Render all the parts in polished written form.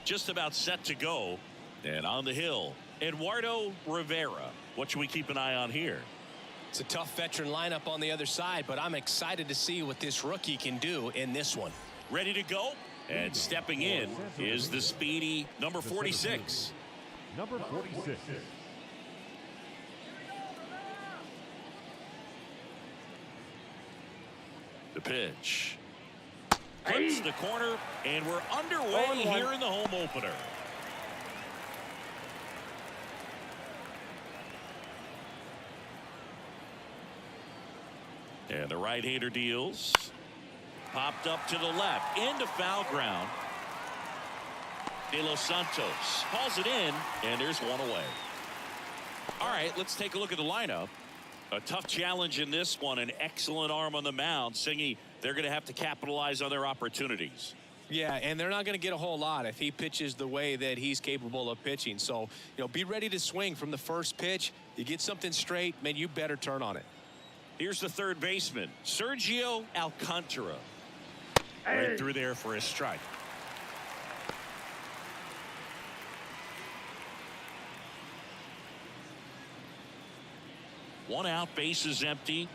Just about set to go. And on the hill, Eduardo Rivera. What should we keep an eye on here? It's a tough veteran lineup on the other side, but I'm excited to see what this rookie can do in this one. Ready to go? And stepping in is the speedy number 46. Number 46. The pitch. Clips the corner, and we're underway here in the home opener. And the right-hander deals. Popped up to the left, into foul ground. De Los Santos hauls it in, and there's one away. All right, let's take a look at the lineup. A tough challenge in this one, an excellent arm on the mound. Singy, they're going to have to capitalize on their opportunities. Yeah, and they're not going to get a whole lot if he pitches the way that he's capable of pitching. So, be ready to swing from the first pitch. You get something straight, man, you better turn on it. Here's the third baseman, Sergio Alcantara. Right through there for a strike. One out, base is empty.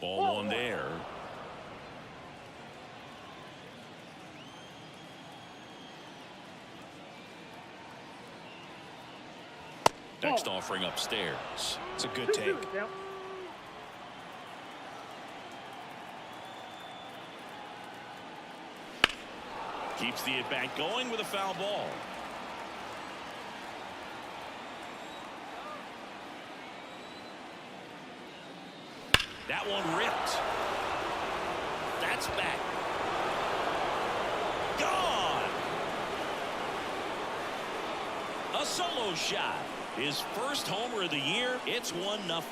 Ball one there. Next offering upstairs. It's a good take. Keeps the at-bat going with a foul ball. That one ripped. That's back. Gone. A solo shot. His first homer of the year. It's 1-0.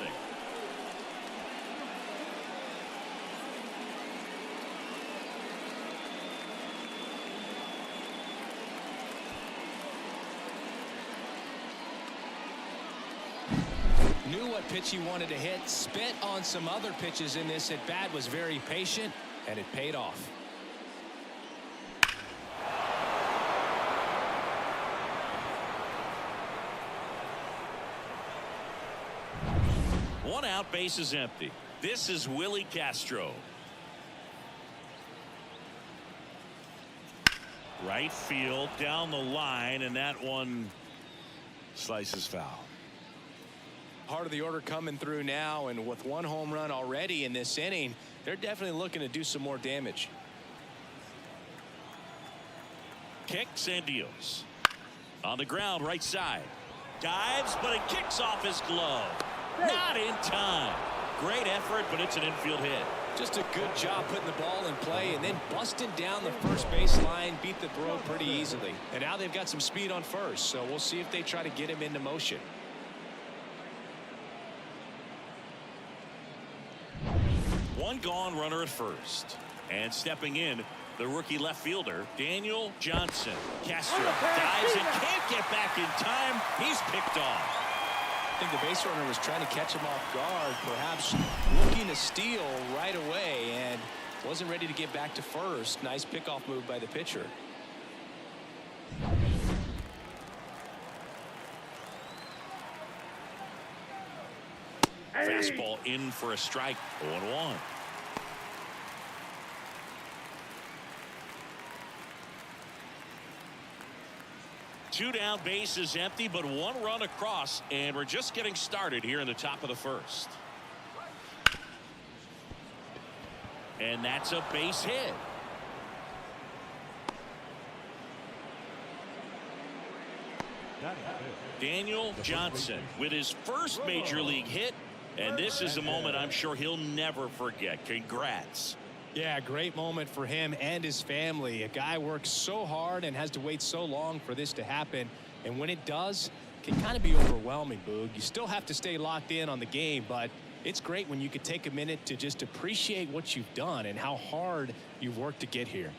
Knew what pitch he wanted to hit. Spent on some other pitches in this at bat. Was very patient, and it paid off. One out, base is empty. This is Willie Castro. Right field, down the line, and that one slices foul. Part of the order coming through now, and with one home run already in this inning, they're definitely looking to do some more damage. Kicks and deals. On the ground, right side. Dives, but it kicks off his glove. Not in time. Great effort, but it's an infield hit. Just a good job putting the ball in play and then busting down the first baseline. Beat the throw pretty easily. And now they've got some speed on first, so we'll see if they try to get him into motion. One gone, runner at first. And stepping in, the rookie left fielder, Daniel Johnson. Castro dives and can't get back in time. He's picked off. I think the base runner was trying to catch him off guard, perhaps looking to steal right away, and wasn't ready to get back to first. Nice pickoff move by the pitcher. Fastball in for a strike. 0-1. Two down, base is empty, but one run across, and we're just getting started here in the top of the first. And that's a base hit. Daniel Johnson with his first major league hit, and this is a moment I'm sure he'll never forget. Congrats. Yeah, great moment for him and his family. A guy works so hard and has to wait so long for this to happen, and when it does, it can kind of be overwhelming, Boog. You still have to stay locked in on the game, but It's great when you could take a minute to just appreciate what you've done and how hard you've worked to get here.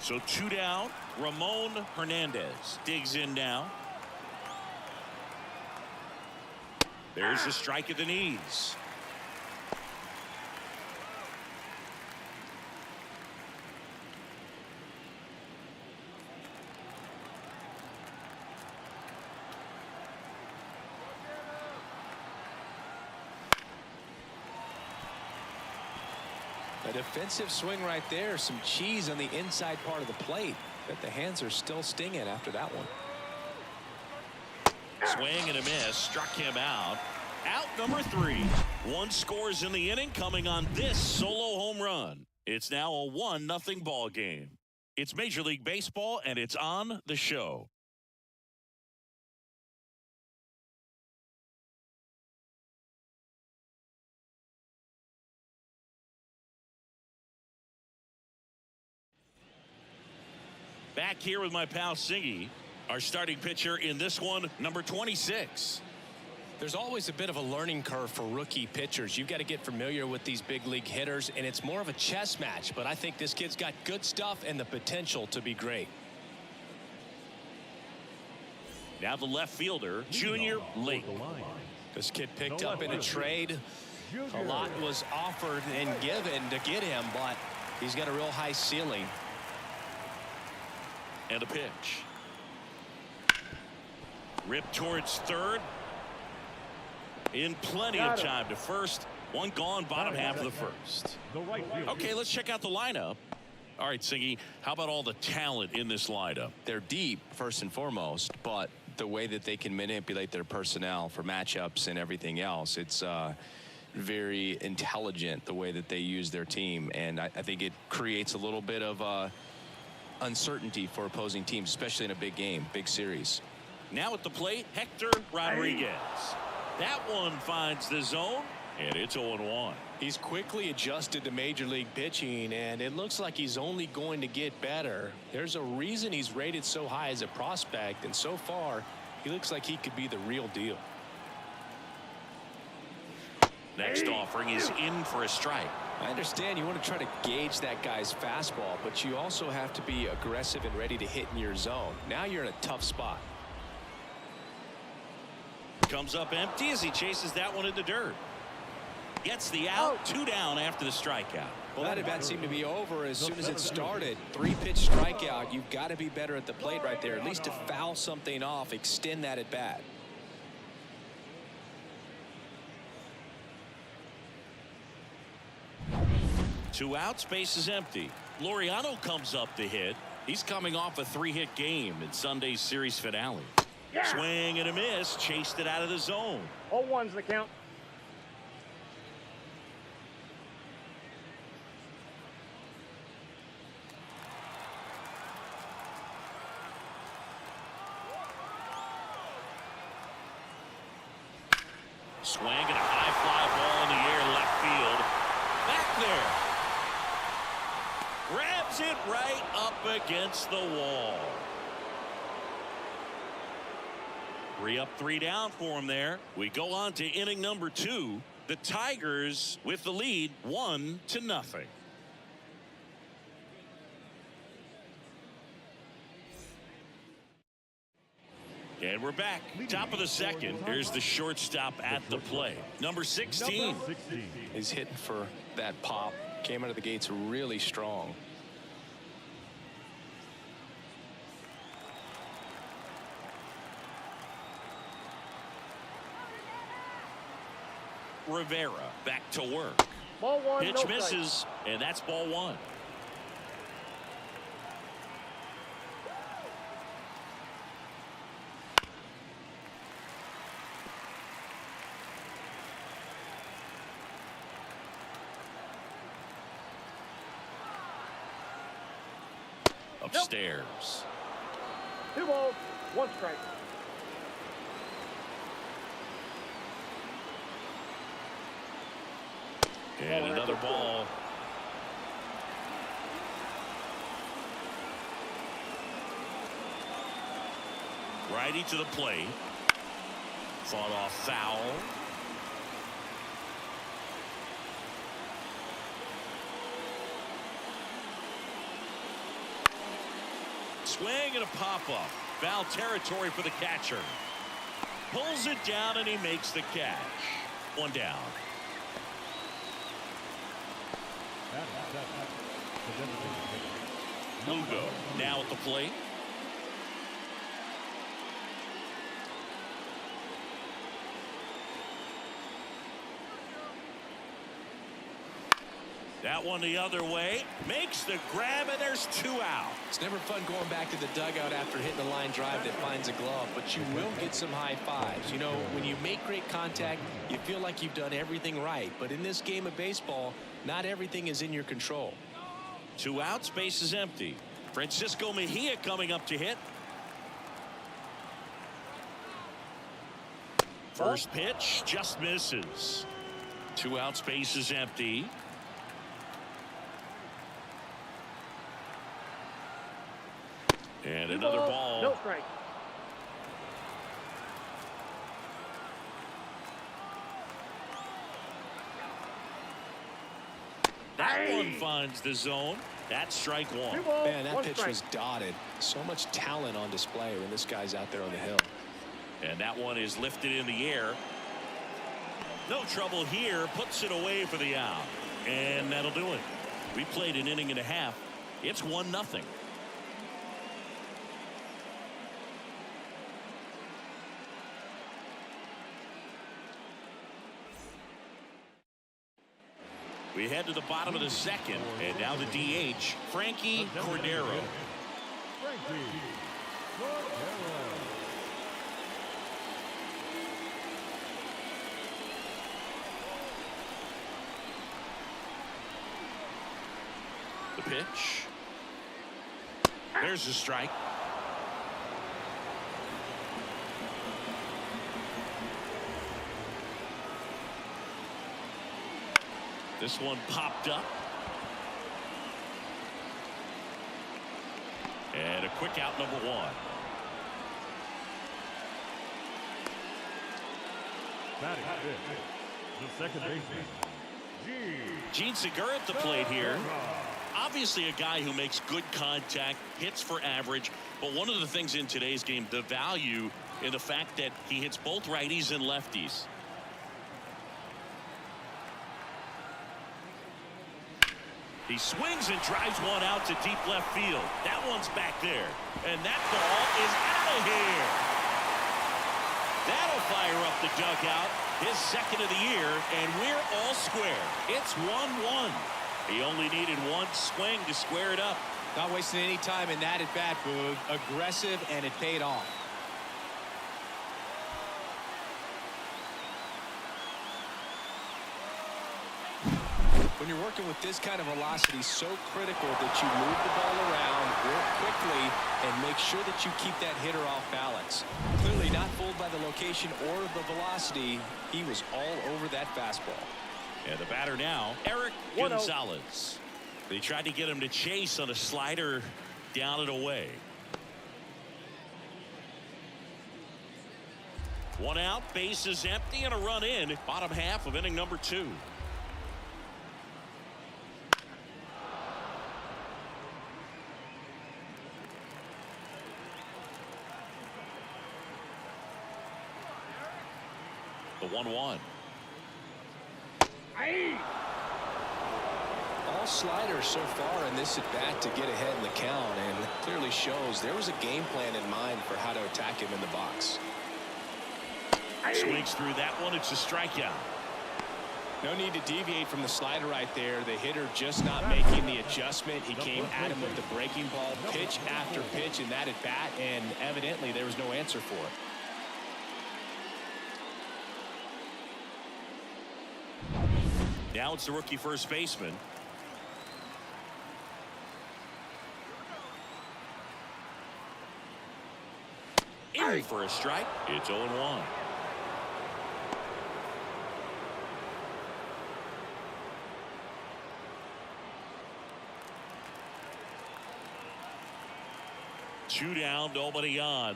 So 2 down. Ramon Hernandez digs in now. There's a strike at the knees. A defensive swing right there. Some cheese on the inside part of the plate. But the hands are still stinging after that one. Swing and a miss. Struck him out. Out number 3. 1 scores in the inning coming on this solo home run. It's now a 1-0 ball game. It's Major League Baseball, and it's on the show. Back here with my pal Siggy, our starting pitcher in this one, number 26. There's always a bit of a learning curve for rookie pitchers. You've got to get familiar with these big league hitters, and it's more of a chess match. But I think this kid's got good stuff and the potential to be great. Now the left fielder, Junior Lake. This kid picked up in a trade. A lot was offered and given to get him, but he's got a real high ceiling. And a pitch. Ripped towards third. In plenty of time to first. One gone, bottom half of the first. Okay, let's check out the lineup. All right, Siggy, how about all the talent in this lineup? They're deep, first and foremost, but the way that they can manipulate their personnel for matchups and everything else, it's very intelligent the way that they use their team. And I think it creates a little bit of uncertainty for opposing teams, especially in a big game, big series. Now at the plate, Hector Rodriguez. That one finds the zone, and it's 0-1. He's quickly adjusted to major league pitching, and it looks like he's only going to get better. There's a reason he's rated so high as a prospect, and so far, he looks like he could be the real deal. Next offering is in for a strike. I understand you want to try to gauge that guy's fastball, but you also have to be aggressive and ready to hit in your zone. Now you're in a tough spot. Comes up empty as he chases that one in the dirt. Gets the out. 2 down after the strikeout. Well, that at bat seemed to be over as soon as it started. 3-pitch strikeout. You've got to be better at the plate right there, at least to foul something off, extend that at bat. Two outs, base is empty. Laureano comes up to hit. He's coming off a 3-hit game in Sunday's series finale. Yeah. Swing and a miss, chased it out of the zone. 0-1's the count. Swing and a high fly ball in the air, left field. Back there. Grabs it right up against the wall. 3 up, 3 down for him there. We go on to inning number 2. The Tigers with the lead 1-0. And we're back. Top of the second. Here's the shortstop at the plate. Number 16. He's hitting for that pop. Came out of the gates really strong. Rivera back to work. Ball 1, Pitch no misses, strike. and that's ball 1. Upstairs. 2 balls, 1 strike. And another ball. Righty to the plate. Fought off foul. Swing and a pop-up. Foul territory for the catcher. Pulls it down and he makes the catch. One down. Lugo now at the plate. That one the other way. Makes the grab, and there's 2 out. It's never fun going back to the dugout after hitting a line drive that finds a glove, but you will get some high fives. You know, when you make great contact, you feel like you've done everything right. But in this game of baseball, not everything is in your control. 2 outs, base is empty. Francisco Mejia coming up to hit. First pitch just misses. 2 outs, base is empty. And another ball. No strike. That one finds the zone. That's strike 1. Man, that pitch was dotted. So much talent on display when this guy's out there on the hill. And that one is lifted in the air. No trouble here. Puts it away for the out. And that'll do it. We played an inning and a half. It's 1-0. We head to the bottom of the second, and now the DH, Frankie Cordero. The pitch. There's the strike. This one popped up. And a quick out, number 1. Batting fifth, the second baseman, Gene Segura at the plate here. Obviously a guy who makes good contact, hits for average, but one of the things in today's game, the value in the fact that he hits both righties and lefties. He swings and drives one out to deep left field. That one's back there. And that ball is out of here. That'll fire up the dugout. His second of the year, and we're all square. It's 1-1. He only needed one swing to square it up. Not wasting any time in that at-bat, Boog. Aggressive, and it paid off. When you're working with this kind of velocity, so critical that you move the ball around, work quickly, and make sure that you keep that hitter off balance. Clearly not fooled by the location or the velocity. He was all over that fastball. And the batter now, Eric Gonzalez. They tried to get him to chase on a slider down and away. 1 out, base is empty, and a run in. Bottom half of inning number 2. The 1-1. All sliders so far in this at-bat to get ahead in the count, and clearly shows there was a game plan in mind for how to attack him in the box. Swings through that one. It's a strikeout. No need to deviate from the slider right there. The hitter just not making the adjustment. He came at him with the breaking ball, pitch after pitch in that at-bat, and evidently there was no answer for it. Now it's the rookie first baseman. In for a strike. It's 0-1. Two down, nobody on.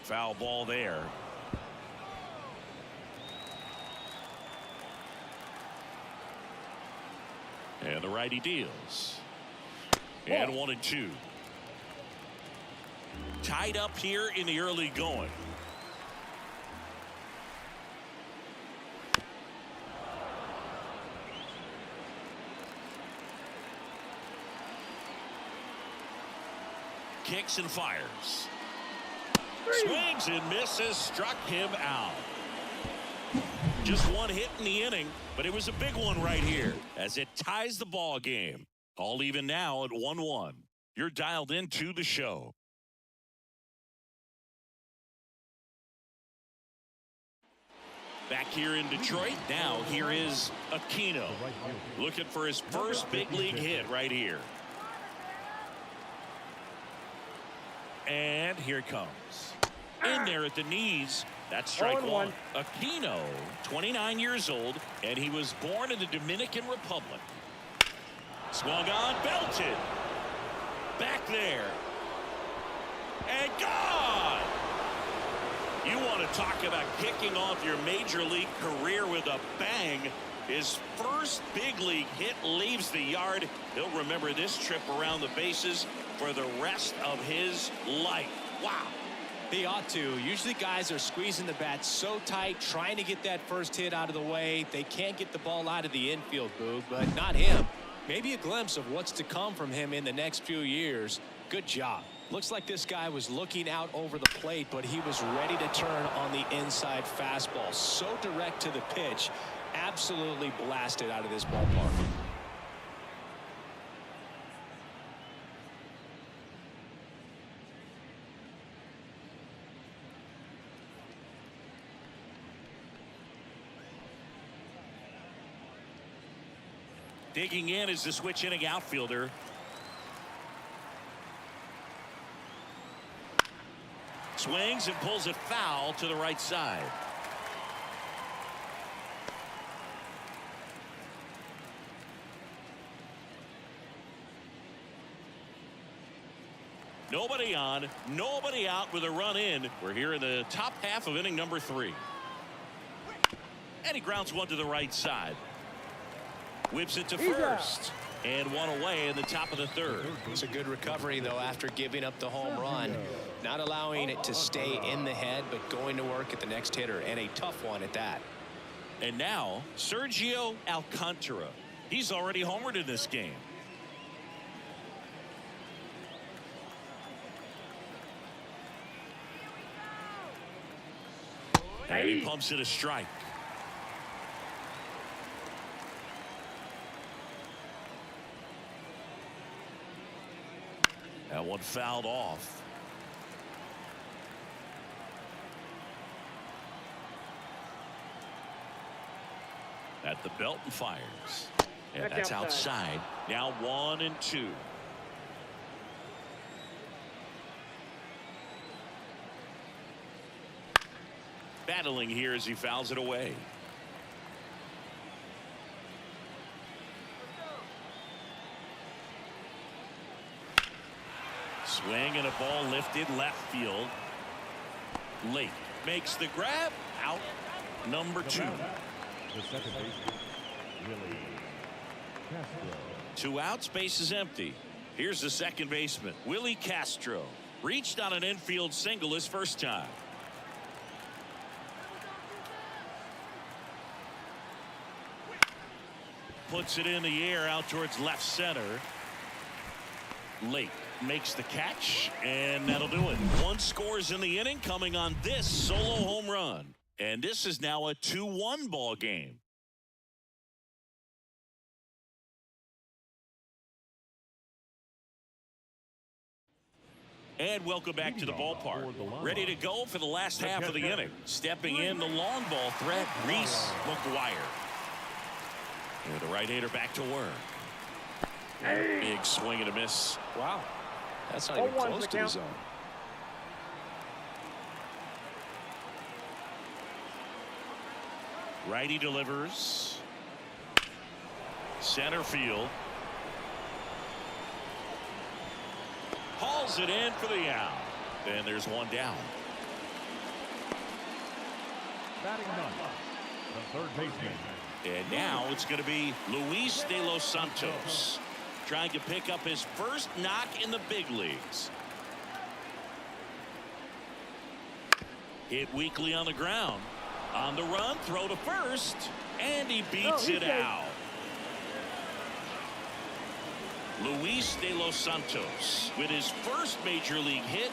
Foul ball there. And the righty deals. And 1-2. Tied up here in the early going. Kicks and fires. Swings and misses. Struck him out. Just one hit in the inning, but it was a big one right here as it ties the ball game. All even now at 1-1. You're dialed into the show. Back here in Detroit, now here is Aquino looking for his first big league hit right here. And here it comes. In there at the knees. That's strike one. Aquino, 29 years old, and he was born in the Dominican Republic. Swung on, belted. Back there. And gone! You want to talk about kicking off your major league career with a bang. His first big league hit leaves the yard. He'll remember this trip around the bases for the rest of his life. Wow. He ought to. Usually guys are squeezing the bat so tight, trying to get that first hit out of the way. They can't get the ball out of the infield, Boog, but not him. Maybe a glimpse of what's to come from him in the next few years. Good job. Looks like this guy was looking out over the plate, but he was ready to turn on the inside fastball. So direct to the pitch. Absolutely blasted out of this ballpark. Digging in is the switch inning outfielder. Swings and pulls it foul to the right side. Nobody on, nobody out with a run in. We're here in the top half of inning number 3. And he grounds one to the right side. Whips it to first. And one away in the top of the 3rd. It's a good recovery, though, after giving up the home run. Not allowing it to stay in the head, but going to work at the next hitter, and a tough one at that. And now, Sergio Alcantara. He's already homered in this game. And he pumps it a strike. That one fouled off. At the belt and fires. And that's outside. Now 1-2. Battling here as he fouls it away. Swing and a ball lifted left field. Late makes the grab. Out number 2. The second baseman, Willie Castro. 2 outs, base is empty. Here's the second baseman, Willie Castro. Reached on an infield single his first time. Puts it in the air out towards left center. Late makes the catch, and that'll do it. 1 scores in the inning, coming on this solo home run. And this is now a 2-1 ball game. And welcome back to the ballpark. Ready to go for the last half of the inning. Stepping in the long ball threat, Reese McGuire. And the right-hander back to work. Big swing and a miss. Wow. That's not even close to the zone. Righty delivers. Center field. Hauls it in for the out. And there's one down. Batting ninth, the third baseman, And now it's going to be Luis De Los Santos trying to pick up his first knock in the big leagues. Hit weakly on the ground. On the run, throw to first, and he beats it out. Luis De Los Santos with his first major league hit,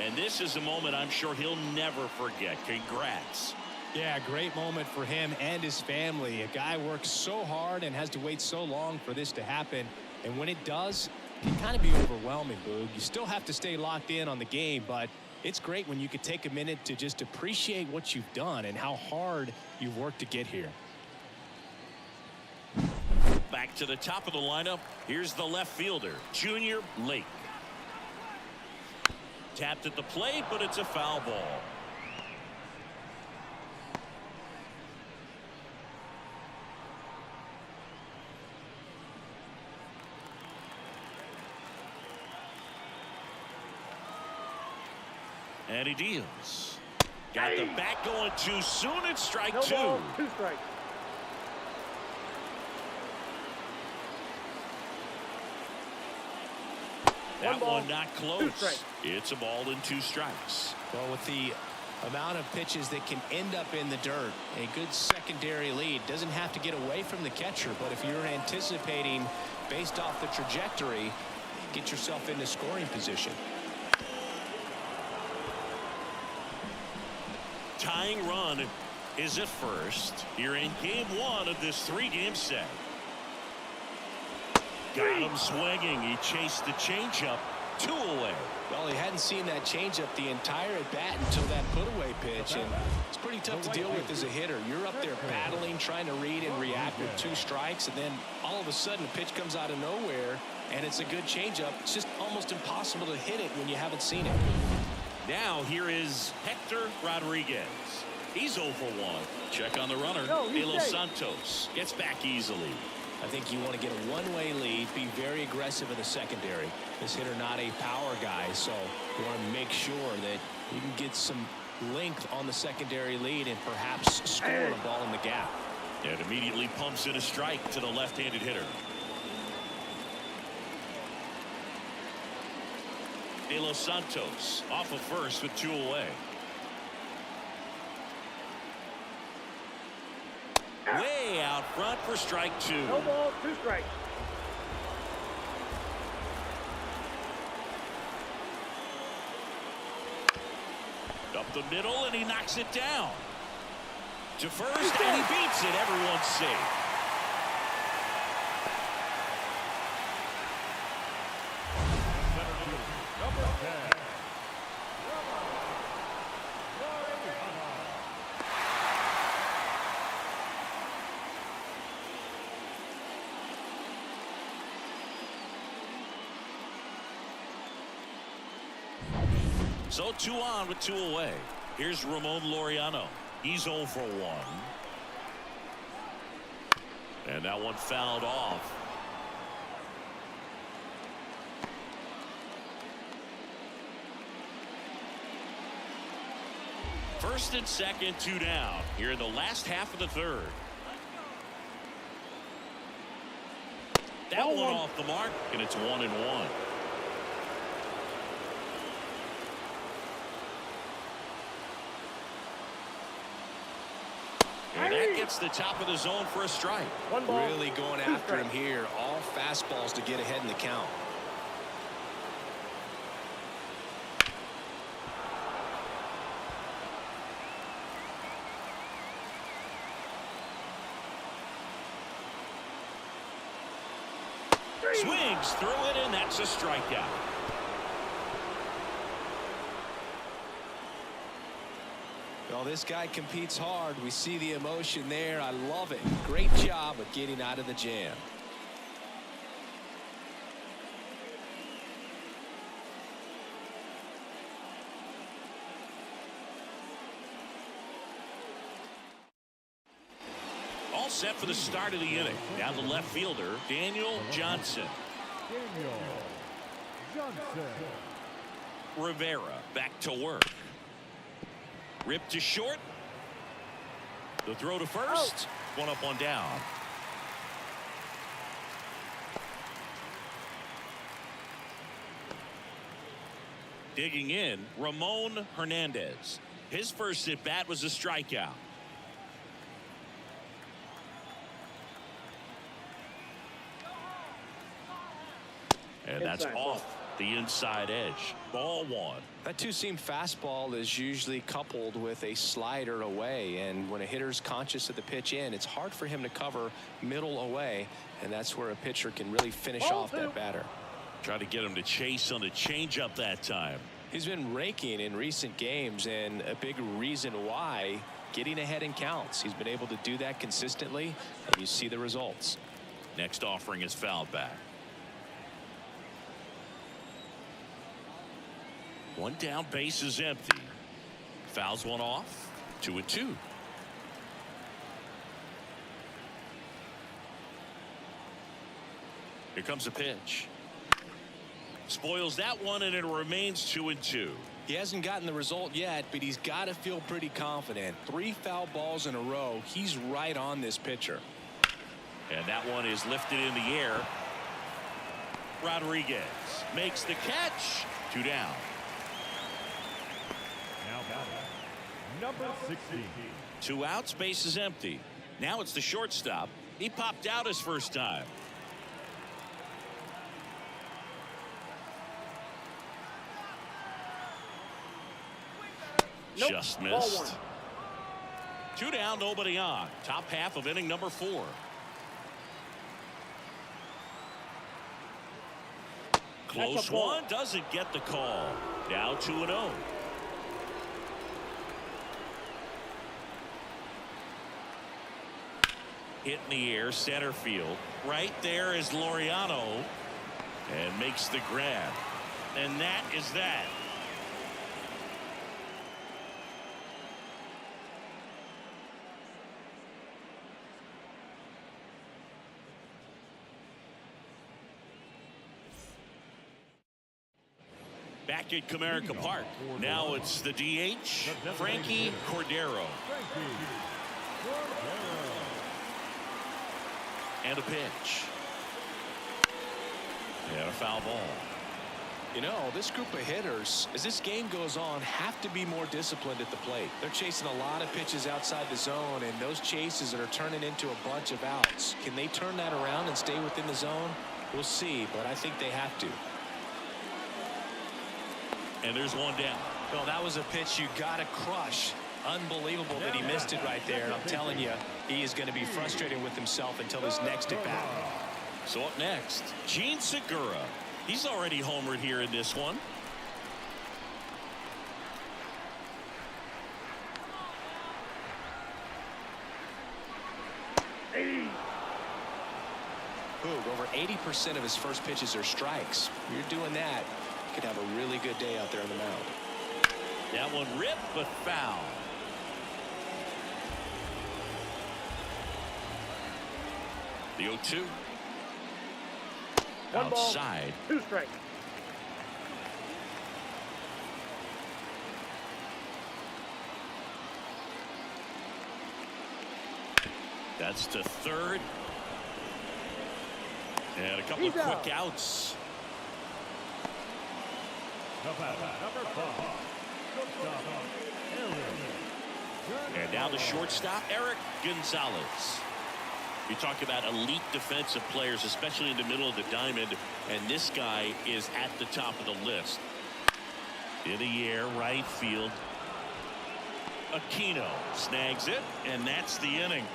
and this is a moment I'm sure he'll never forget. Congrats. Yeah, great moment for him and his family. A guy works so hard and has to wait so long for this to happen, and when it does, it can kind of be overwhelming, Boog. You still have to stay locked in on the game, but it's great when you could take a minute to just appreciate what you've done and how hard you've worked to get here. Back to the top of the lineup. Here's the left fielder, Junior Lake. Tapped at the plate, but it's a foul ball. And he deals. Got the bat going too soon. It's strike No two. ball, 2 strikes. That ball, one not 2 close. strikes. It's a ball and 2 strikes. Well, with the amount of pitches that can end up in the dirt, a good secondary lead doesn't have to get away from the catcher, but if you're anticipating based off the trajectory, get yourself into scoring position. Tying run is at first here in game 1 of this 3-game set. Got him swinging. He chased the changeup 2 away. Well, he hadn't seen that changeup the entire at bat until that put-away pitch, and it's pretty tough to deal with as a hitter. You're up there battling, trying to read and react with 2 strikes, and then all of a sudden a pitch comes out of nowhere, and it's a good changeup. It's just almost impossible to hit it when you haven't seen it. Now here is Hector Rodriguez. He's 0 for 1. Check on the runner. De Los Santos gets back easily. I think you want to get a one-way lead, be very aggressive in the secondary. This hitter not a power guy, so you want to make sure that you can get some length on the secondary lead and perhaps score a ball in the gap. And immediately pumps in a strike to the left-handed hitter. De Los Santos off of first with 2 away. Way out front for strike 2. No ball, 2 strikes. Up the middle, and he knocks it down. To first, and he beats it. Everyone's safe. So 2 on with 2 away. Here's Ramon Laureano. He's 0 for 1. And that one fouled off. First and second, 2 down here in the last half of the 3rd. That one off the mark, and it's 1-1. And that gets the top of the zone for a strike. 1 ball, Really going 2 after him strikes. here. All fastballs to get ahead in the count. Swings through it, and that's a strikeout. Well, this guy competes hard. We see the emotion there. I love it. Great job of getting out of the jam. All set for the start of the inning. Now the left fielder, Daniel Johnson. Daniel Johnson. Rivera back to work. Ripped to short. The throw to first. One up, one down. Digging in, Ramon Hernandez. His first at bat was a strikeout. And that's off the inside edge. Ball one. That two-seam fastball is usually coupled with a slider away, and when a hitter's conscious of the pitch in, it's hard for him to cover middle away, and that's where a pitcher can really finish off that batter. Try to get him to chase on the changeup that time. He's been raking in recent games, and a big reason why, getting ahead in counts. He's been able to do that consistently, and you see the results. Next offering is fouled back. One down, base is empty. Fouls one off. 2-2. Here comes a pitch. Spoils that one, and it remains 2-2. He hasn't gotten the result yet, but he's got to feel pretty confident. 3 foul balls in a row. He's right on this pitcher. And that one is lifted in the air. Rodriguez makes the catch. 2 down. Now batting, number 16. 2 outs, base is empty. Now it's the shortstop. He popped out his first time. Nope. Just Ball missed. 1. 2 down, nobody on. Top half of inning number 4. Close one, doesn't get the call. Now 2-0. Hit in the air, center field. Right there is Laureano, and makes the grab. And that is that. Back at Comerica Park. Now it's the DH, Frankie Cordero. And a pitch. And a foul ball. You know, this group of hitters, as this game goes on, have to be more disciplined at the plate. They're chasing a lot of pitches outside the zone, and those chases are turning into a bunch of outs. Can they turn that around and stay within the zone? We'll see, but I think they have to. And there's one down. Well, that was a pitch you got to crush. Unbelievable that he missed it right there. I'm telling you, he is going to be frustrated with himself until his next at bat. So up next, Gene Segura. He's already homered here in this one. Boog, over 80% of his first pitches are strikes. You're doing that, you could have a really good day out there on the mound. That one ripped, but foul. The 0-2. Outside. 2 strikes. That's to third. And a couple of quick outs. Number 5, shortstop, And now the shortstop, Eric Gonzalez. You talk about elite defensive players, especially in the middle of the diamond, and this guy is at the top of the list. In the air, right field. Aquino snags it, and that's the inning.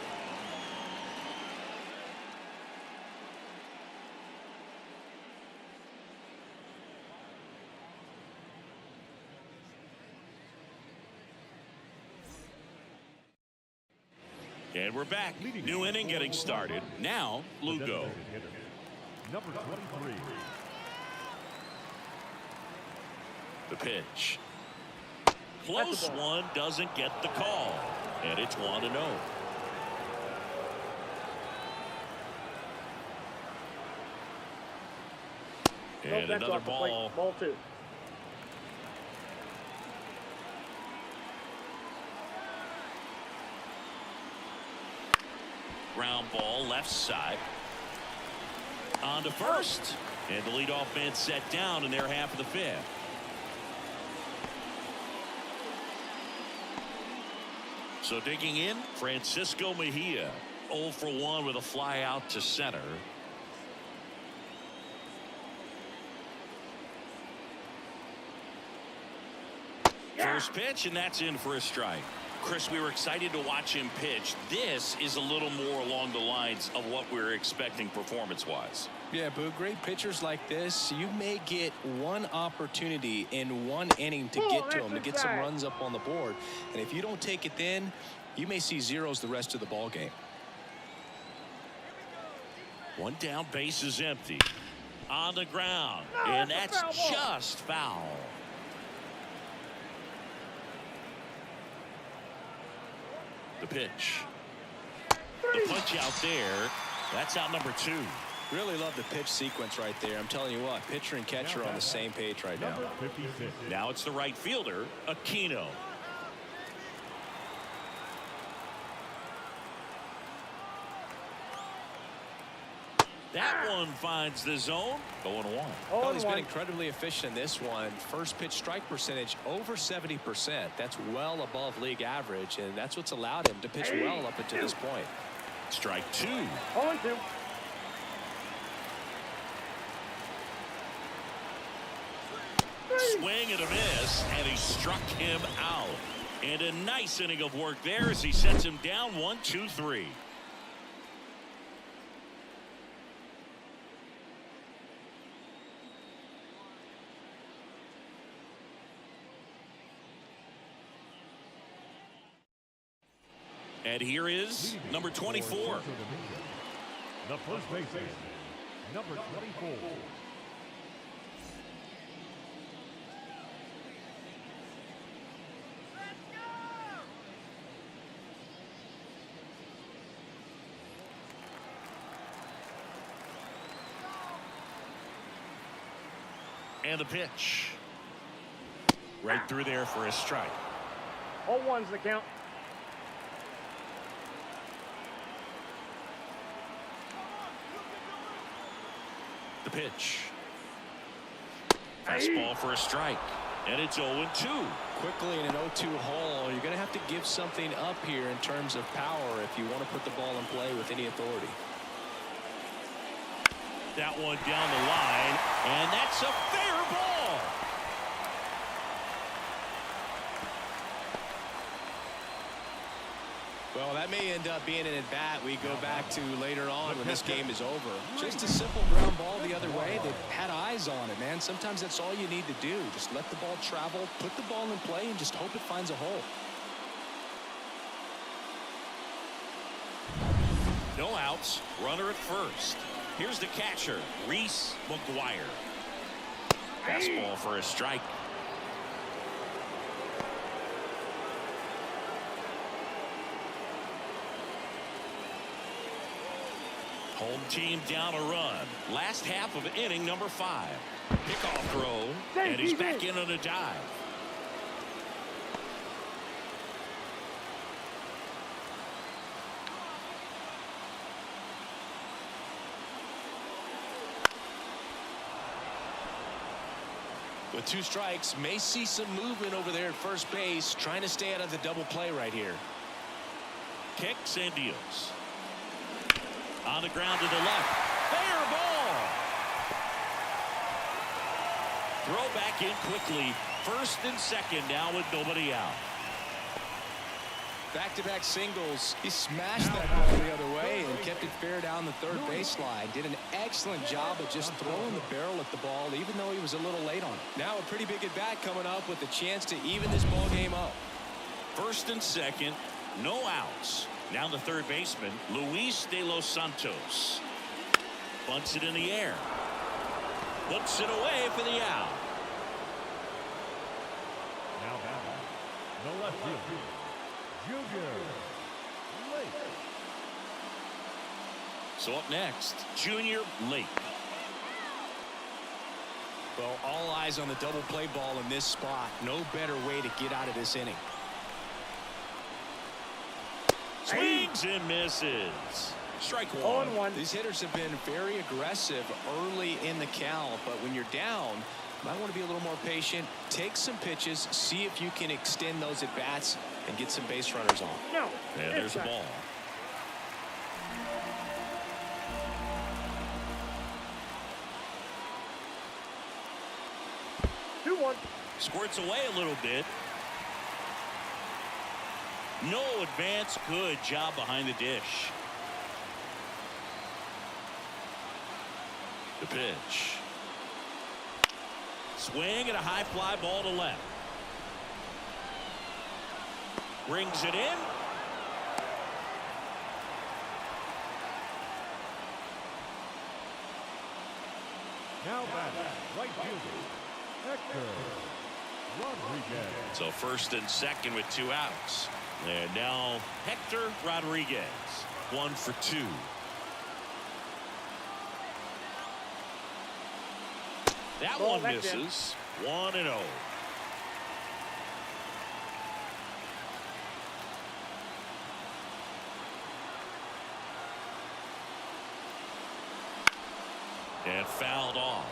And we're back. New inning getting started. Now, Lugo. number 23. The pitch. Close one, doesn't get the call. And it's 1-0. And another ball. Ball 2. Ground ball left side. On to first. And the leadoff man set down in their half of the fifth. So digging in, Francisco Mejia. 0 for 1 with a fly out to center. First pitch, and that's in for a strike. Chris, we were excited to watch him pitch. This is a little more along the lines of what we were expecting performance-wise. Yeah, Boo, great pitchers like this, you may get one opportunity in one inning to get to them, to get some runs up on the board. And if you don't take it then, you may see zeros the rest of the ball game. One down, base is empty. On the ground, and that's just foul. The pitch. The punch out there. That's out number 2. Really love the pitch sequence right there. I'm telling you what, pitcher and catcher are on the same page right now. Now it's the right fielder, Aquino. That one finds the zone. 0-1. Well, he's been incredibly efficient in this one. First pitch strike percentage over 70%. That's well above league average, and that's what's allowed him to pitch well up until this point. Strike 2. 0-2. Swing and a miss, and he struck him out. And a nice inning of work there as he sets him down 1-2-3. And here is number 24. The first baseman, number 24. And the pitch. Right through there for a strike. 0-1's the count. The pitch. Fastball for a strike. And it's 0-2. Quickly in an 0-2 hole, you're going to have to give something up here in terms of power if you want to put the ball in play with any authority. That one down the line, and that's a fair ball. Well, that may end up being an at-bat we go back to later on when this game is over. Just a simple ground ball the other way. They had eyes on it, man. Sometimes that's all you need to do. Just let the ball travel, put the ball in play, and just hope it finds a hole. No outs, runner at first. Here's the catcher, Reese McGuire. Fastball for a strike. Home team down a run. Last half of inning number 5. Pickoff throw, and he's back in on a dive. With 2 strikes, may see some movement over there at first base, trying to stay out of the double play right here. Kicks and deals. On the ground to the left. Fair ball. Throw back in quickly. First and second now with nobody out. Back-to-back singles. He smashed that ball the other way and kept it fair down the third baseline. Did an excellent job of just throwing the barrel at the ball, even though he was a little late on it. Now a pretty big at-bat coming up with a chance to even this ball game up. First and second, no outs. Now the third baseman, Luis de los Santos. Bunts it in the air. Puts it away for the out. Now batting, the left fielder, Junior Lake. So up next, Junior Lake. Well, all eyes on the double play ball in this spot. No better way to get out of this inning. Swings and misses. Strike 0 one. 1. These hitters have been very aggressive early in the count, but when you're down, you might want to be a little more patient. Take some pitches, see if you can extend those at bats and get some base runners on. No. And there's the ball. Two 1. Squirts away a little bit. No advance. Good job behind the dish. The pitch. Swing and a high fly ball to left. Brings it in. Now batting, right fielder, Hector Rodriguez. So first and second with 2 outs. And now Hector Rodriguez, 1 for 2. That Ball one back misses. 1-0. And fouled off.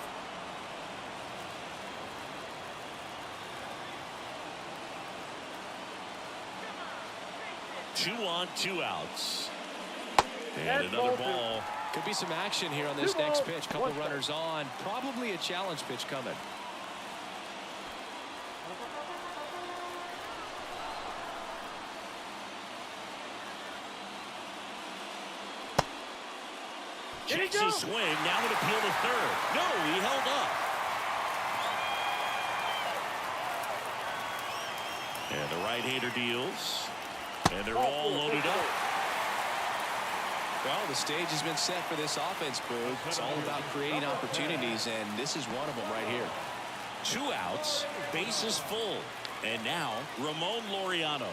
Two on, 2 outs. And That's another ball two. ball. Could be some action here on this 2 next balls, pitch. Couple 1 strike. runners on. Probably a challenge pitch coming. Did he Checks go? his swing. Now would appeal to third. No, he held up. And the right-hander deals. And they're all loaded up. Well, the stage has been set for this offense, Boog. It's all about creating opportunities, and this is one of them right here. 2 outs, bases full. And now, Ramon Laureano.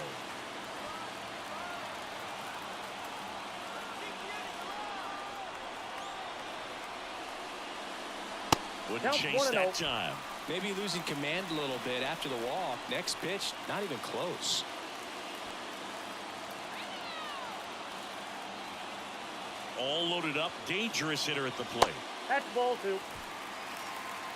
Wouldn't Counts chase 1-0. that time. Maybe losing command a little bit after the walk. Next pitch, not even close. All loaded up. Dangerous hitter at the plate. That's ball 2.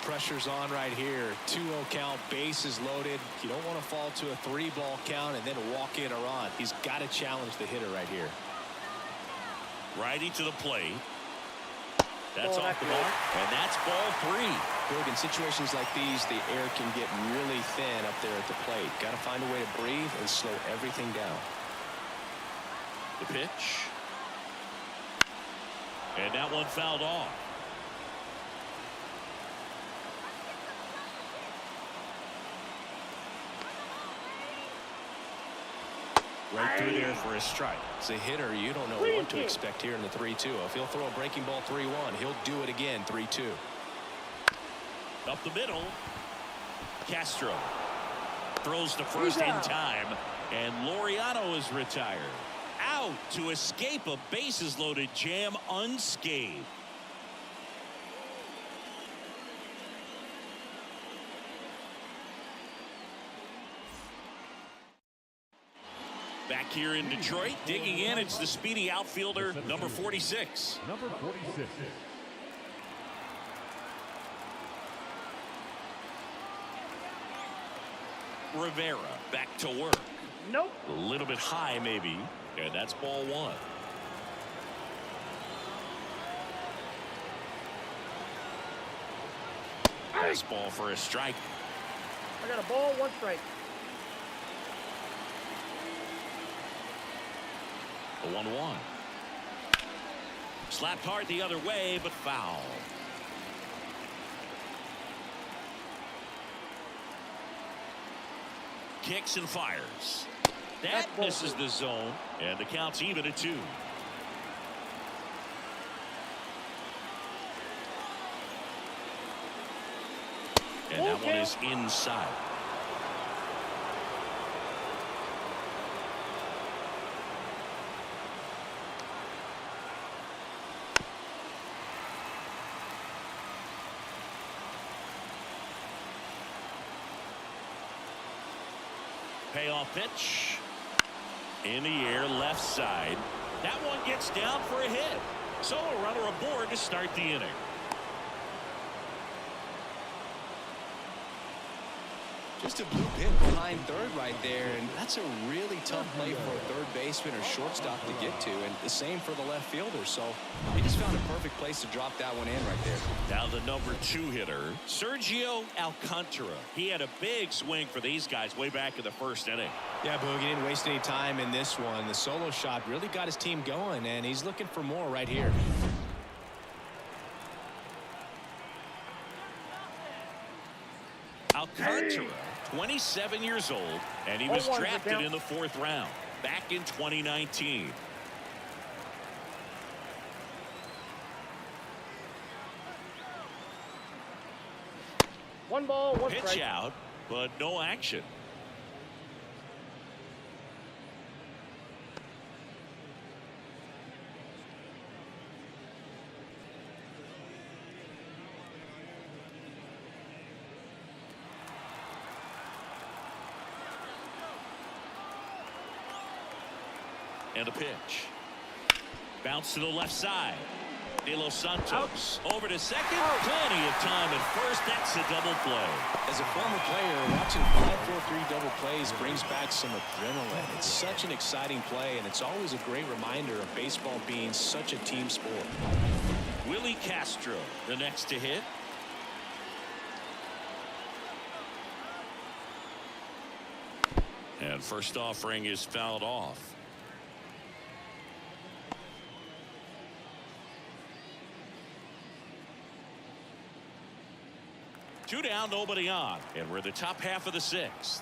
Pressure's on right here. 2-0 count, bases loaded. You don't want to fall to a 3-ball count and then walk in or on. He's got to challenge the hitter right here. Righty to the plate. That's Ball off the back. mark. And that's ball 3. Boog, in situations like these, the air can get really thin up there at the plate. Got to find a way to breathe and slow everything down. The pitch. And that one fouled off. Right through there for a strike. As a hitter, you don't know what to expect here in the 3-2. If he'll throw a breaking ball 3-1, he'll do it again 3-2. Up the middle. Castro throws to first in time. And Laureano is retired. Out to escape a bases loaded jam unscathed. Back here in Detroit, digging in, it's the speedy outfielder, number 46. Number 46. Rivera back to work. Nope. A little bit high, maybe. And that's ball 1. Fastball for a strike. I got a ball, 1 strike. The 1-1. Slapped hard the other way, but foul. Kicks and fires. That misses the zone, and the count's even at 2. And that one is inside. Payoff pitch. In the air, left side. That one gets down for a hit. So a runner aboard to start the inning. Just a blue pin behind third right there, and that's a really tough play for a third baseman or shortstop to get to, and the same for the left fielder. So he just found a perfect place to drop that one in right there. Now the number 2 hitter, Sergio Alcantara. He had a big swing for these guys way back in the first inning. Yeah, Boog, he didn't waste any time in this one. The solo shot really got his team going, and he's looking for more right here. Alcantara, 27 years old, and he was drafted in the 4th round back in 2019. One ball, one strike. Pitch out, but no action. And a pitch. Bounce to the left side. De Los Santos over to second. Plenty of time at first. That's a double play. As a former player, watching 5-4-3 double plays brings back some adrenaline. It's such an exciting play, and it's always a great reminder of baseball being such a team sport. Willie Castro, the next to hit. And first offering is fouled off. Two down, nobody on, and we're the top half of the 6th.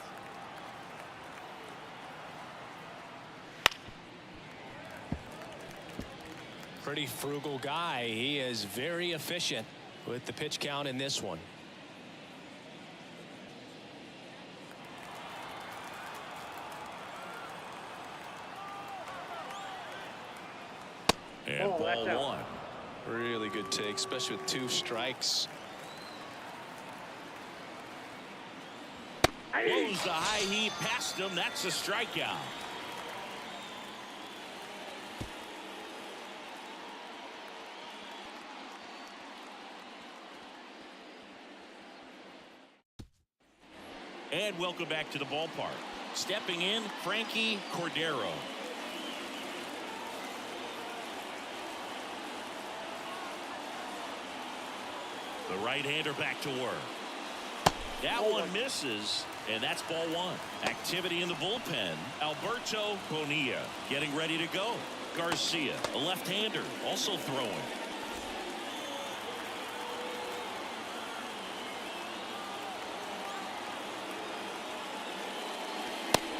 Pretty frugal guy. He is very efficient with the pitch count in this one. And ball 1. Really good take, especially with 2 strikes. Blows the high heat past him. That's a strikeout. And welcome back to the ballpark. Stepping in, Frankie Cordero. The right-hander back to work. That one misses, and that's ball 1. Activity in the bullpen. Alberto Bonilla getting ready to go. Garcia, a left-hander, also throwing.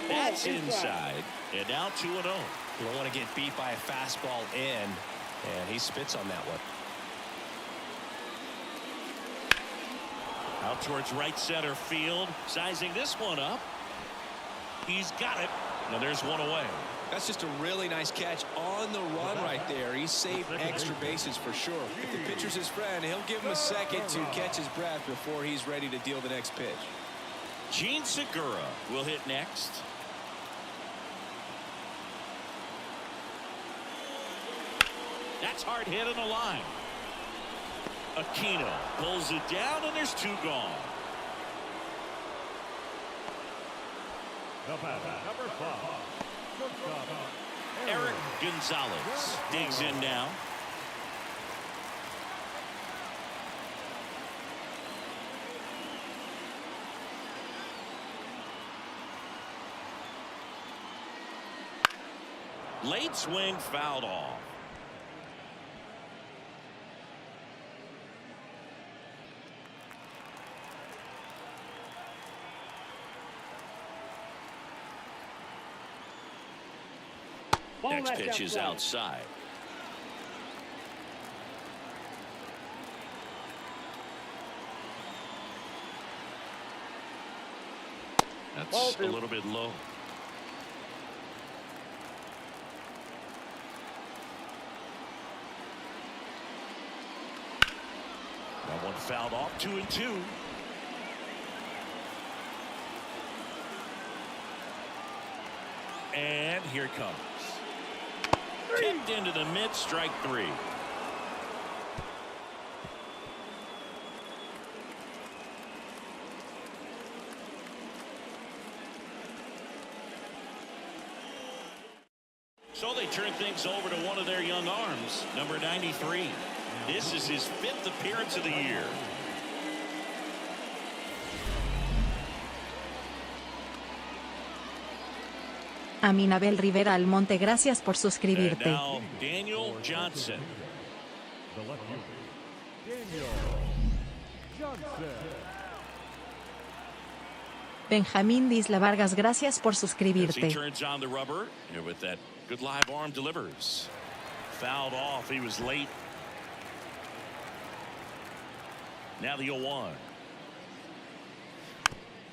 That's inside, and now 2-0. You don't want to get beat by a fastball in, and he spits on that one. Out towards right center field, sizing this one up. He's got it. Now there's one away. That's just a really nice catch on the run right there. He saved extra bases for sure. If the pitcher's his friend, he'll give him a second to catch his breath before he's ready to deal the next pitch. Gene Segura will hit next. That's hard hit on the line. Aquino pulls it down, and there's 2 gone. The batter, number 5, shortstop, Eric Gonzalez digs in now. Late swing fouled off. Next pitch is outside. That's a little bit low. That one fouled off. 2-2. And here it comes. tipped into the mid, strike 3. So they turn things over to one of their young arms, number 93. This is his 5th appearance of the year. A Minabel Rivera Almonte, gracias por And suscribirte. now Daniel Johnson. The left fielder, Daniel Johnson. Benjamín Disla Vargas, gracias por As he suscribirte. turns on the rubber, and with that good live arm delivers. Fouled off. He was late. Now the 0-1.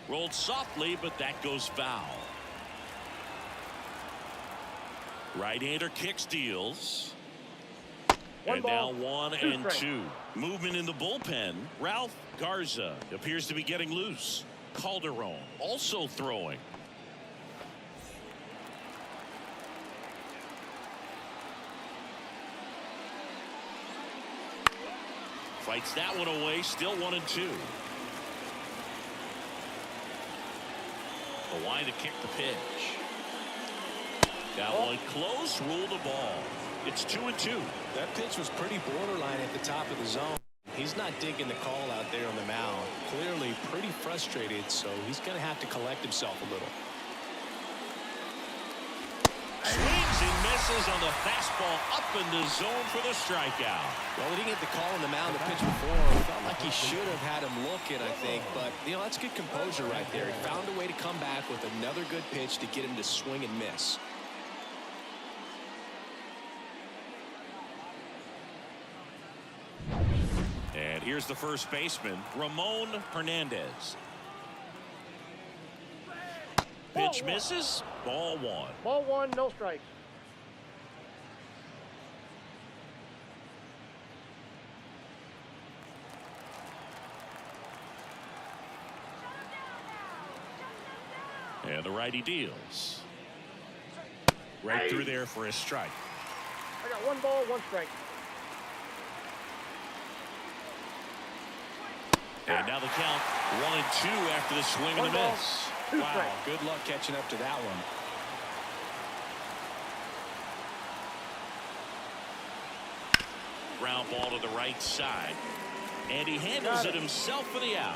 Rolled softly, but that goes foul. Right-hander kick steals. And now 1 and 2. Movement in the bullpen. Ralph Garza appears to be getting loose. Calderon also throwing. Fights that one away. Still 1 and 2. The line to kick the pitch. That one close. Rule the ball. It's 2 and 2. That pitch was pretty borderline at the top of the zone. He's not digging the call out there on the mound. Clearly pretty frustrated, so he's going to have to collect himself a little. Swings and misses on the fastball up in the zone for the strikeout. Well, he didn't get the call on the mound the pitch before. Felt like he should have had him look it, I think. But, you know, that's good composure right there. He found a way to come back with another good pitch to get him to swing and miss. And here's the first baseman, Ramon Hernandez. Pitch misses. Ball 1. Ball 1, no strikes. And the righty deals. Right through there for a strike. I got 1 ball, 1 strike. And now the count 1 and 2 after the swing and 1 the ball, miss. 2 Wow, strikes. good luck catching up to that one. Ground ball to the right side. And he handles it himself for the out.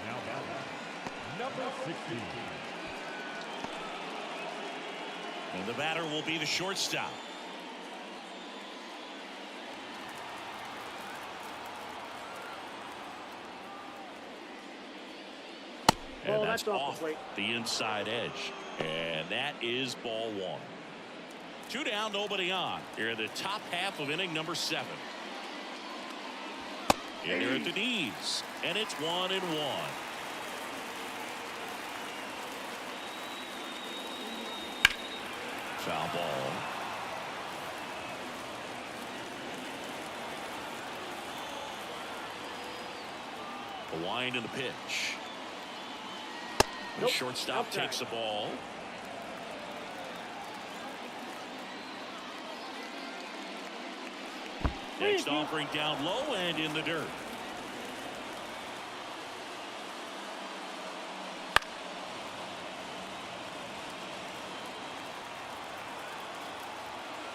Now batting, number 16. And the batter will be the shortstop. And Oh, that's that's off off the plate. the inside edge. And that is ball 1. 2 down, nobody on. Here in the top half of inning number 7. And they're at the knees. And it's 1 and 1. Foul ball. The wind and the pitch. The Nope, shortstop outside. takes the ball. Next offering down low and in the dirt.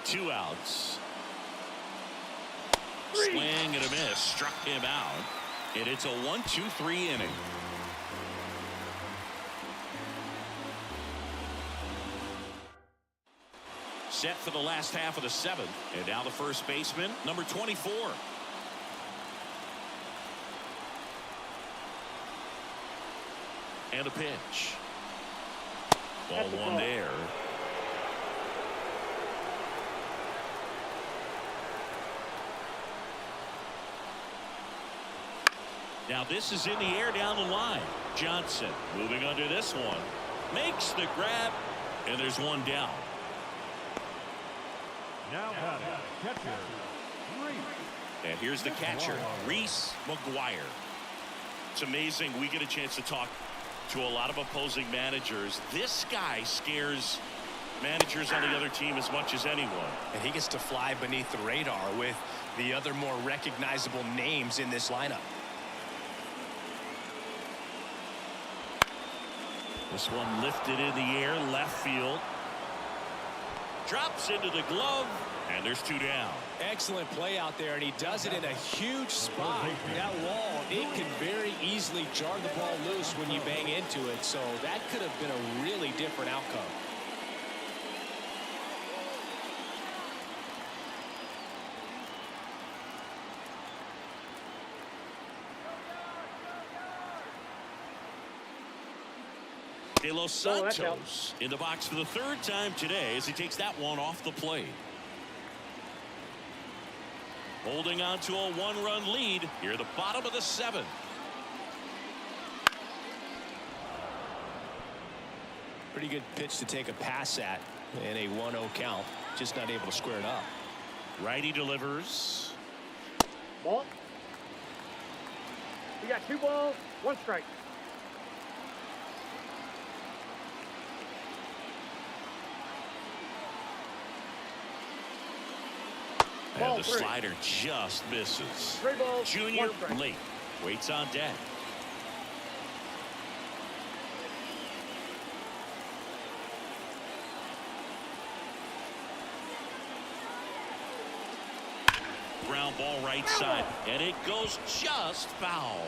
Two outs. Swing and a miss. Struck him out. And it's a 1-2-3 inning. Set for the last half of the 7th. And now the first baseman, number 24. And a pitch. Ball That's a 1 ball. there. Now this is in the air down the line. Johnson moving under this one. Makes the grab. And there's 1 down. Now batting, catcher, Reese. And here's the catcher, Reese McGuire. It's amazing we get a chance to talk to a lot of opposing managers. This guy scares Managers on the other team as much as anyone. And he gets to fly beneath the radar with the other more recognizable names in this lineup. This one lifted in the air, left field. Drops into the glove, and there's 2 down. Excellent play out there, and he does it in a huge spot. That wall, it can very easily jar the ball loose when you bang into it, so that could have been a really different outcome. De Los Santos in the box for the 3rd time today as he takes that one off the plate. Holding on to a 1-run lead here at the bottom of the 7th. Pretty good pitch to take a pass at in a 1-0 count. Just not able to square it up. Righty delivers. Ball. You got 2 balls, 1 strike. And the slider just misses. 3 balls, Junior 1 strike. late. Waits on deck. Ground ball right side. And it goes just foul.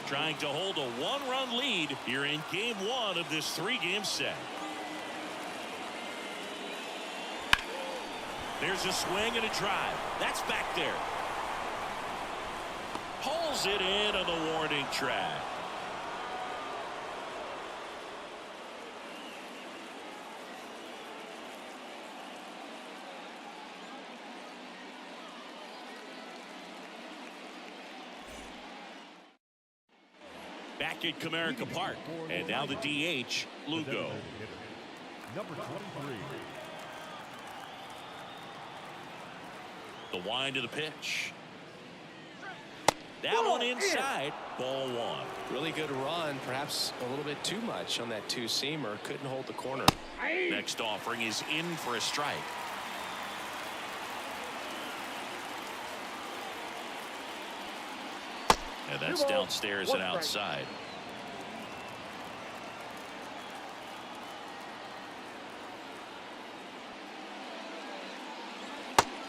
Trying to hold a 1-run lead here in game 1 of this 3-game set. There's a swing and a drive. That's back there. Pulls it in on the warning track. Back at Comerica Park. And now the DH, Lugo. Number 23. The wind of the pitch. That one inside. Ball 1. Really good run. Perhaps a little bit too much on that 2-seamer. Couldn't hold the corner. Next offering is in for a strike. And that's downstairs and outside.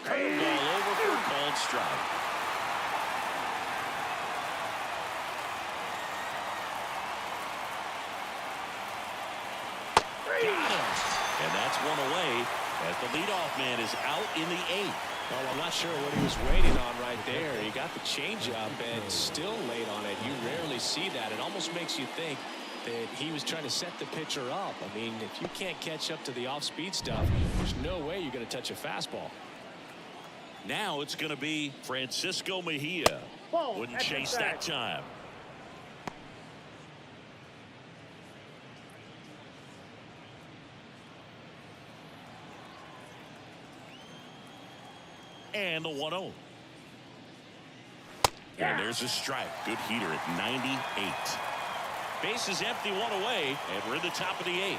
Curveball over for a called strike. Got him. And that's one away as the leadoff man is out in the 8th. Well, I'm not sure what he was waiting on right there. He got the changeup and still late on it. You rarely see that. It almost makes you think that he was trying to set the pitcher up. I mean, if you can't catch up to the off-speed stuff, there's no way you're going to touch a fastball. Now it's going to be Francisco Mejia. Wouldn't chase that time. And the 1-0. And there's a strike. Good heater at 98. Base is empty, 1 away, and we're in the top of the 8th.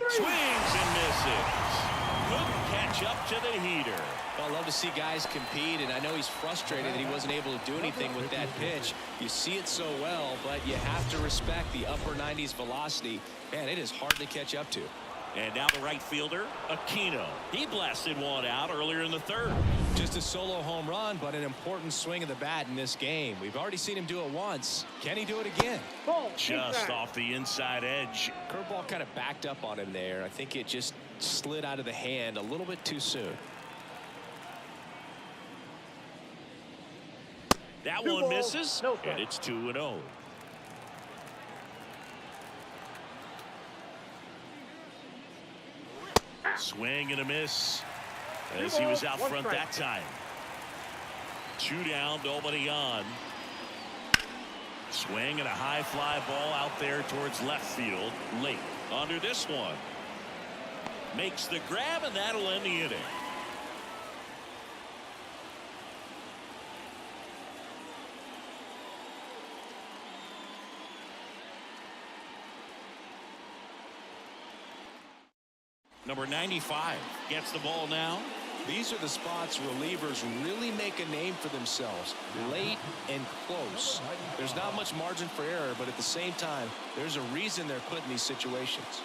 Swings and misses. Couldn't catch up to the heater. Well, I love to see guys compete, and I know he's frustrated that he wasn't able to do anything with that pitch. You see it so well, but you have to respect the upper 90s velocity. Man, it is hard to catch up to. And now the right fielder, Aquino. He blasted one out earlier in the 3rd. Just a solo home run, but an important swing of the bat in this game. We've already seen him do it once. Can he do it again? Just off the inside edge. Curveball kind of backed up on him there. I think it just slid out of the hand a little bit too soon. That one misses, and it's 2-0. Swing and a miss as he was out front that time. 2 down, nobody on. Swing and a high fly ball out there towards left field. Late under this one. Makes the grab, and that'll end the inning. Number 95 gets the ball now. These are the spots relievers really make a name for themselves. Late and close. There's not much margin for error, but at the same time, there's a reason they're put in these situations.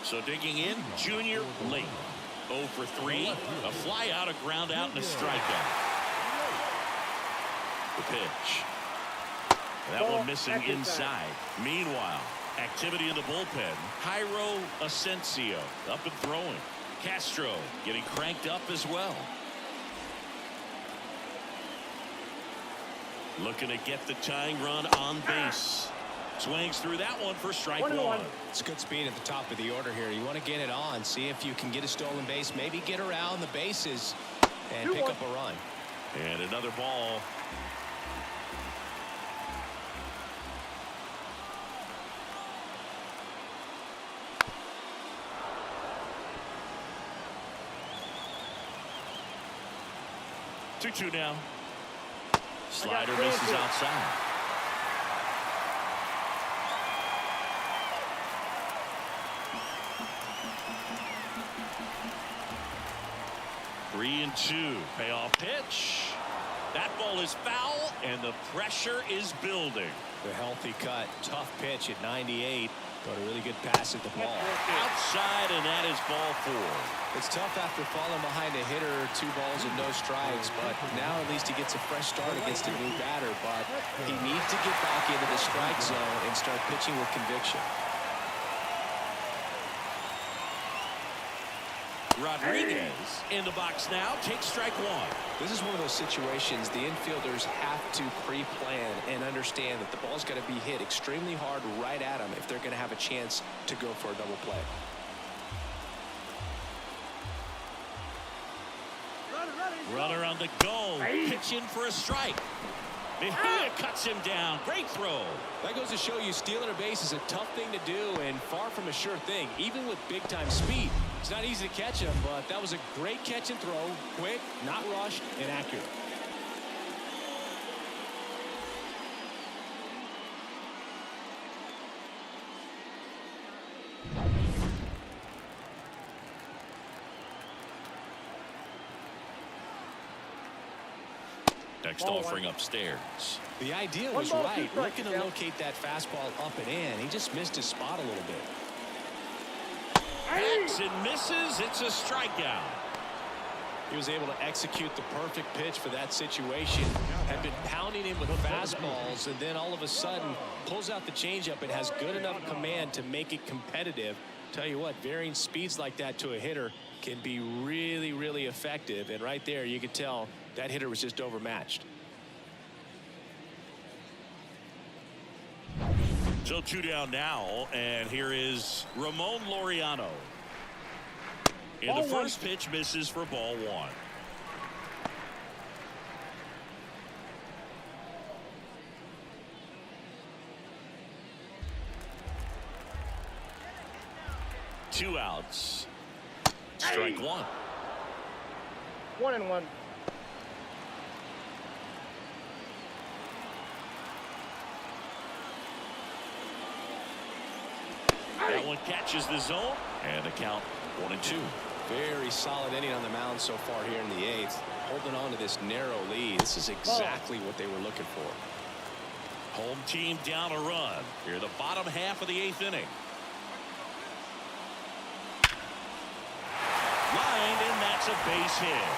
So digging in, Junior late. 0 for 3. A fly out, a ground out, and a strikeout. The pitch. That one missing inside. Meanwhile, activity in the bullpen. Jairo Asensio up and throwing. Castro getting cranked up as well. Looking to get the tying run on base. Swings through that one for strike one. It's good speed at the top of the order here. You want to get it on, see if you can get a stolen base, maybe get around the bases and pick up a run. And another ball. Two now. Slider misses outside. Three and two. Payoff pitch. That ball is foul, and the pressure is building. The healthy cut. Tough pitch at 98. But a really good pass at the ball. Outside, and that is ball 4. It's tough after falling behind a hitter, 2 balls and no strikes, but now at least he gets a fresh start against a new batter, but he needs to get back into the strike zone and start pitching with conviction. Rodriguez in the box now, takes strike 1. This is one of those situations the infielders have to pre-plan and understand that the ball's got to be hit extremely hard right at them if they're going to have a chance to go for a double play. Runner on the go, pitching for a strike. Mejia cuts him down. Great throw. That goes to show you stealing a base is a tough thing to do and far from a sure thing, even with big-time speed. It's not easy to catch him, but that was a great catch and throw. Quick, not rushed, and accurate. Next offering upstairs. The idea was right. Looking to locate that fastball up and in. He just missed his spot a little bit. Hacks and misses. It's a strikeout. He was able to execute the perfect pitch for that situation. Had been pounding him with fastballs, and then all of a sudden pulls out the changeup and has good enough command to make it competitive. Tell you what, varying speeds like that to a hitter can be really, really effective. And right there, you could tell that hitter was just overmatched. So 2 down now, and here is Ramon Laureano. And the first pitch misses for ball 1. Two outs. Strike 1. 1-1. That one catches the zone, and the count 1-2. Very solid inning on the mound so far here in the 8th. Holding on to this narrow lead. This is exactly what they were looking for. Home team down a run. Here the bottom half of the 8th inning. Lined, and that's a base hit.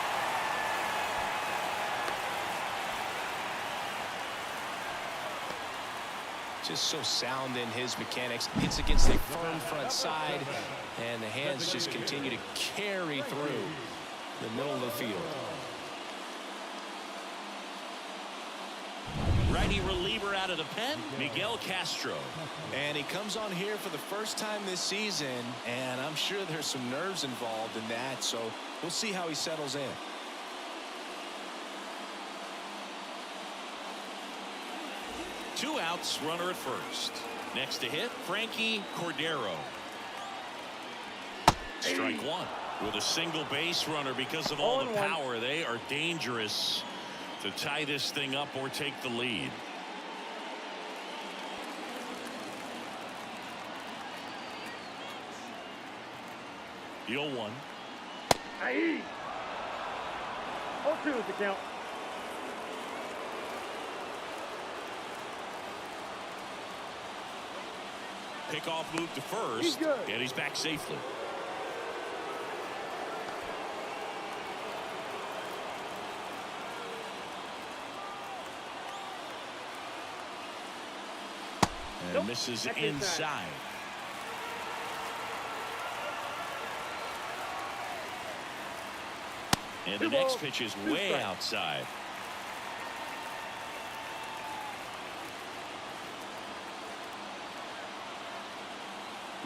Just so sound in his mechanics. Hits against a firm front side, and the hands just continue to carry through the middle of the field. Righty reliever out of the pen, Miguel Castro. And he comes on here for the first time this season, and I'm sure there's some nerves involved in that, so we'll see how he settles in. Two outs, runner at first. Next to hit, Frankie Cordero. Strike 1 with a single base runner. Because of all the power, they are dangerous to tie this thing up or take the lead. The 0-1. Aye. 0-2 is the count. Pickoff move to first. He's good. And he's back safely. And Nope. misses That's inside. And the Two next balls, pitch is two way strikes. outside.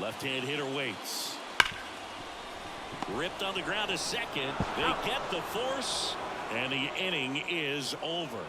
Left-hand hitter waits. Ripped on the ground to second. They get the force, and the inning is over.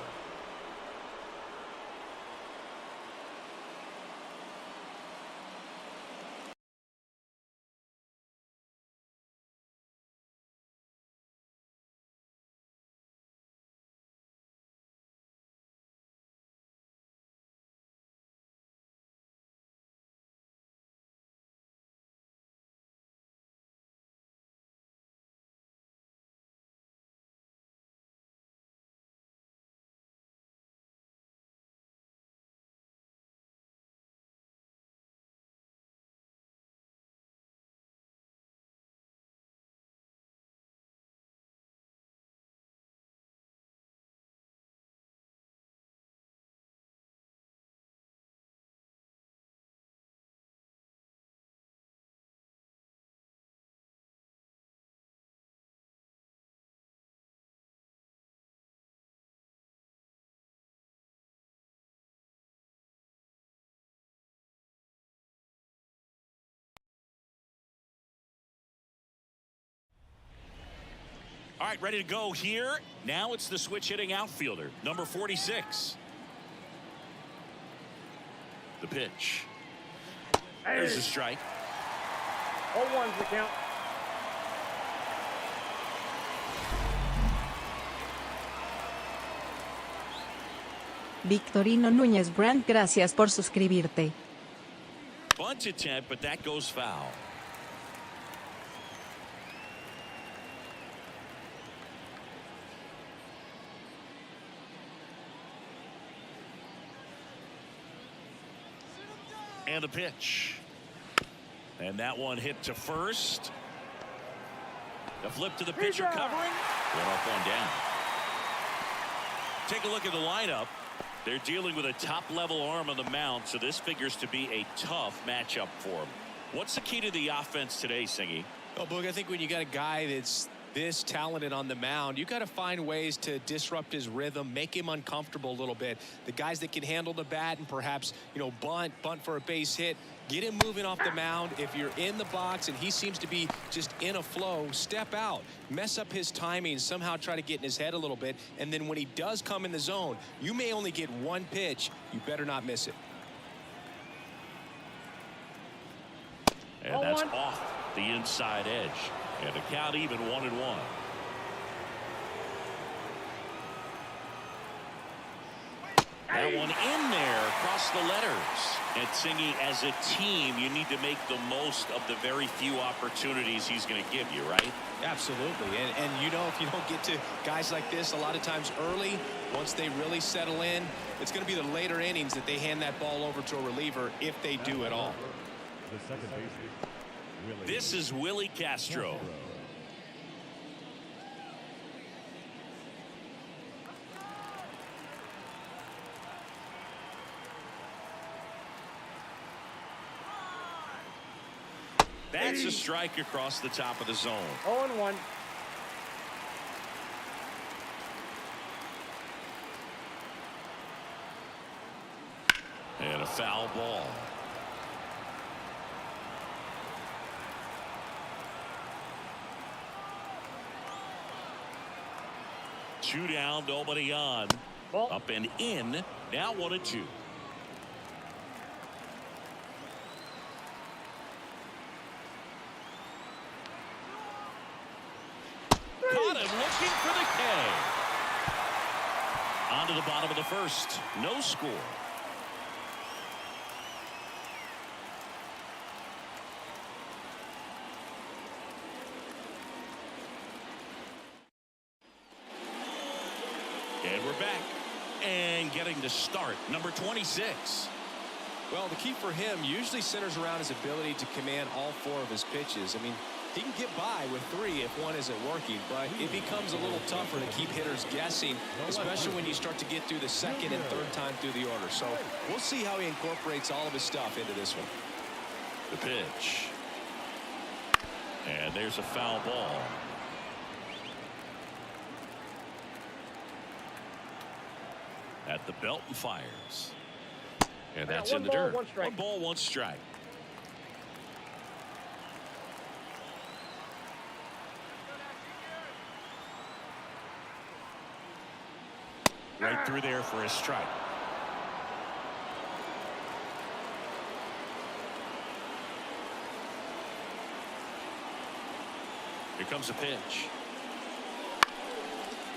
All right, ready to go here. Now it's the switch hitting outfielder, number 46. The pitch. There's the strike. 0-1 is the count. Victorino Núñez Brand, gracias por suscribirte. Bunt attempt, but that goes foul. And the pitch. And that one hit to first. The flip to the pitcher covering. One up, one down. Take a look at the lineup. They're dealing with a top-level arm on the mound, so this figures to be a tough matchup for them. What's the key to the offense today, Singy? Well, Boog, I think when you got a guy that's this talented on the mound, you got to find ways to disrupt his rhythm, make him uncomfortable a little bit. The guys that can handle the bat and perhaps, bunt for a base hit, get him moving off the mound. If you're in the box and he seems to be just in a flow, step out, mess up his timing, somehow try to get in his head a little bit. And then when he does come in the zone, you may only get one pitch. You better not miss it. And that's off the inside edge. And the count even 1-1. That one in there across the letters. And Singy, as a team, you need to make the most of the very few opportunities he's going to give you, right? Absolutely. And if you don't get to guys like this a lot of times early, once they really settle in, it's going to be the later innings that they hand that ball over to a reliever, if they do at all. The second baseman, Willie This is Willie Castro. That's a strike across the top of the zone. 0-1. And a foul ball. Two down, nobody on. Ball. Up and in. Now 1-2. Caught him looking for the K. On to the bottom of the first. No score. And we're back. And getting the start, number 26. Well, the key for him usually centers around his ability to command all 4 of his pitches. I mean, he can get by with 3 if one isn't working, but it becomes a little tougher to keep hitters guessing, especially when you start to get through the second and third time through the order. So we'll see how he incorporates all of his stuff into this one. The pitch. And there's a foul ball. At the belt and fires. And that's in the dirt. 1 ball, 1 strike. Right through there for a strike. Here comes a pitch.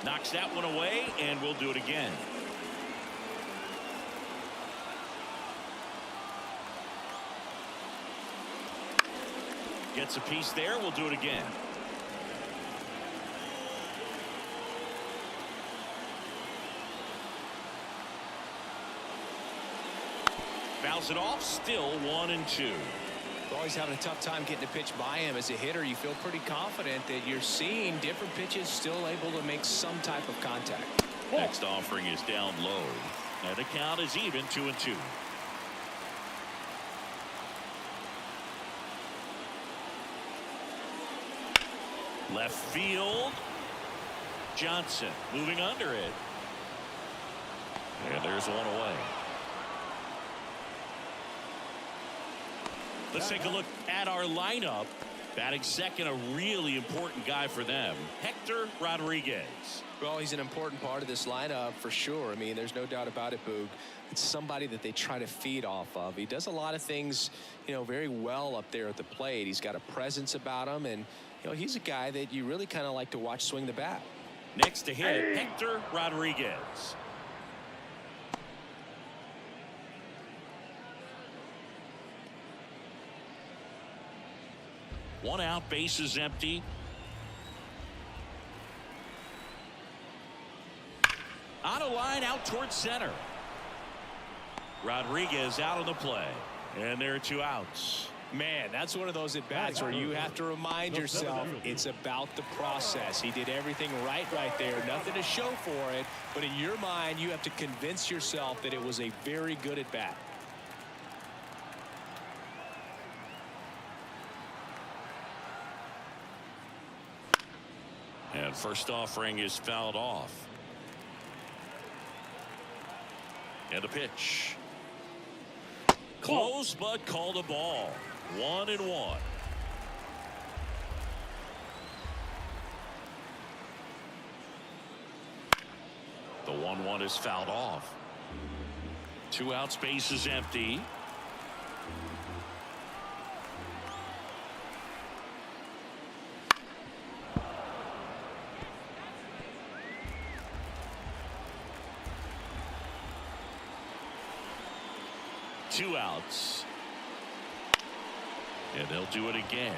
Knocks that one away, and we'll do it again. Gets a piece there. We'll do it again. Fouls it off. Still 1-2. Always having a tough time getting a pitch by him. As a hitter, you feel pretty confident that you're seeing different pitches still able to make some type of contact. Next offering is down low. And the count is even, 2-2. Left field. Johnson moving under it. And there's one away. Let's take a look at our lineup. Batting second, a really important guy for them, Hector Rodriguez. Well, he's an important part of this lineup for sure. I mean, there's no doubt about it, Boog. It's somebody that they try to feed off of. He does a lot of things, very well up there at the plate. He's got a presence about him, and he's a guy that you really kind of like to watch swing the bat. Next to hit, Hector Rodriguez. One out, base is empty. On a line out towards center. Rodriguez out on the play. And there are 2 outs. Man, that's one of those at-bats where you have to remind yourself it's about the process. He did everything right there. Nothing to show for it. But in your mind, you have to convince yourself that it was a very good at-bat. And first offering is fouled off. And the pitch. Close, but called a ball. 1-1. The 1-1 is fouled off. 2 outs, base is empty. Two outs. And they'll do it again.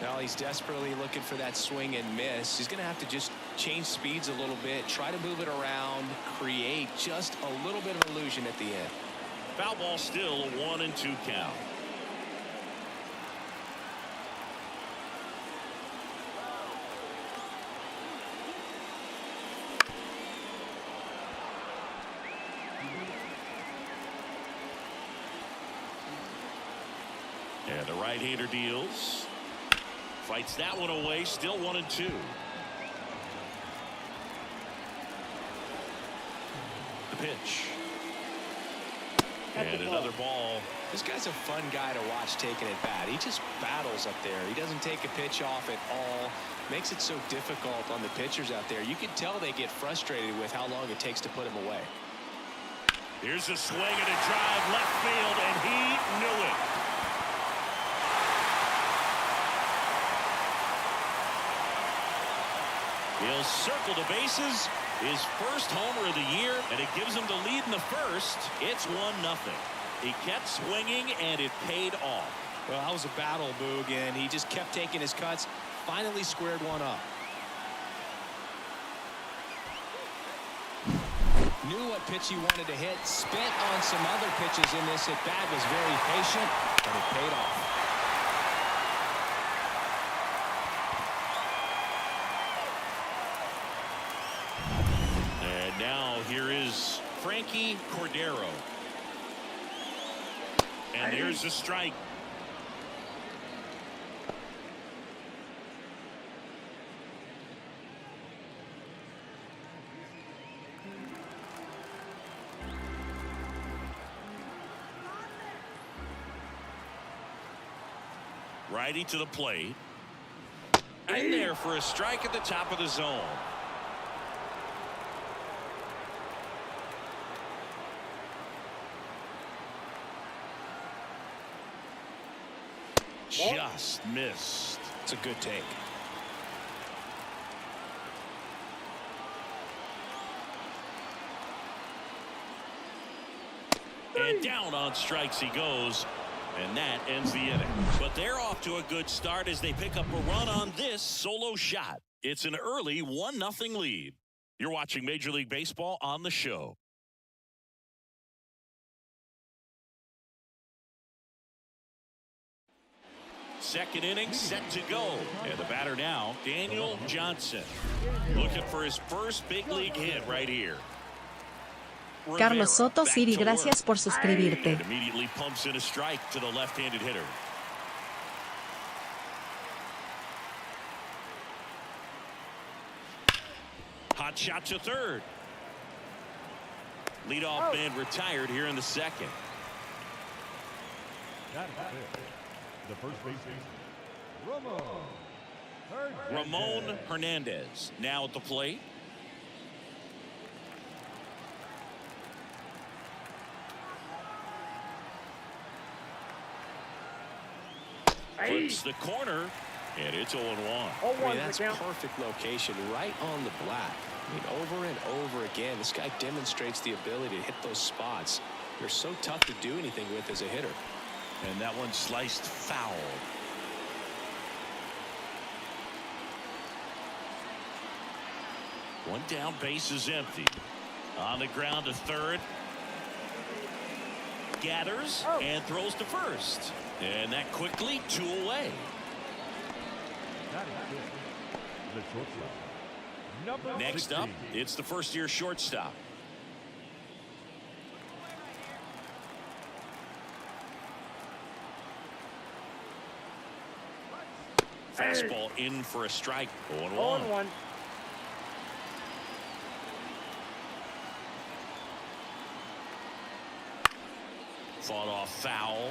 Well, he's desperately looking for that swing and miss. He's going to have to just change speeds a little bit, try to move it around, create just a little bit of illusion at the end. Foul ball, still a 1-2 count. And the right-hander deals. Fights that one away. Still 1-2. The pitch. And another ball. This guy's a fun guy to watch taking at bat. He just battles up there. He doesn't take a pitch off at all. Makes it so difficult on the pitchers out there. You can tell they get frustrated with how long it takes to put him away. Here's a swing and a drive left field, and he knew it. He'll circle the bases. His first homer of the year, and it gives him the lead in the first. It's 1-0. He kept swinging, and it paid off. Well, that was a battle, Boog, and he just kept taking his cuts. Finally squared one up. Knew what pitch he wanted to hit. Spent on some other pitches in this at bat. Was very patient, but it paid off. And now here is Frankie Cordero. And there's a strike. Righty to the plate. In there for a strike at the top of the zone. Just missed. It's a good take. And down on strikes he goes. And that ends the inning. But they're off to a good start as they pick up a run on this solo shot. It's an early 1-0 lead. You're watching Major League Baseball on the show. Second inning set to go. And the batter now, Daniel Johnson. Looking for his first big league hit right here. Carlos Soto Siri, gracias por suscribirte. And immediately pumps in a strike to the left-handed hitter. Hot shot to third. Leadoff man retired here in the second. That is it. The first baseman, Ramon Hernandez now at the plate. Flips the corner, and it's 0-1. I mean, that's perfect location, right on the black. I mean, over and over again, this guy demonstrates the ability to hit those spots. They're so tough to do anything with as a hitter. And that one sliced foul. One down, base is empty. On the ground to third. Gathers and throws to first. And that quickly 2 away. that is it. The shortstop, number Next 16. up, it's the first-year shortstop. Fastball in for a strike. 0-1. Fought off foul.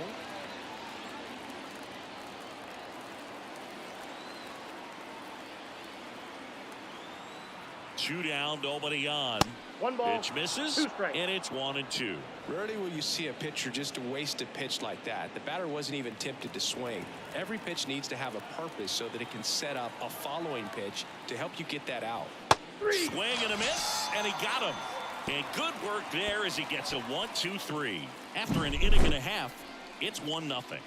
Two down, nobody on. One ball, Pitch misses, 2 strikes. and it's 1-2. Rarely will you see a pitcher just waste a pitch like that. The batter wasn't even tempted to swing. Every pitch needs to have a purpose so that it can set up a following pitch to help you get that out. Swing and a miss, and he got him. And good work there as he gets a 1-2-3. After an inning and a half, it's 1-0.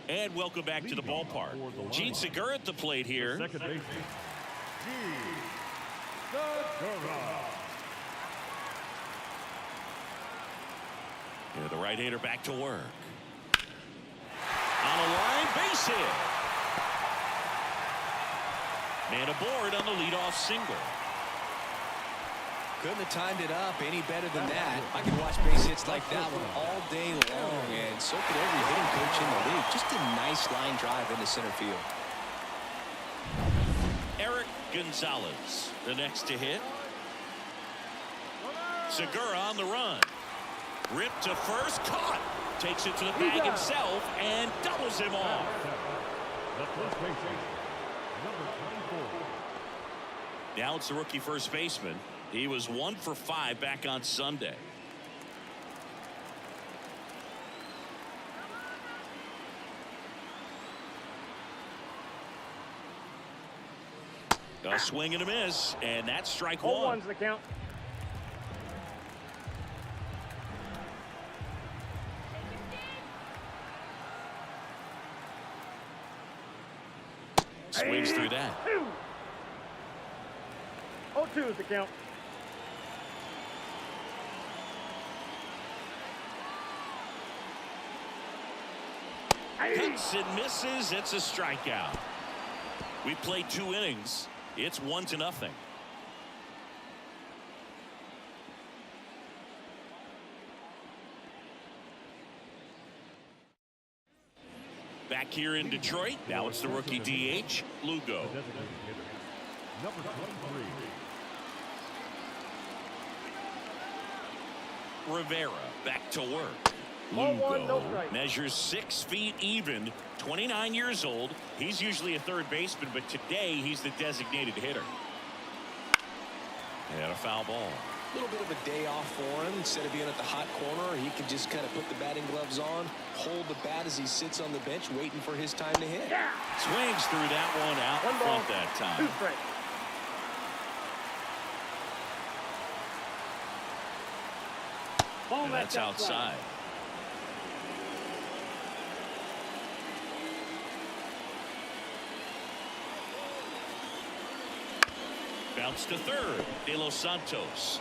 And welcome back to the ballpark. Gene Segura at the plate here. Second baseman, Segura. Yeah, the right-hander back to work. On a line, base hit. Man aboard on the leadoff single. Couldn't have timed it up any better than that. I could watch base hits like that one all day long, and so could every hitting coach in the league. Just a nice line drive into center field. Eric Gonzalez, the next to hit. Segura on the run. Ripped to first, caught. Takes it to the bag himself and doubles him off. The first baseman, number 24. Now it's the rookie first baseman. He was 1 for 5 back on Sunday. A swing and a miss, and that's strike 1. 0-1's the count. Swings through that. 0-2 is the count. Hits and misses. It's a strikeout. We played 2 innings. It's 1-0. Back here in Detroit, now it's the rookie DH, Lugo. Designated hitter, number 23. Rivera back to work. 0-1, no Lugo strike. measures 6 feet even, 29 years old. He's usually a third baseman, but today he's the designated hitter. And a foul ball. A little bit of a day off for him. Instead of being at the hot corner, he can just kind of put the batting gloves on, hold the bat as he sits on the bench, waiting for his time to hit. Swings through that one out in 1 ball, front that 2 time. strikes. And that's outside. Bounce to third. De Los Santos.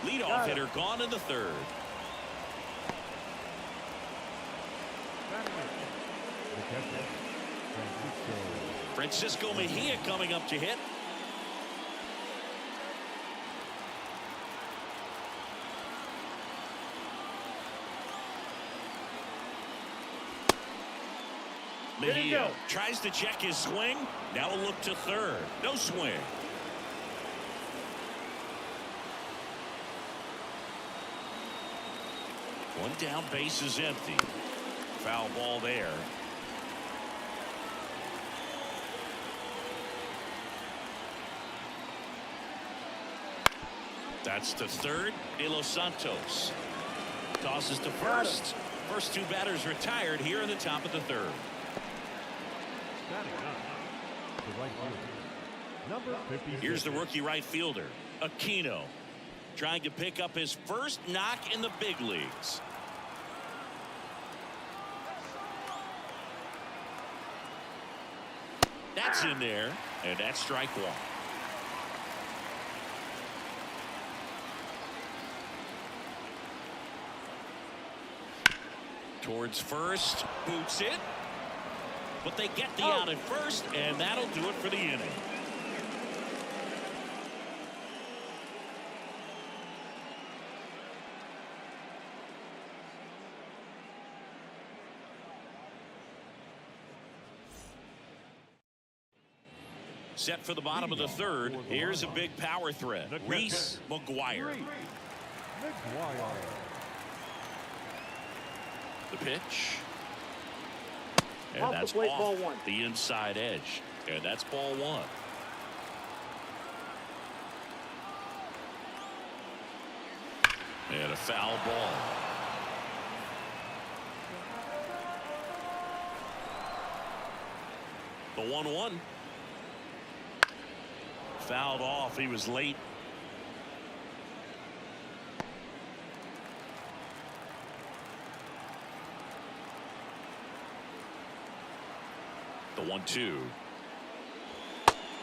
Leadoff hitter gone in the third. The catcher, Francisco. Francisco Mejia coming up to hit. Mejia tries to check his swing. Now a look to third. No swing. One down, base is empty. Foul ball there. That's to third. De Los Santos tosses to first. First 2 batters retired here in the top of the third. Batting up, the right fielder, number 56. Here's the rookie right fielder, Aquino, trying to pick up his first knock in the big leagues. That's in there, and that's strike 1. Towards first, boots it. But they get the out at first, and that'll do it for the inning. Set for the bottom of the third. Here's a big power threat. Reese McGuire. McGuire. The pitch. And Off the that's plate, off ball 1. the inside edge. And that's ball 1. And a foul ball. The 1-1. Fouled off. He was late. The 1-2.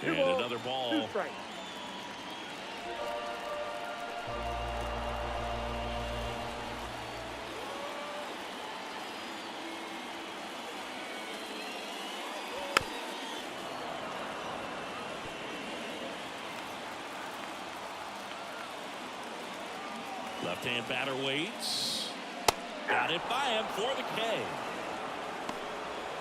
And another ball. 2 strikes. Left-hand batter waits. Got it by him for the K.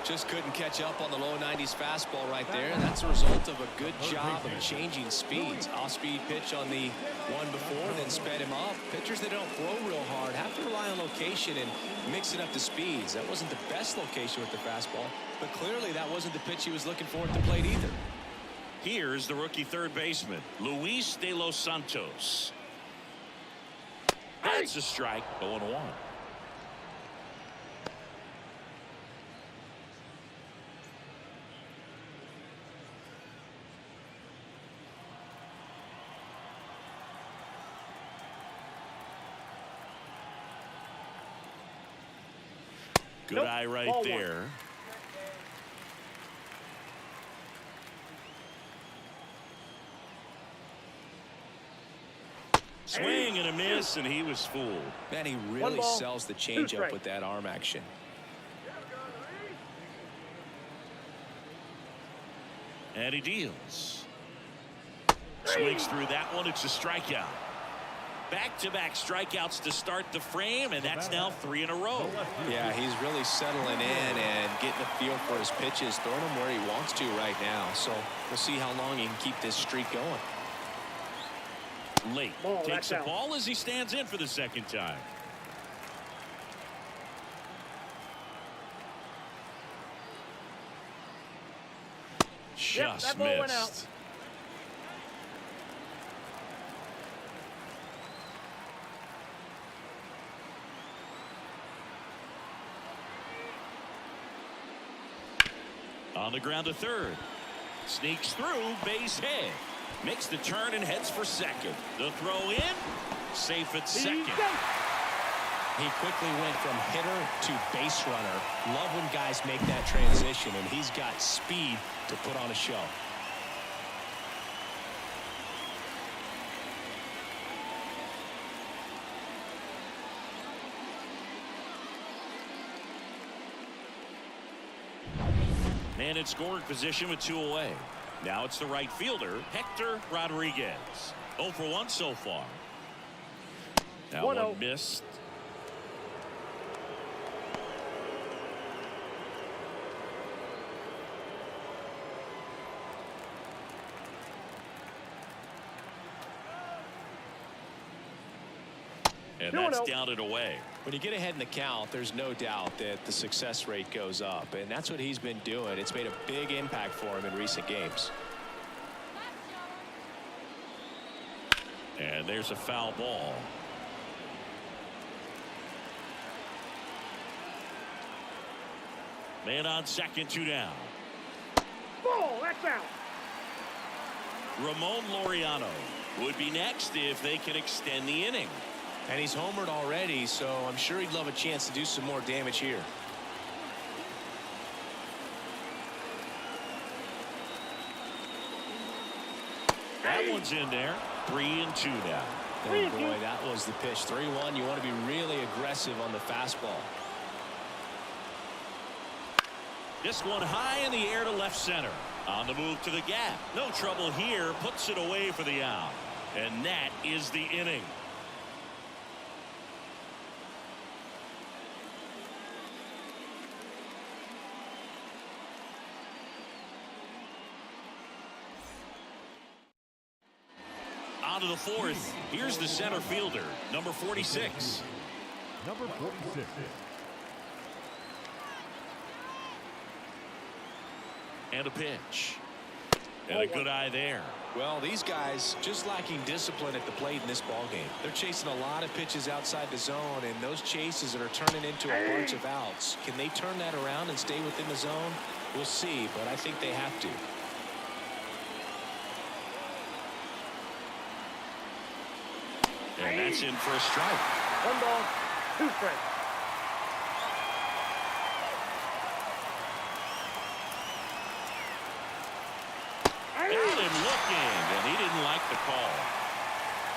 Just couldn't catch up on the low 90s fastball right there. That's a result of a good job of changing speeds. Off-speed pitch on the one before, then sped him up. Pitchers that don't throw real hard have to rely on location and mixing up the speeds. That wasn't the best location with the fastball, but clearly that wasn't the pitch he was looking for at the plate either. Here's the rookie third baseman, Luis De Los Santos. That's a strike, 0-1. Good eye right Ball 1. there. Swing and a miss, and he was fooled. Man, he really ball, sells the 2 changeup strikes. with that arm action. And he deals. Swings through that one. It's a strikeout. Back-to-back strikeouts to start the frame, and that's now 3 in a row. Yeah, he's really settling in and getting a feel for his pitches, throwing them where he wants to right now. So we'll see how long he can keep this streak going. Late Ball, takes that's a out. ball as he stands in for the second time. Just that ball went out. missed. On the ground to third. Sneaks through, base hit. Makes the turn and heads for second. The throw in. Safe at second. He quickly went from hitter to base runner. Love when guys make that transition, and he's got speed to put on a show. And in scoring position with 2 away. Now it's the right fielder, Hector Rodriguez. 0 for 1 so far. That 1-0. one missed. And that's 2-0. down and away. When you get ahead in the count, there's no doubt that the success rate goes up, and that's what he's been doing. It's made a big impact for him in recent games. And there's a foul ball. Man on second, 2 down. Ball, that's out. Ramon Laureano would be next if they can extend the inning. And he's homered already, so I'm sure he'd love a chance to do some more damage here. That one's in there. 3-2 now. Oh boy, that was the pitch. 3-1. You want to be really aggressive on the fastball. This one high in the air to left center. On the move to the gap. No trouble here. Puts it away for the out. And that is the inning. On to the fourth. Here's the center fielder, number 46. Number 46. And a pitch. And a good eye there. Well, these guys just lacking discipline at the plate in this ballgame. They're chasing a lot of pitches outside the zone, and those chases that are turning into a bunch of outs. Can they turn that around and stay within the zone? We'll see, but I think they have to. And that's in for a strike. 1 ball, 2 strikes. Got him looking, and he didn't like the call.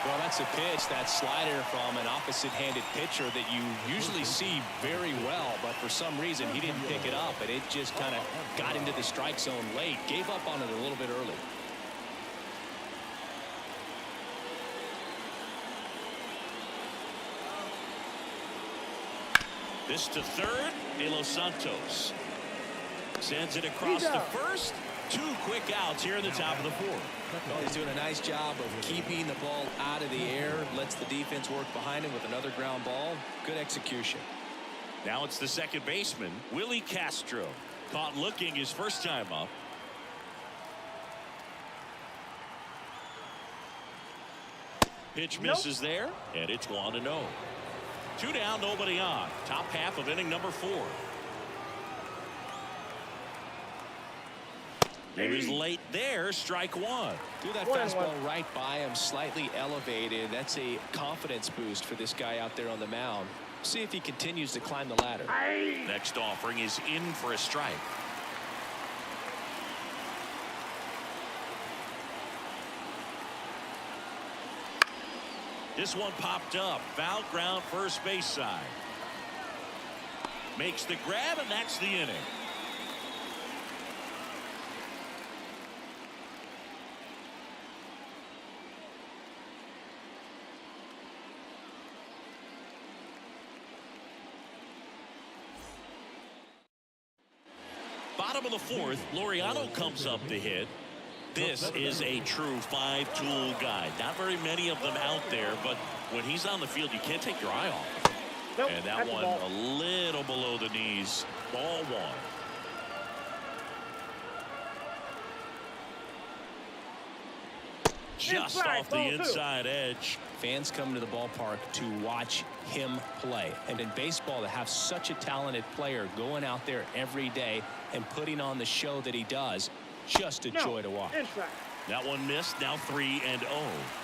Well, that's a pitch, that slider from an opposite-handed pitcher that you usually see very well, but for some reason he didn't pick it up, and it just kind of got into the strike zone late. Gave up on it a little bit early. This to third. De Los Santos sends it across to first. 2 quick outs here in the top of the 4th. Well, he's doing a nice job of keeping the ball out of the air. Lets the defense work behind him with another ground ball. Good execution. Now it's the second baseman, Willie Castro. Caught looking his first time up. Pitch misses there, and it's 1-0. 2 down, nobody on. Top half of inning number 4. He was late there, strike 1. Threw that fastball right by him, slightly elevated. That's a confidence boost for this guy out there on the mound. See if he continues to climb the ladder. Next offering is in for a strike. This one popped up. Foul ground, first base side. Makes the grab, and that's the inning. Bottom of the fourth, Laureano comes up to hit. This is a true five-tool guy. Not very many of them out there, but when he's on the field, you can't take your eye off him. Nope, And that that's one ball. a little below the knees. Ball one. Just Inside, off the ball two. inside edge. Fans come to the ballpark to watch him play. And in baseball, to have such a talented player going out there every day and putting on the show that he does, just a No, joy to watch. inside. That one missed. Now 3-0.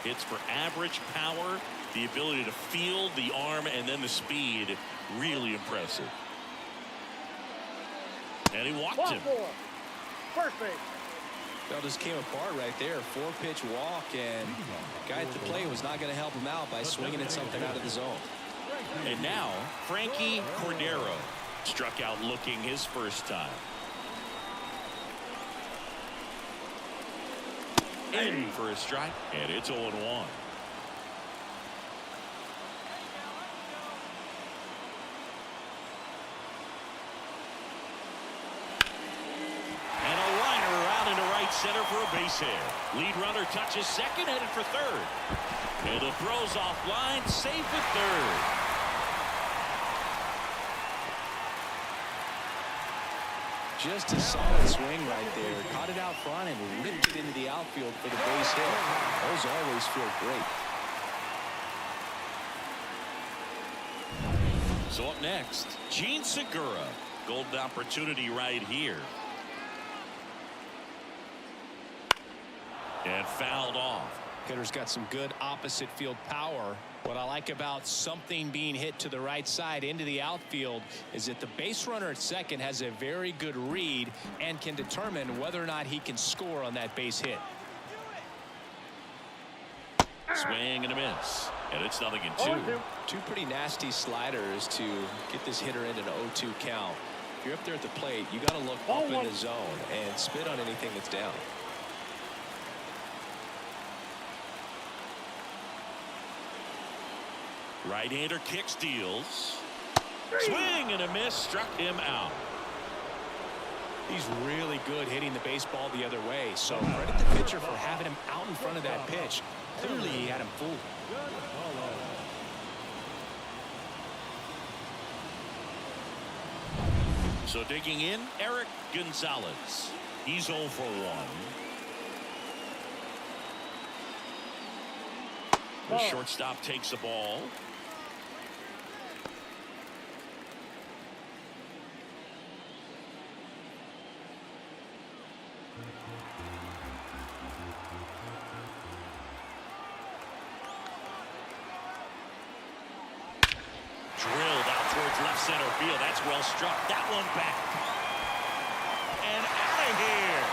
Hits for average power, the ability to field, the arm, and then the speed. Really impressive. And he walked Ball him. four. First base. That just came apart right there. 4-pitch walk, and guy at the plate was not going to help him out by swinging at something out of the zone. And now Frankie Cordero struck out looking his first time. In for a strike, and it's 0-1. And a liner out into right center for a base hit. Lead runner touches second, headed for third. And the throw's offline, safe at third. Just a solid swing right there. Caught it out front and ripped it into the outfield for the base hit. Those always feel great. So up next, Gene Segura. Golden opportunity right here. And fouled off. Hitter's got some good opposite field power. What I like about something being hit to the right side into the outfield is that the base runner at second has a very good read and can determine whether or not he can score on that base hit. Swing and a miss. And it's 0-2. 0-2. Two pretty nasty sliders to get this hitter into an 0-2 count. If you're up there at the plate, you got to look Ball up in one. the zone and spit on anything that's down. Right-hander kicks, deals. Swing and a miss, struck him out. He's really good hitting the baseball the other way, so credit the pitcher for having him out in front of that pitch. Clearly he had him fooled. So digging in, Eric Gonzalez. He's 0 for 1. The shortstop takes the ball. Drilled out towards left center field. That's well struck. That one back. And out of here.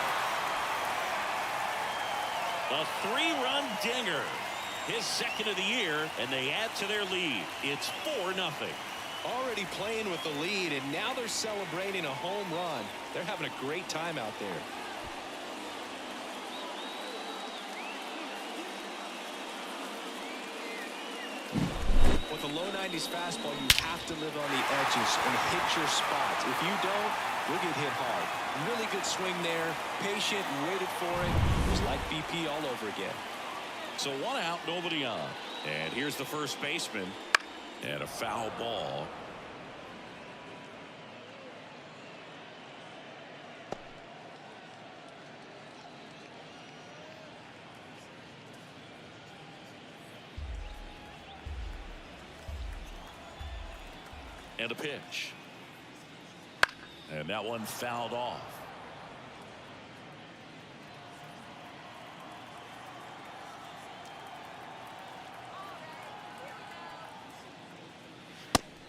A 3-run dinger. His second of the year, and they add to their lead. It's 4-0. Already playing with the lead, and now they're celebrating a home run. They're having a great time out there. With a low 90s fastball, you have to live on the edges and hit your spots. If you don't, you'll get hit hard. Really good swing there. Patient, waited for it. It was like BP all over again. So 1 out, nobody on. And here's the first baseman. And a foul ball. And a pitch. And that one fouled off.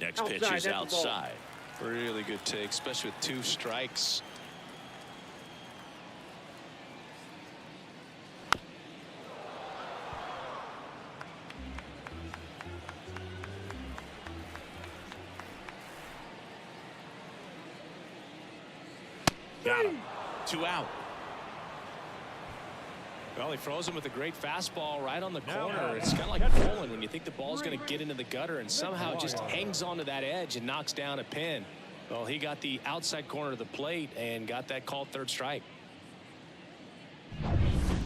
Next pitch Outside, is that's the ball. outside. Really good take, especially with 2 strikes. Got him. 2 out. Well, he froze him with a great fastball right on the Now, corner. It's kind of like bowling when you think the ball's going to get into the gutter and somehow just hangs onto that edge and knocks down a pin. Well, he got the outside corner of the plate and got that called third strike.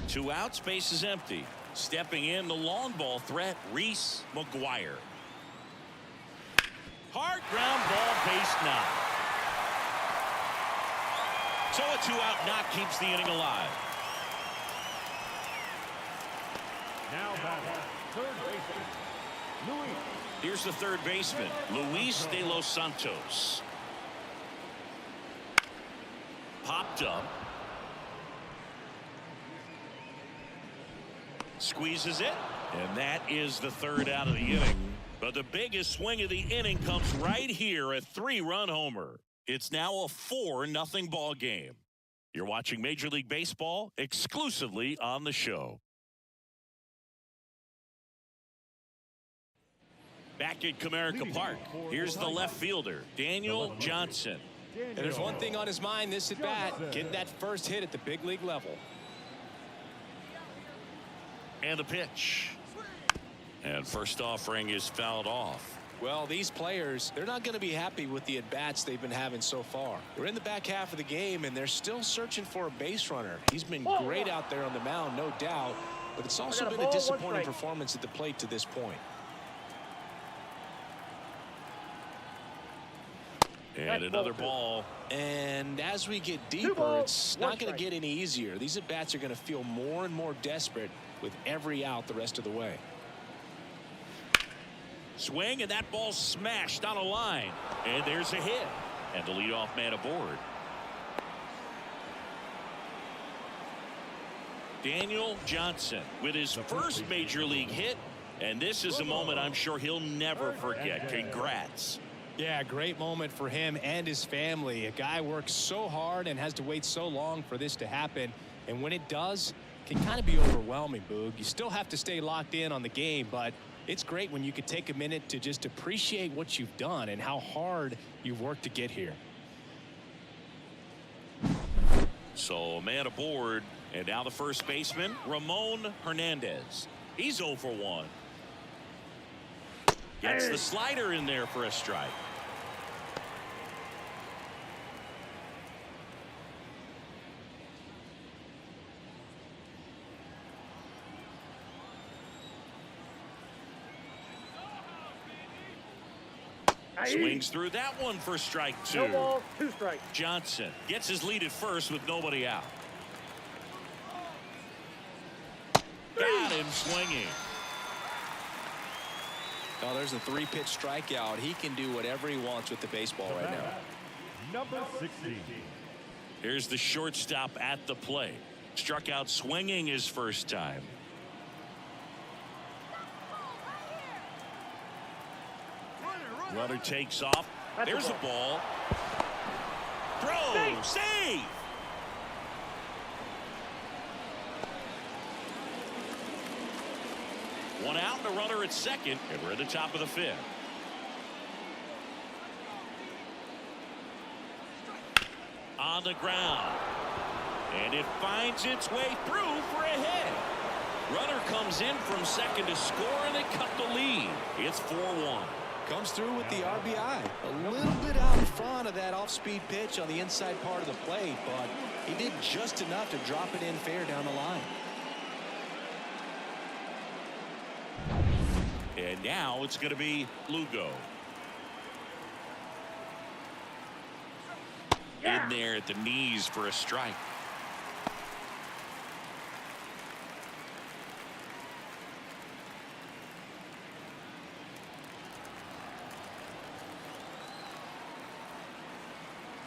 2 outs, base is empty. Stepping in, the long ball threat, Reese McGuire. Hard ground ball, base knock. So a 2-out knock keeps the inning alive. Now batting, third baseman, Luis. Here's the third baseman, Luis de los Santos. Popped up. Squeezes it. And that is the 3rd out of the inning. But the biggest swing of the inning comes right here, a 3-run homer. It's now a 4-0 ball game. You're watching Major League Baseball exclusively on the show. Back at Comerica Park, here's the left fielder, Daniel Johnson. And there's one thing on his mind this at bat, getting that first hit at the big league level. And the pitch. And first offering is fouled off. Well, these players, they're not going to be happy with the at-bats they've been having so far. They're in the back half of the game, and they're still searching for a base runner. He's been great out there on the mound, no doubt, but it's also been a disappointing performance at the plate to this point. And another ball. And as we get deeper, it's not going to get any easier. These at-bats are going to feel more and more desperate with every out the rest of the way. Swing, and that ball smashed on a line. And there's a hit. And the leadoff man aboard. Daniel Johnson with his first major league hit. And this is a moment I'm sure he'll never forget. Congrats. Yeah, great moment for him and his family. A guy works so hard and has to wait so long for this to happen. And when it does, it can kind of be overwhelming, Boog. You still have to stay locked in on the game, but it's great when you could take a minute to just appreciate what you've done and how hard you've worked to get here. So a man aboard, and now the first baseman, Ramon Hernandez. He's 0 for 1. Gets the slider in there for a strike. Swings through that one for strike 2. No ball, 2 strikes. Johnson gets his lead at first with nobody out. Got him swinging. Oh, there's a 3-pitch strikeout. He can do whatever he wants with the baseball right now. Number 16. Here's the shortstop at the plate. Struck out swinging his first time. Runner takes off. There's a ball. Throw. Save. One out and a runner at second, and we're at the top of the 5th. On the ground. And it finds its way through for a hit. Runner comes in from second to score, and they cut the lead. It's 4-1. Comes through with the RBI. A little bit out in front of that off-speed pitch on the inside part of the plate, but he did just enough to drop it in fair down the line. And now it's going to be Lugo. In there at the knees for a strike.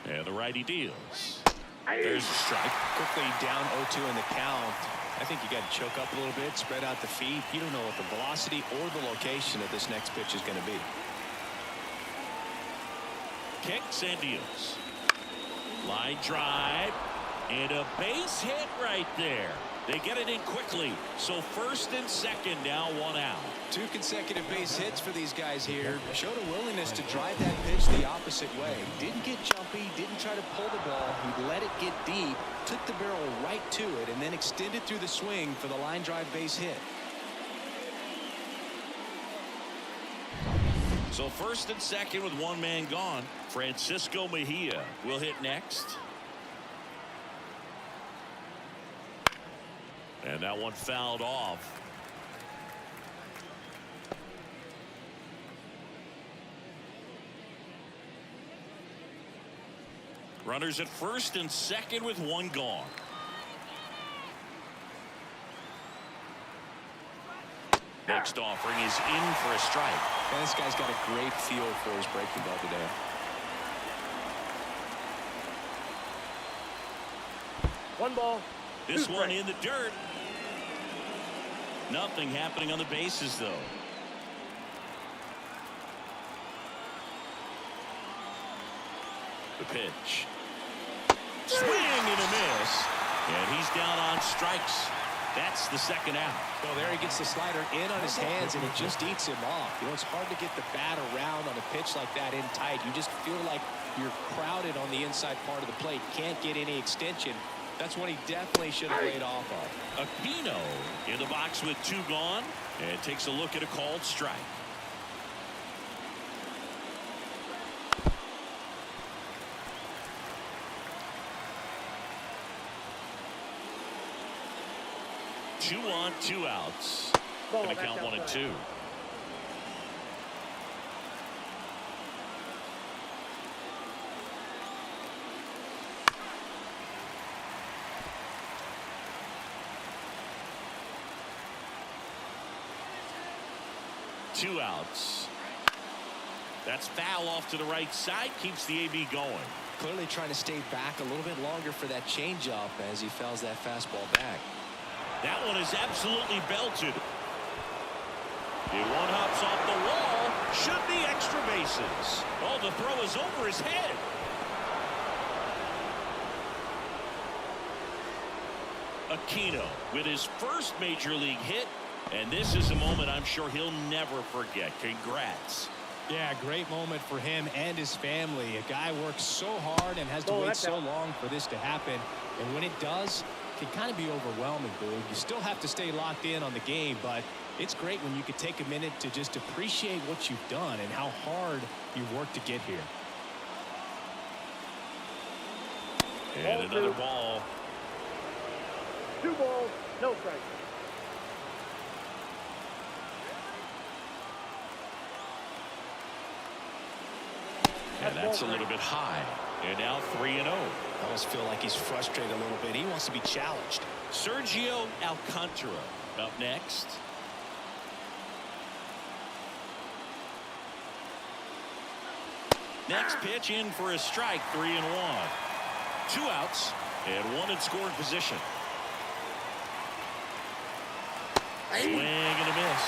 And the righty deals. There's a strike. Quickly down 0-2 in the count. I think you got to choke up a little bit, spread out the feet. You don't know what the velocity or the location of this next pitch is going to be. Kicks and deals. Line drive And a base hit right there. They get it in quickly. So first and second, now one out. 2 consecutive base hits for these guys here. Showed a willingness to drive that pitch the opposite way. Didn't get jumpy, didn't try to pull the ball. He let it get deep, took the barrel right to it, and then extended through the swing for the line drive base hit. So first and second with one man gone. Francisco Mejia will hit next. And that one fouled off. Runners at first and second with one gone. Next offering is in for a strike. And this guy's got a great feel for his breaking ball today. One ball. This one in the dirt. Nothing happening on the bases, though. The pitch. Swing and a miss. And he's down on strikes. That's the second out. Well, there he gets the slider in on his hands, and it just eats him off. You know, it's hard to get the bat around on a pitch like that in tight. You just feel like you're crowded on the inside part of the plate. Can't get any extension. That's what he definitely should have laid off of. Aquino in the box with two gone and takes a look at a called strike. Two on, two outs. Gonna count 1 and 2. Two outs. That's foul off to the right side. Keeps the AB going. Clearly trying to stay back a little bit longer for that changeup as he fouls that fastball back. That one is absolutely belted. The one hops off the wall. Should be extra bases. Oh, the throw is over his head. Aquino with his first major league hit. And this is a moment I'm sure he'll never forget. Congrats. Yeah, great moment for him and his family. A guy works so hard and has to wait so long for this to happen. And when it does, it can kind of be overwhelming, Boog. You still have to stay locked in on the game, but it's great when you can take a minute to just appreciate what you've done and how hard you've worked to get here. And another ball. 2 balls, no strikes. And that's a little bit high. And now 3-0. I almost feel like he's frustrated a little bit. He wants to be challenged. Sergio Alcantara up next. Next pitch in for a strike. 3-1. 2 outs and 1 in scoring position. Swing and a miss.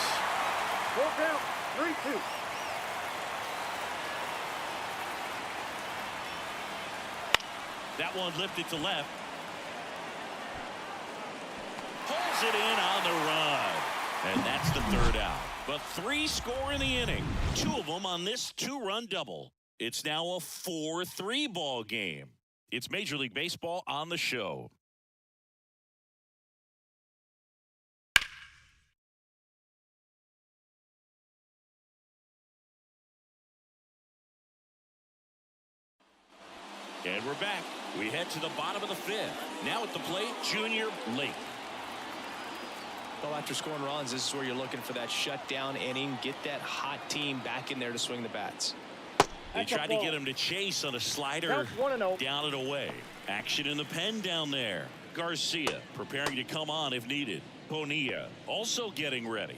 Full count. 3-2. That one lifted to left. Pulls it in on the run. And that's the 3rd out. But 3 score in the inning. 2 of them on this 2-run double. It's now a 4-3 ball game. It's Major League Baseball on the show. And we're back. We head to the bottom of the 5th. Now at the plate, Junior Lake. Well, after scoring runs, this is where you're looking for that shutdown inning. Get that hot team back in there to swing the bats. They tried to get him to chase on a slider down and away. Action in the pen down there. Garcia preparing to come on if needed. Bonilla also getting ready.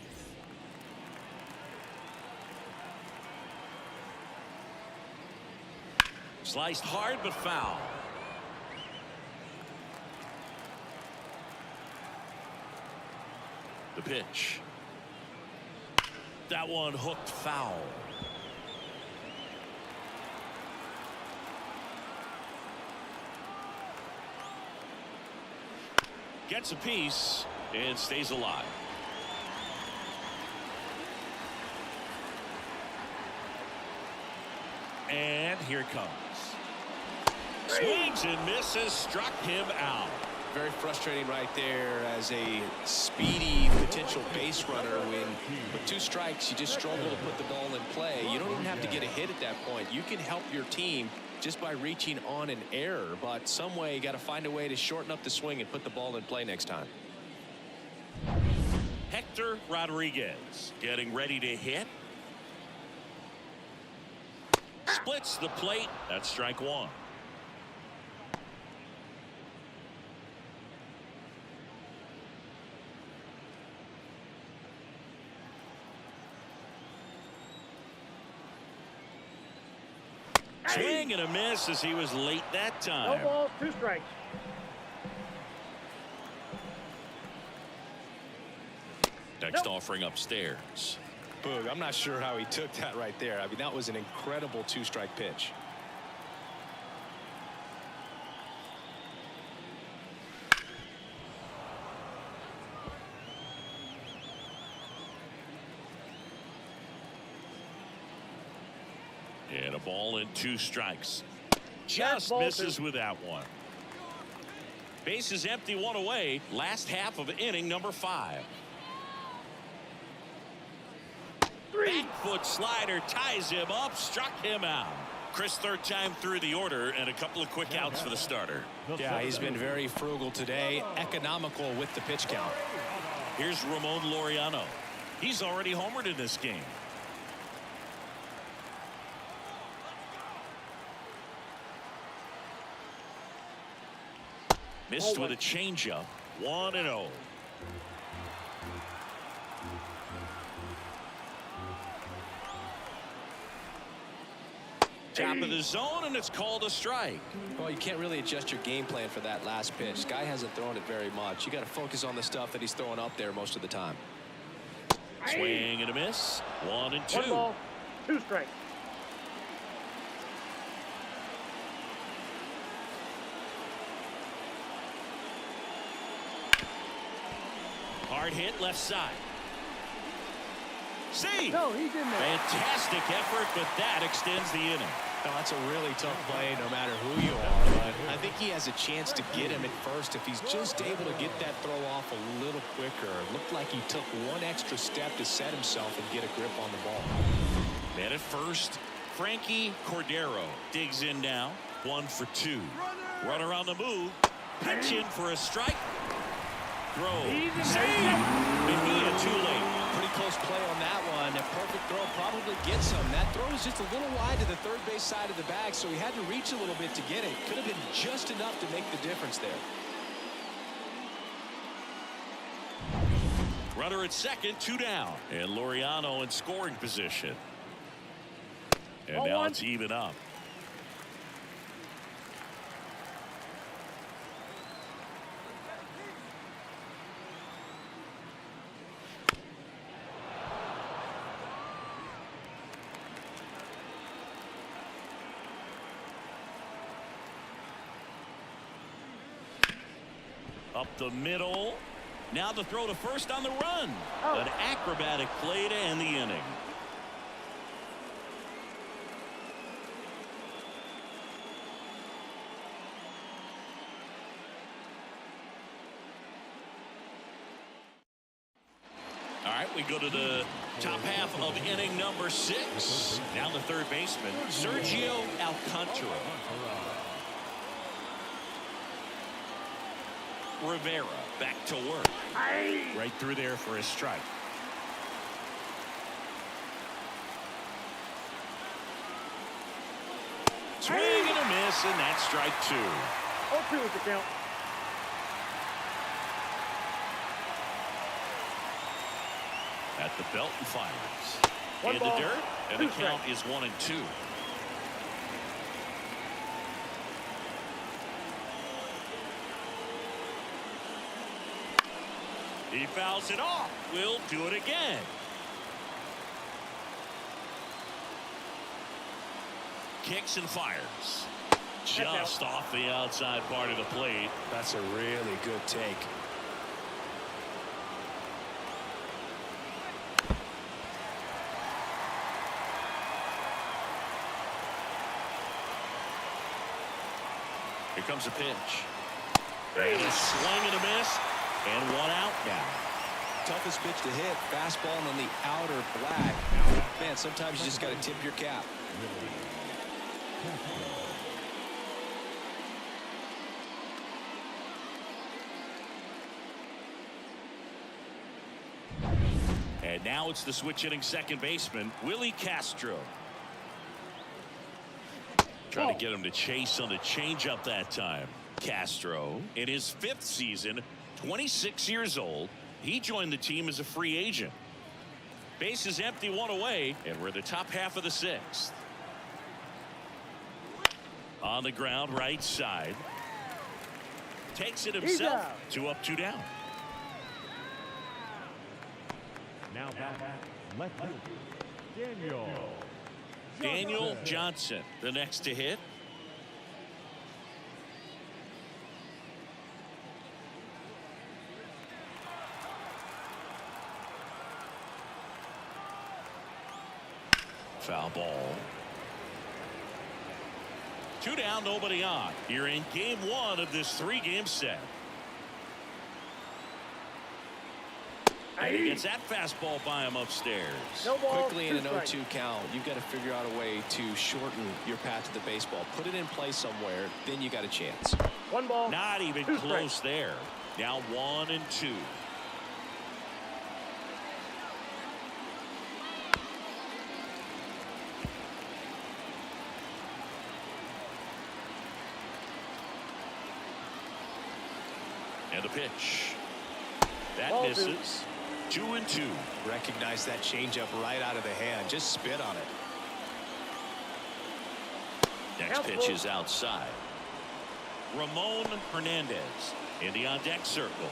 Sliced hard but foul. The pitch. That one hooked foul. Gets a piece and stays alive. And here it comes. Swings and misses, struck him out. Very frustrating right there as a speedy potential base runner. When with 2 strikes, you just struggle to put the ball in play. You don't even have to get a hit at that point. You can help your team just by reaching on an error, but some way you got to find a way to shorten up the swing and put the ball in play next time. Hector Rodriguez getting ready to hit. Splits the plate. That's strike 1. Swing and a miss as he was late that time. No balls, 2 strikes. Next offering upstairs. Boog, I'm not sure how he took that right there. I mean, that was an incredible 2-strike pitch. And a ball and 2 strikes. Just ball misses 2. with that one. Base is empty, 1 away. Last half of inning number 5. 3. Back foot slider ties him up, struck him out. Chris, 3rd time through the order, and a couple of quick outs for the starter. Yeah, he's been very frugal today, economical with the pitch count. Here's Ramon Laureano. He's already homered in this game. Missed with a changeup. 1-0. Top of the zone, and it's called a strike. Well, you can't really adjust your game plan for that last pitch. Guy hasn't thrown it very much. You got to focus on the stuff that he's throwing up there most of the time. Swing and a miss. 1 and 2. 1 ball, 2 strikes. Hard hit left side. See. No, he's in there. Fantastic effort, but that extends the inning. No, that's a really tough play no matter who you are. But I think he has a chance to get him at first if he's just able to get that throw off a little quicker. It looked like he took 1 extra step to set himself and get a grip on the ball. Man at first, Frankie Cordero digs in now. 1 for 2. Runner on the move. Pitch in for a strike. Throw. Save. Mejia too late. Pretty close play on that one. A perfect throw probably gets him. That throw is just a little wide to the 3rd base side of the bag, so he had to reach a little bit to get it. Could have been just enough to make the difference there. Runner at second, 2 down. And Laureano in scoring position. And now it's even up. Up the middle. Now the throw to first on the run. An acrobatic play to end the inning. All right, we go to the top half of inning number 6. Now the 3rd baseman, Sergio Alcantara. Rivera back to work. Right through there for a strike. Swing and a miss, and that's strike 2. 0-2 is the count. At the belt and fires. 1 In ball, the dirt, and 2 the count strikes. is 1 and 2. He fouls it off. We'll do it again. Kicks and fires. Just off the outside part of the plate. That's a really good take. comes a pitch. And a swing and a miss. And one out now. Toughest pitch to hit. Fastball on the outer black. Man, sometimes you just got to tip your cap. And now it's the switch-hitting second baseman, Willie Castro. Trying to get him to chase on the changeup that time. Castro, in his 5th season, 26 years old. He joined the team as a free agent. Base is empty, 1 away, and we're in the top half of the 6th. On the ground, right side. Takes it himself. 2 up, 2 down. Now back, left field, Daniel Johnson, the next to hit. Foul ball. 2 down, nobody on. You're in game 1 of this 3-game set. And he gets that fastball by him upstairs. No ball, Quickly in an 2 strikes. 0-2 count, you've got to figure out a way to shorten your path to the baseball. Put it in play somewhere, then you got a chance. 1 ball. Not even 2 close strikes. there. Now 1 and 2. And a pitch. That Ball misses. 2 and 2. Recognize that changeup right out of the hand. Just spit on it. Next pitch is outside. Ramon Hernandez in the on-deck circle.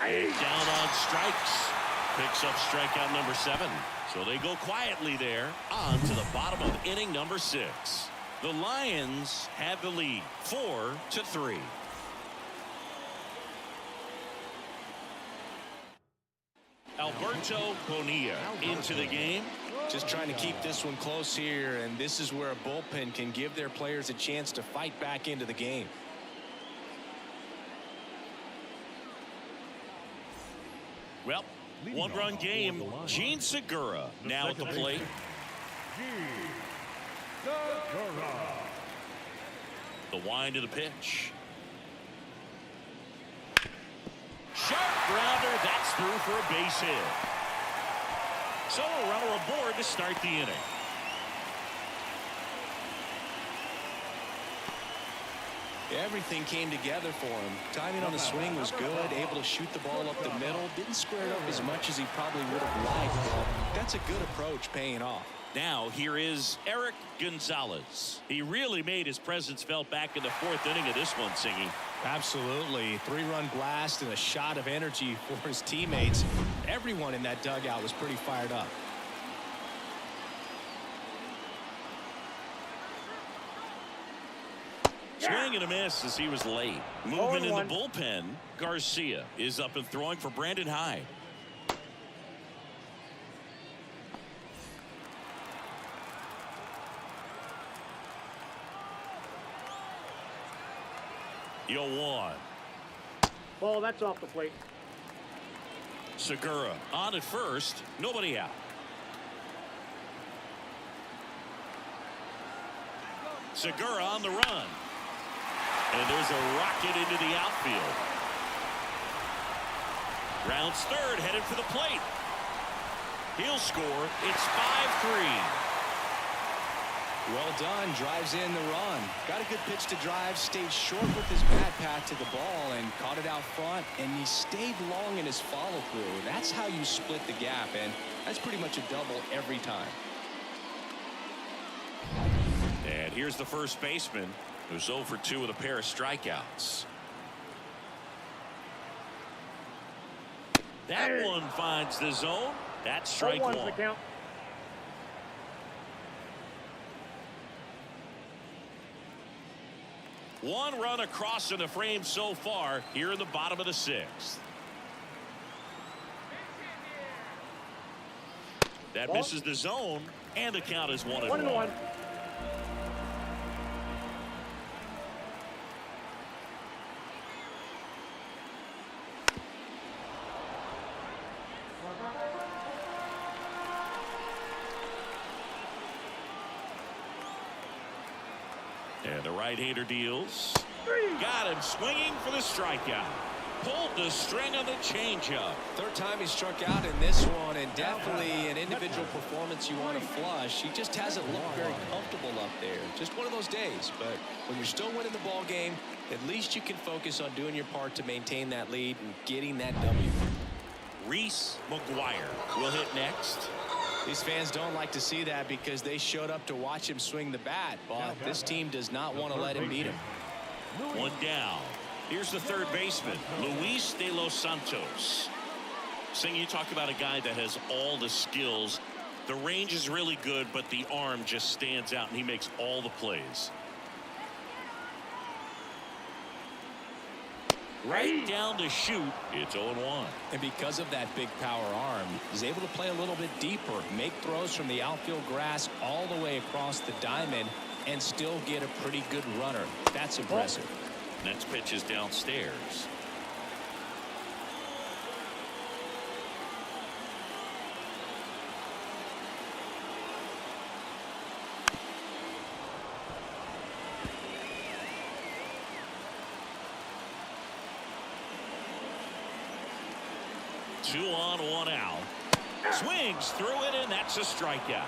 Down on strikes. Picks up strikeout number 7. So they go quietly there on to the bottom of inning number 6. The Lions have the lead 4-3. Alberto Bonilla into the game. Just trying to keep this one close here, and this is where a bullpen can give their players a chance to fight back into the game. Well, 1-run game. Gene Segura now at the plate. The wind of the pitch. Sharp grounder. That's through for a base hit. So a runner aboard to start the inning. Everything came together for him. Timing on the swing was good. Able to shoot the ball up the middle. Didn't square it up as much as he probably would have liked. But that's a good approach, paying off. Now here is Eric Gonzalez. He really made his presence felt back in the 4th inning of this one, Singy. Absolutely. 3-run blast and a shot of energy for his teammates. Everyone in that dugout was pretty fired up. Swing and a miss as he was late. Moving in the bullpen. Garcia is up and throwing for Brandon Hyde. Yo, 1. Ball, that's off the plate. Segura on at first. Nobody out. Segura on the run. And there's a rocket into the outfield. Rounds third, headed for the plate. He'll score. It's 5-3. Well done. Drives in the run. Got a good pitch to drive. Stayed short with his bat path to the ball and caught it out front. And he stayed long in his follow through. That's how you split the gap. And that's pretty much a double every time. And here's the first baseman, who's 0 for 2 with a pair of strikeouts. That one finds the zone. That's strike 1. The count. One run across in the frame so far here in the bottom of the 6th. That misses the zone, and the count is 1-1. 1-1. And the right-hander deals. Got him swinging for the strikeout. Pulled the string on the changeup. Third time he struck out in this one, and definitely an individual performance you want to flush. He just hasn't looked very comfortable up there. Just one of those days. But when you're still winning the ball game, at least you can focus on doing your part to maintain that lead and getting that W. Reese McGuire will hit next. These fans don't like to see that because they showed up to watch him swing the bat, but this team does not want to let him beat him. One down. Here's the third baseman, Luis De Los Santos. Sing, you talk about a guy that has all the skills. The range is really good, but the arm just stands out, and he makes all the plays. Right down to shoot. It's 0-1. And because of that big power arm, he's able to play a little bit deeper, make throws from the outfield grass all the way across the diamond, and still get a pretty good runner. That's impressive. Next pitch is downstairs. Two on, one out. Swings through it, and that's a strikeout.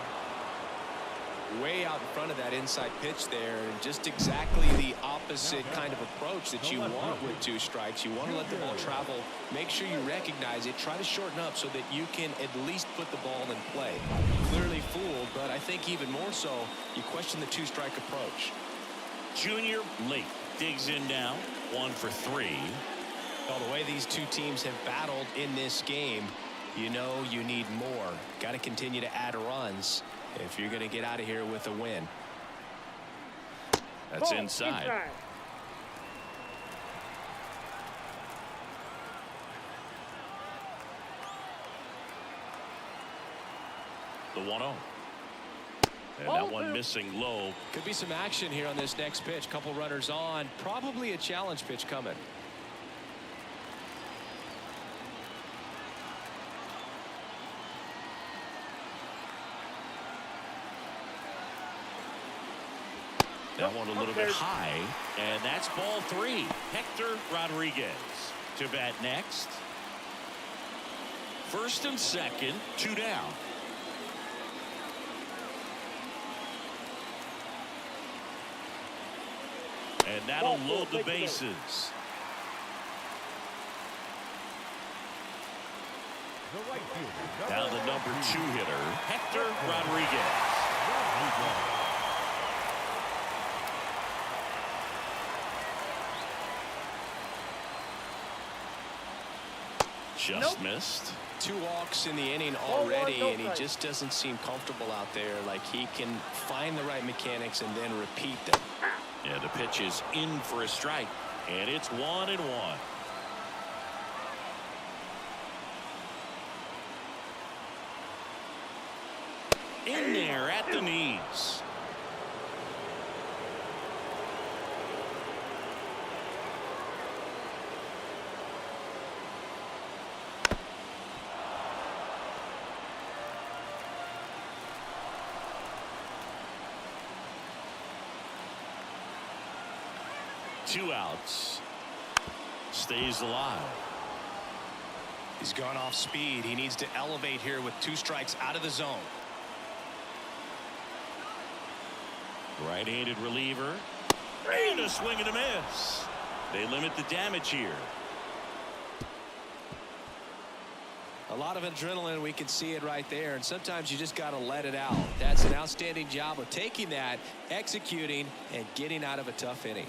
Way out in front of that inside pitch there, and just exactly the opposite kind of approach that you want with two strikes. You want to let the ball travel, make sure you recognize it, try to shorten up so that you can at least put the ball in play. Clearly fooled, but I think even more so, you question the two-strike approach. Junior Lake digs in now, 1 for 3. Well, the way these two teams have battled in this game, you know you need more. Got to continue to add runs if you're going to get out of here with a win. That's inside. The 1-0. And that one missing low. Could be some action here on this next pitch. Couple runners on. Probably a challenge pitch coming. That one a little bit high, and that's ball 3. Hector Rodriguez to bat next. First and second, 2 down. And that'll load the bases. Now the number 2 hitter, Hector Rodriguez. Just missed. 2 walks in the inning already, and he just doesn't seem comfortable out there. Like he can find the right mechanics and then repeat them. Yeah, the pitch is in for a strike, and it's 1-1. In there at the knees. Two outs. Stays alive. He's gone off speed. He needs to elevate here with 2 strikes out of the zone. Right-handed reliever. And a swing and a miss. They limit the damage here. A lot of adrenaline. We can see it right there. And sometimes you just got to let it out. That's an outstanding job of taking that, executing, and getting out of a tough inning.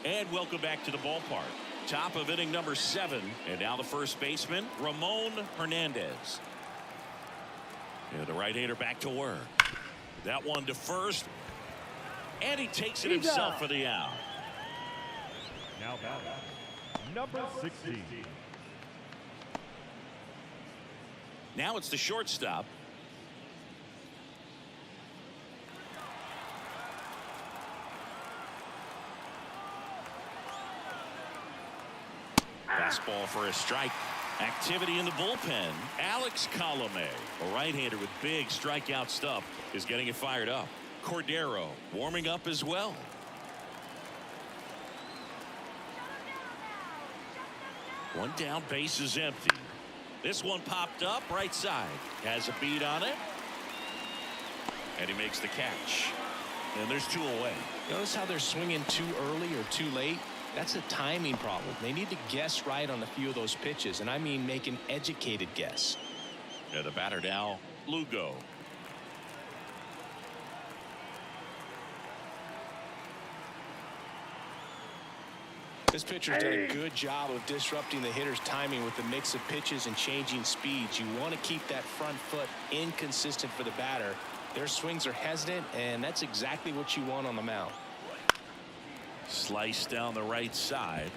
And welcome back to the ballpark. Top of inning number 7. And now the first baseman, Ramon Hernandez. And the right-hander back to work. That one to first. And he takes it himself for the out. Now batting, number 16. Now it's the shortstop. Fastball for a strike. Activity in the bullpen. Alex Colome, a right-hander with big strikeout stuff, is getting it fired up. Cordero warming up as well. One down, base is empty. This one popped up right side. Has a beat on it. And he makes the catch. And there's 2 away. Notice how they're swinging too early or too late? That's a timing problem. They need to guess right on a few of those pitches, and I mean make an educated guess. Yeah, the batter now, Lugo. This pitcher's done a good job of disrupting the hitter's timing with the mix of pitches and changing speeds. You want to keep that front foot inconsistent for the batter. Their swings are hesitant, and that's exactly what you want on the mound. Slice down the right side.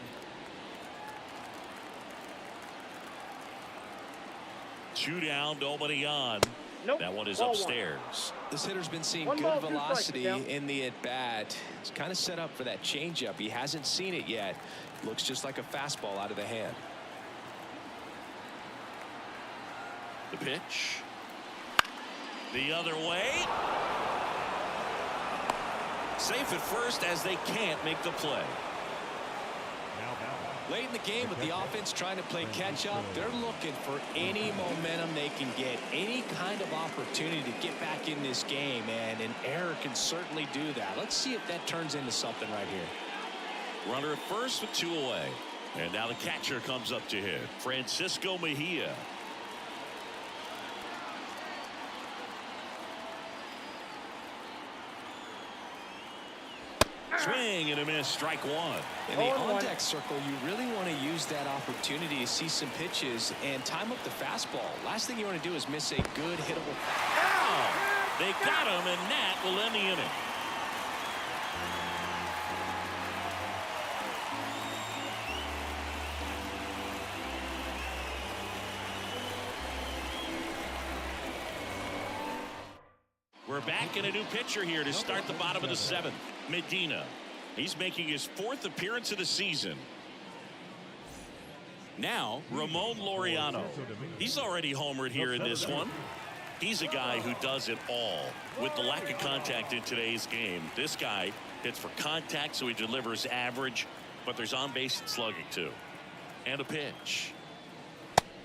Two down, nobody on. Nope. That one is Ball upstairs. This hitter's been seeing One good ball, 2 strikes, velocity Miguel. in the at-bat. It's kind of set up for that changeup. He hasn't seen it yet. Looks just like a fastball out of the hand. The pitch. The other way. Safe at first as they can't make the play. Now batting, Late in the game with the offense trying to play catch-up, they're looking for any momentum they can get, any kind of opportunity to get back in this game, and an error can certainly do that. Let's see if that turns into something right here. Runner at first with 2 away. And now the catcher comes up to hit. Francisco Mejia. Swing and a miss, strike 1. In the 0-1. on-deck circle, you really want to use that opportunity to see some pitches and time up the fastball. Last thing you want to do is miss a good hittable. Ow! They got him, and that will end the inning. We're back in a new pitcher here to start the bottom of the 7th. Medina. He's making his 4th appearance of the season. Now, Ramon Laureano. He's already homered here in this one. He's a guy who does it all. With the lack of contact in today's game, this guy hits for contact, so he delivers average, but there's on-base and slugging too. And a pitch.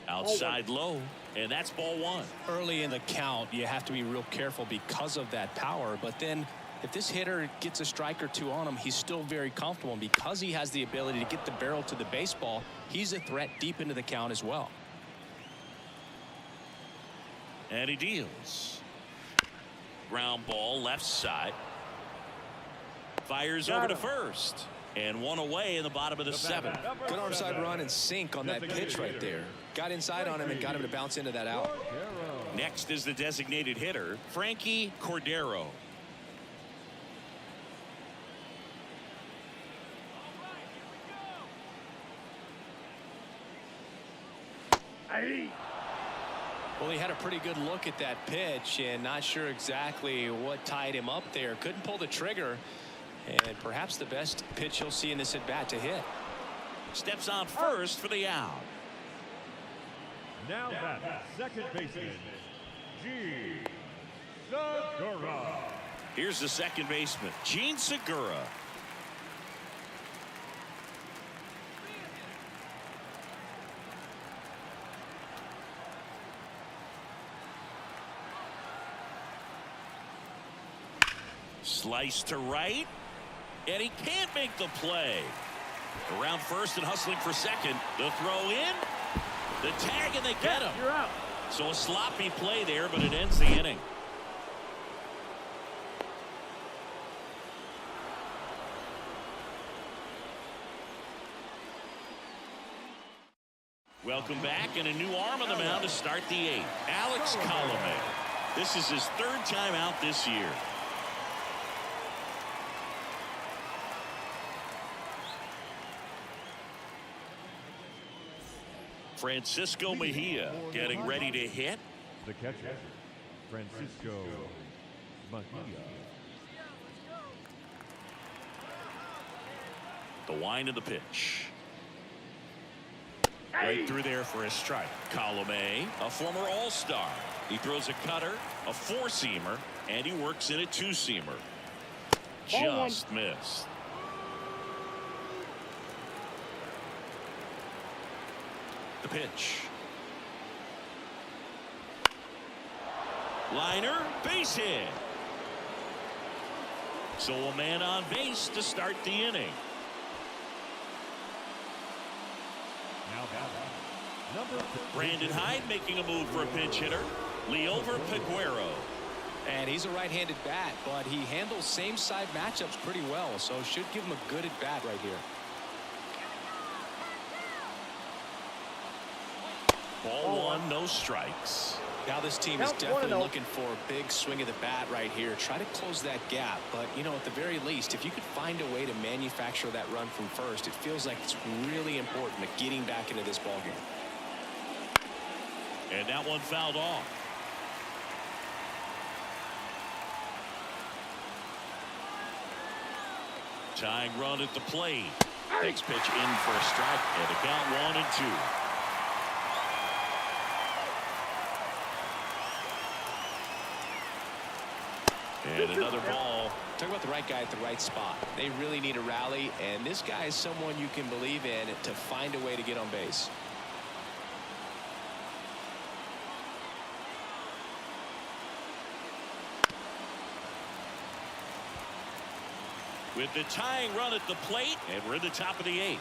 Outside low, and that's ball 1. Early in the count, you have to be real careful because of that power, but then if this hitter gets a strike or 2 on him, he's still very comfortable, and because he has the ability to get the barrel to the baseball, he's a threat deep into the count as well. And he deals. Ground ball left side. Fires over to first. And 1 away in the bottom of the 7th. Good arm side run and sink on that pitch right there. Got inside on him and got him to bounce into that out. Next is the designated hitter, Frankie Cordero. Well, he had a pretty good look at that pitch and not sure exactly what tied him up there. Couldn't pull the trigger, and perhaps the best pitch he'll see in this at bat to hit. Steps on first for the out. now batting, second baseman, Gene Segura. Here's the second baseman, Gene Segura. Slice to right, and he can't make the play. Around first and hustling for second. The throw in, the tag, and they get him. You're out. So a sloppy play there, but it ends the inning. Welcome back, and a new arm on the mound to start the 8th. Alex Colome. This is his 3rd time out this year. Francisco Mejia getting ready to hit. The catcher, Francisco Mejia. The wind of the pitch. Right through there for a strike. Column A, a former all-star. He throws a cutter, a four-seamer, and he works in a two-seamer. Just missed. The pitch. Liner, base hit. So a man on base to start the inning. Now number Brandon Hyde making a move for a pinch hitter. Leover Peguero. And he's a right-handed bat, but he handles same-side matchups pretty well, so should give him a good at-bat right here. Ball one, no strikes. Now this team is definitely looking for a big swing of the bat right here. Try to close that gap, but, you know, at the very least, if you could find a way to manufacture that run from first, it feels like it's really important to getting back into this ballgame. And that one fouled off. Tying run at the plate. Next pitch in for a strike, and the count 1-2. And another ball. Talk about the right guy at the right spot. They really need a rally, and this guy is someone you can believe in to find a way to get on base. With the tying run at the plate, and we're in the top of the 8th.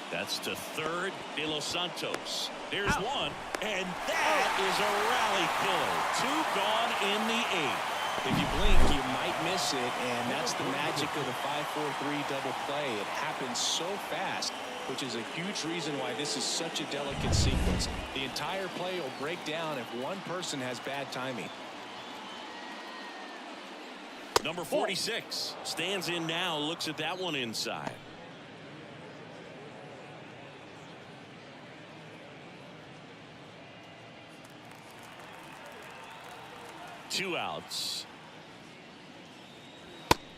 That's to third, De Los Santos. There's one, and that is a rally killer. 2 gone in the 8th. If you blink, you might miss it, and that's the magic of the 5-4-3 double play. It happens so fast, which is a huge reason why this is such a delicate sequence. The entire play will break down if one person has bad timing. Number 46 stands in now, looks at that one inside. Two outs.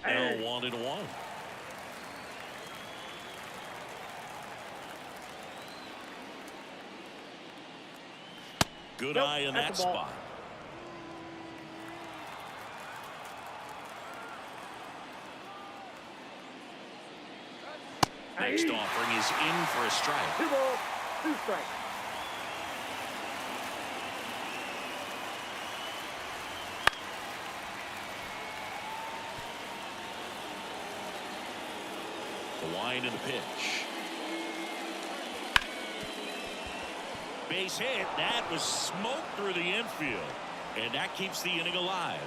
Now 1-1. Good eye in that spot. Next offering is in for a strike. 2 balls, 2 strikes. The wind and the pitch. Base hit. That was smoked through the infield. And that keeps the inning alive.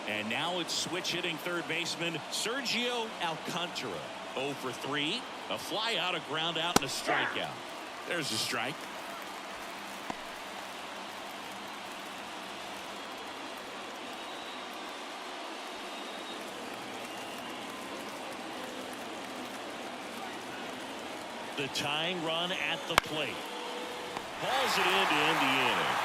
And now it's switch hitting third baseman Sergio Alcantara. 0 for 3. A fly out, a ground out, and a strikeout. There's a strike. The tying run at the plate. Hauls it in to end the inning.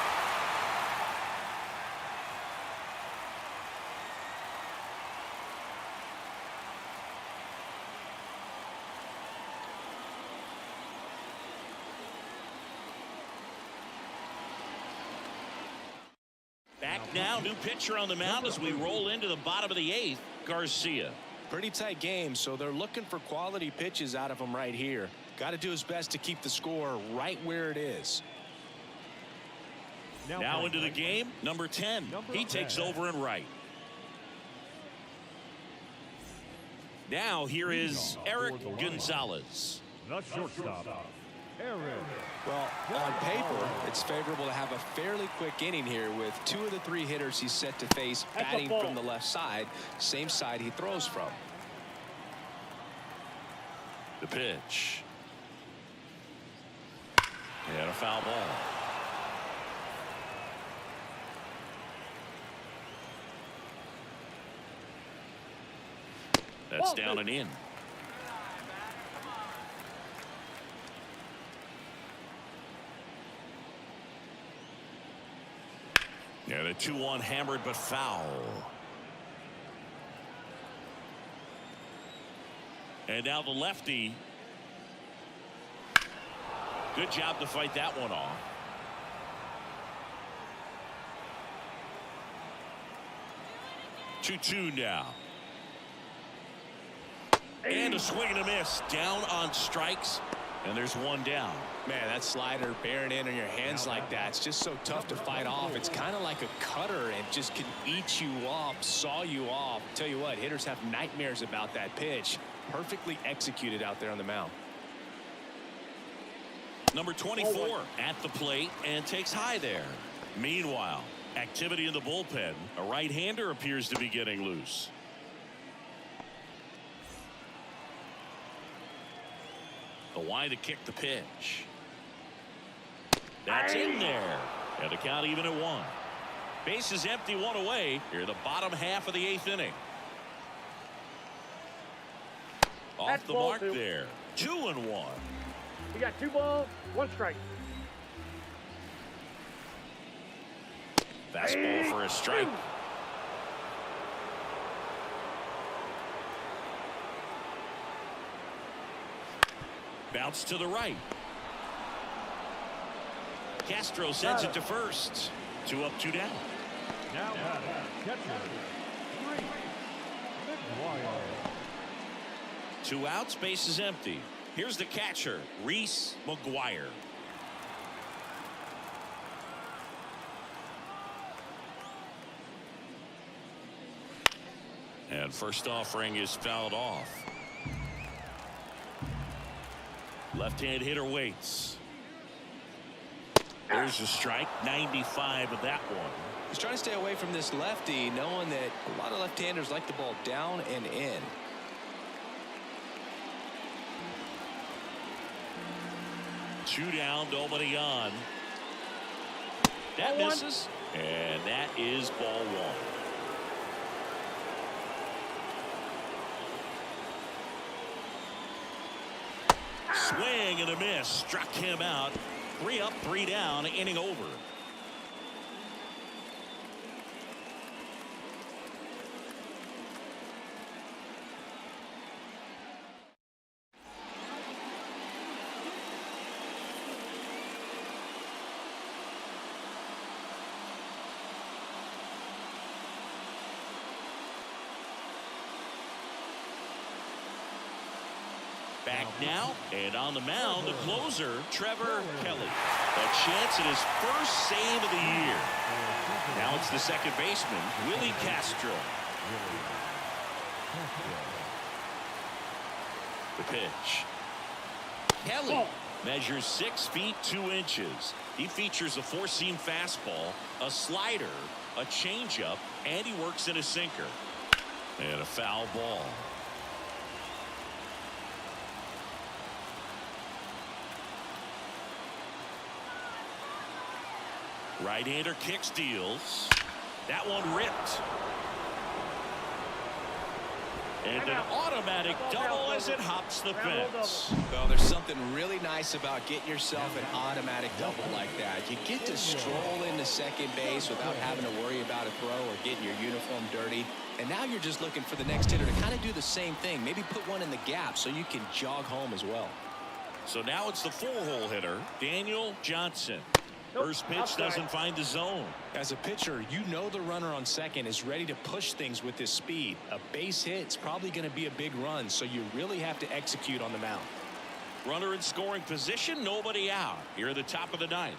Back now, new pitcher on the mound as we roll into the bottom of the 8th, Garcia. Pretty tight game, so they're looking for quality pitches out of him right here. Got to do his best to keep the score right where it is. Now into the game, number 10. He takes over in right. Now here is Eric Gonzalez. The shortstop, Eric. Well, on paper, it's favorable to have a fairly quick inning here with 2 of the 3 hitters he's set to face batting from the left side, same side he throws from. The pitch. And a foul ball. That's down and in. Yeah, the 2-1 hammered but foul. And now the lefty. Good job to fight that one off. Two now. And a swing and a miss. Down on strikes. And there's one down. Man, that slider bearing in on your hands like that, it's just so tough to fight off. It's kind of like a cutter and just can eat you up, saw you off. Tell you what, hitters have nightmares about that pitch. Perfectly executed out there on the mound. Number 24 at the plate and takes high there. Meanwhile, activity in the bullpen. A right-hander appears to be getting loose. The wide to kick the pitch. That's in there. And the count even at 1. Base is empty, 1 away. Here in the bottom half of the 8th inning. Off the mark there. 2-1. We got 2 balls, 1 strike. Fastball for a strike. Bounce to the right. Castro sends it to first. 2 up, 2 down. Now catcher, 3, McGuire. 2 outs, base is empty. Here's the catcher, Reese McGuire. And first offering is fouled off. Left-hand hitter waits. There's a strike. 95 of that one. He's trying to stay away from this lefty, knowing that a lot of left-handers like the ball down and in. Two down, nobody on. That misses. And that is ball 1. Swing and a miss. Struck him out. 3 up, 3 down, inning over. Back now, and on the mound, the closer, Trevor Kelly. A chance at his first save of the year. Now it's the second baseman, Willie Castro. The pitch. Kelly measures 6 feet 2 inches. He features a 4-seam fastball, a slider, a changeup, and he works in a sinker. And a foul ball. Right-hander kicks, deals. That one ripped. And an automatic double as it hops the fence. Well, there's something really nice about getting yourself an automatic double like that. You get to stroll into second base without having to worry about a throw or getting your uniform dirty. And now you're just looking for the next hitter to kind of do the same thing. Maybe put one in the gap so you can jog home as well. So now it's the 4-hole hitter, Daniel Johnson. First pitch doesn't find the zone. As a pitcher, you know the runner on second is ready to push things with his speed. A base hit's probably going to be a big run, so you really have to execute on the mound. Runner in scoring position, nobody out. Here at the top of the 9th.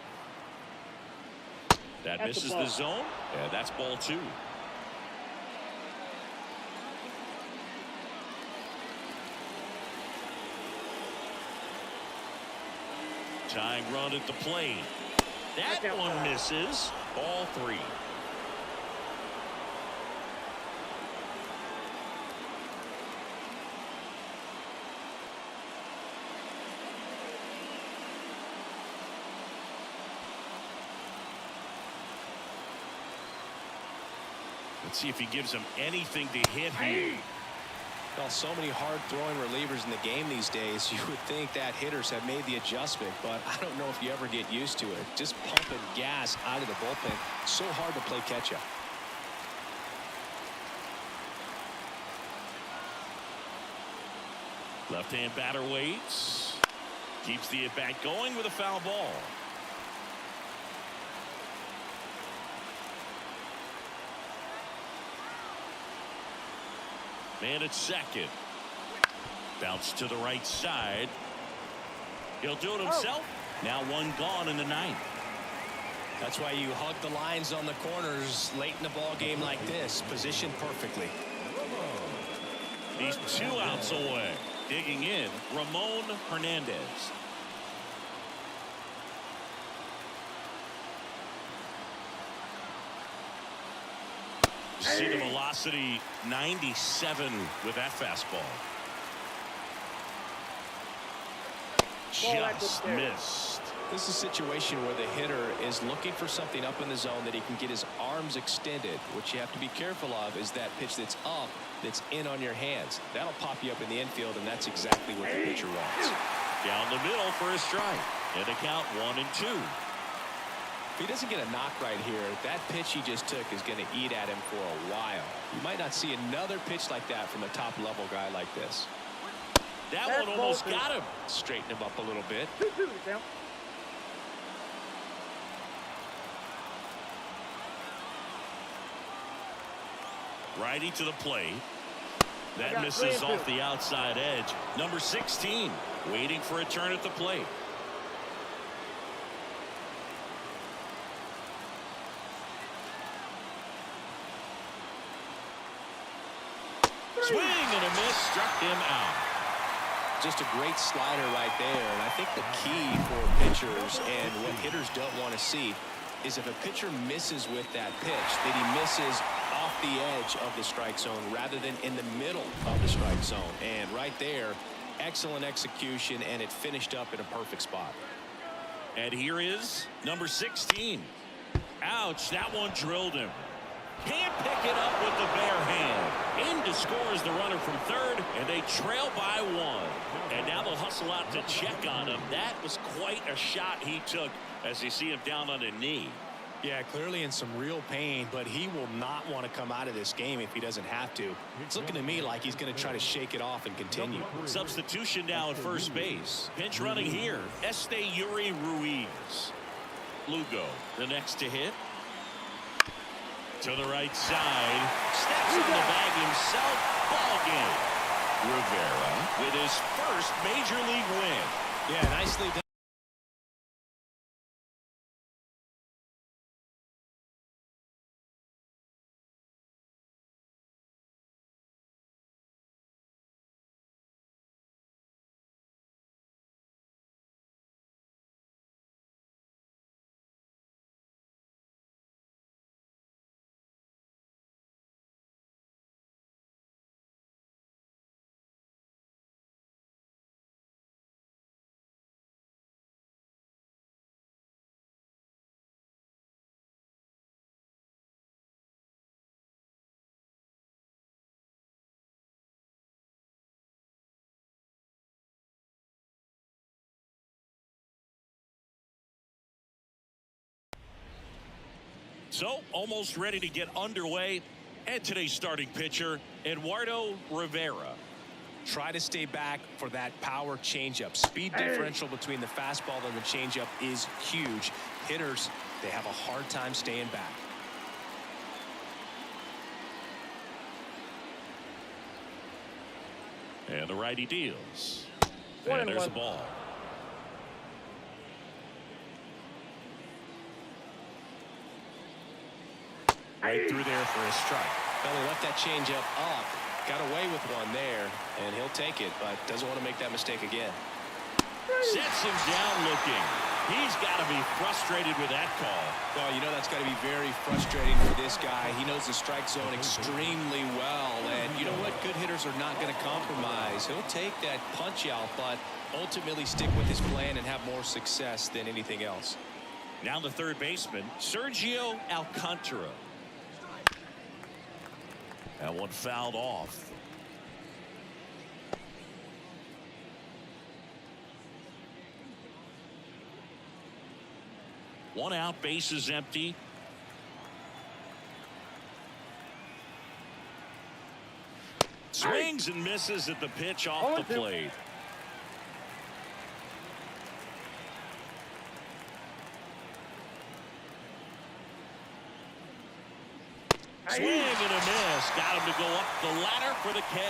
That misses the zone. Yeah, that's ball 2. Tying run at the plate. That one misses. Ball 3. Let's see if he gives him anything to hit here. Well, so many hard-throwing relievers in the game these days, you would think that hitters have made the adjustment, but I don't know if you ever get used to it. Just pumping gas out of the bullpen. So hard to play catch-up. Left-hand batter waits. Keeps the at-bat going with a foul ball. Man at second. Bounce to the right side. He'll do it himself. Now one gone in the ninth. That's why you hug the lines on the corners late in the ball game like this. Positioned perfectly. He's 2 outs away. Digging in, Ramon Hernandez. See the velocity 97 with that fastball. Just missed. This is a situation where the hitter is looking for something up in the zone that he can get his arms extended. What you have to be careful of is that pitch that's up, that's in on your hands. That'll pop you up in the infield, and that's exactly what the pitcher wants. Down the middle for a strike. And a count 1-2. If he doesn't get a knock right here, that pitch he just took is going to eat at him for a while. You might not see another pitch like that from a top-level guy like this. That one almost got him. Straighten him up a little bit. 2-2 count. Righty to the plate. That misses off the outside edge. Number 16 waiting for a turn at the plate. Swing and a miss, struck him out. Just a great slider right there. And I think the key for pitchers and what hitters don't want to see is if a pitcher misses with that pitch, that he misses off the edge of the strike zone rather than in the middle of the strike zone. And right there, excellent execution, and it finished up in a perfect spot. And here is number 16. Ouch, that one drilled him. Can't pick it up with the bare hand. In to score is the runner from third, and they trail by 1. And now they'll hustle out to check on him. That was quite a shot he took as you see him down on a knee. Yeah, clearly in some real pain, but he will not want to come out of this game if he doesn't have to. It's looking to me like he's going to try to shake it off and continue. Substitution now at first base. Pinch running here, Este Ruiz. Lugo, the next to hit. To the right side. Steps on the bag himself. Ball game. Rivera with his first major league win. Yeah, nicely done. So, almost ready to get underway. And today's starting pitcher, Eduardo Rivera. Try to stay back for that power changeup. Speed differential between the fastball and the changeup is huge. Hitters, they have a hard time staying back. And the righty deals. And there's the ball. Right through there for a strike. Well, he left that changeup up, got away with one there, and he'll take it, but doesn't want to make that mistake again. Sets him down looking. He's got to be frustrated with that call. Well, you know that's got to be very frustrating for this guy. He knows the strike zone extremely well, and you know what? Good hitters are not going to compromise. He'll take that punch out, but ultimately stick with his plan and have more success than anything else. Now the third baseman, Sergio Alcantara. That one fouled off. One out, bases empty. Swings and misses at the pitch off the plate. Swing and a miss. Got him to go up the ladder for the K.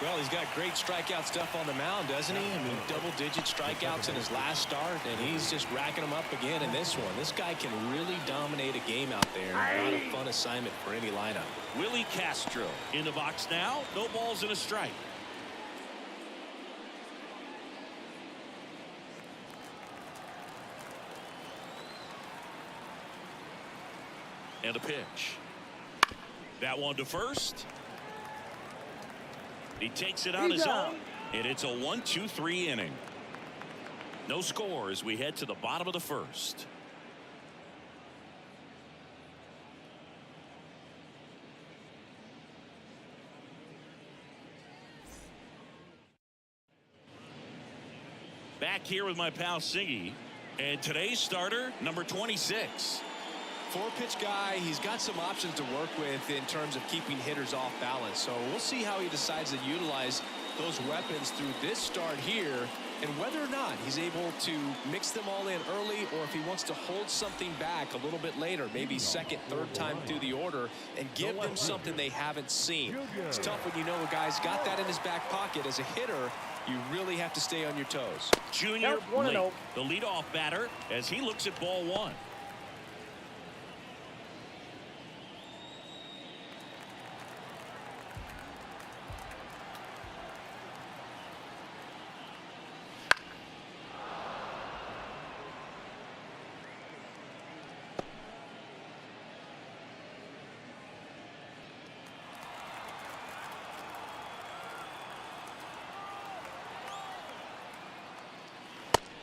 Well, he's got great strikeout stuff on the mound, doesn't he? I mean, double-digit strikeouts in his last start, and he's just racking them up again in this one. This guy can really dominate a game out there. Not a fun assignment for any lineup. Willie Castro in the box now. No balls and a strike. And a pitch. That one to first. He takes it on his own, and it's a 1-2-3 inning. No score as we head to the bottom of the first. Back here with my pal Siggy, and today's starter, number 26. Four-pitch guy, he's got some options to work with in terms of keeping hitters off balance. So we'll see how he decides to utilize those weapons through this start here, and whether or not he's able to mix them all in early, or if he wants to hold something back a little bit later, maybe second, third time through the order, and give them something they haven't seen. It's tough when you know a guy's got that in his back pocket. As a hitter, you really have to stay on your toes. Junior Lake, the leadoff batter, as he looks at ball one.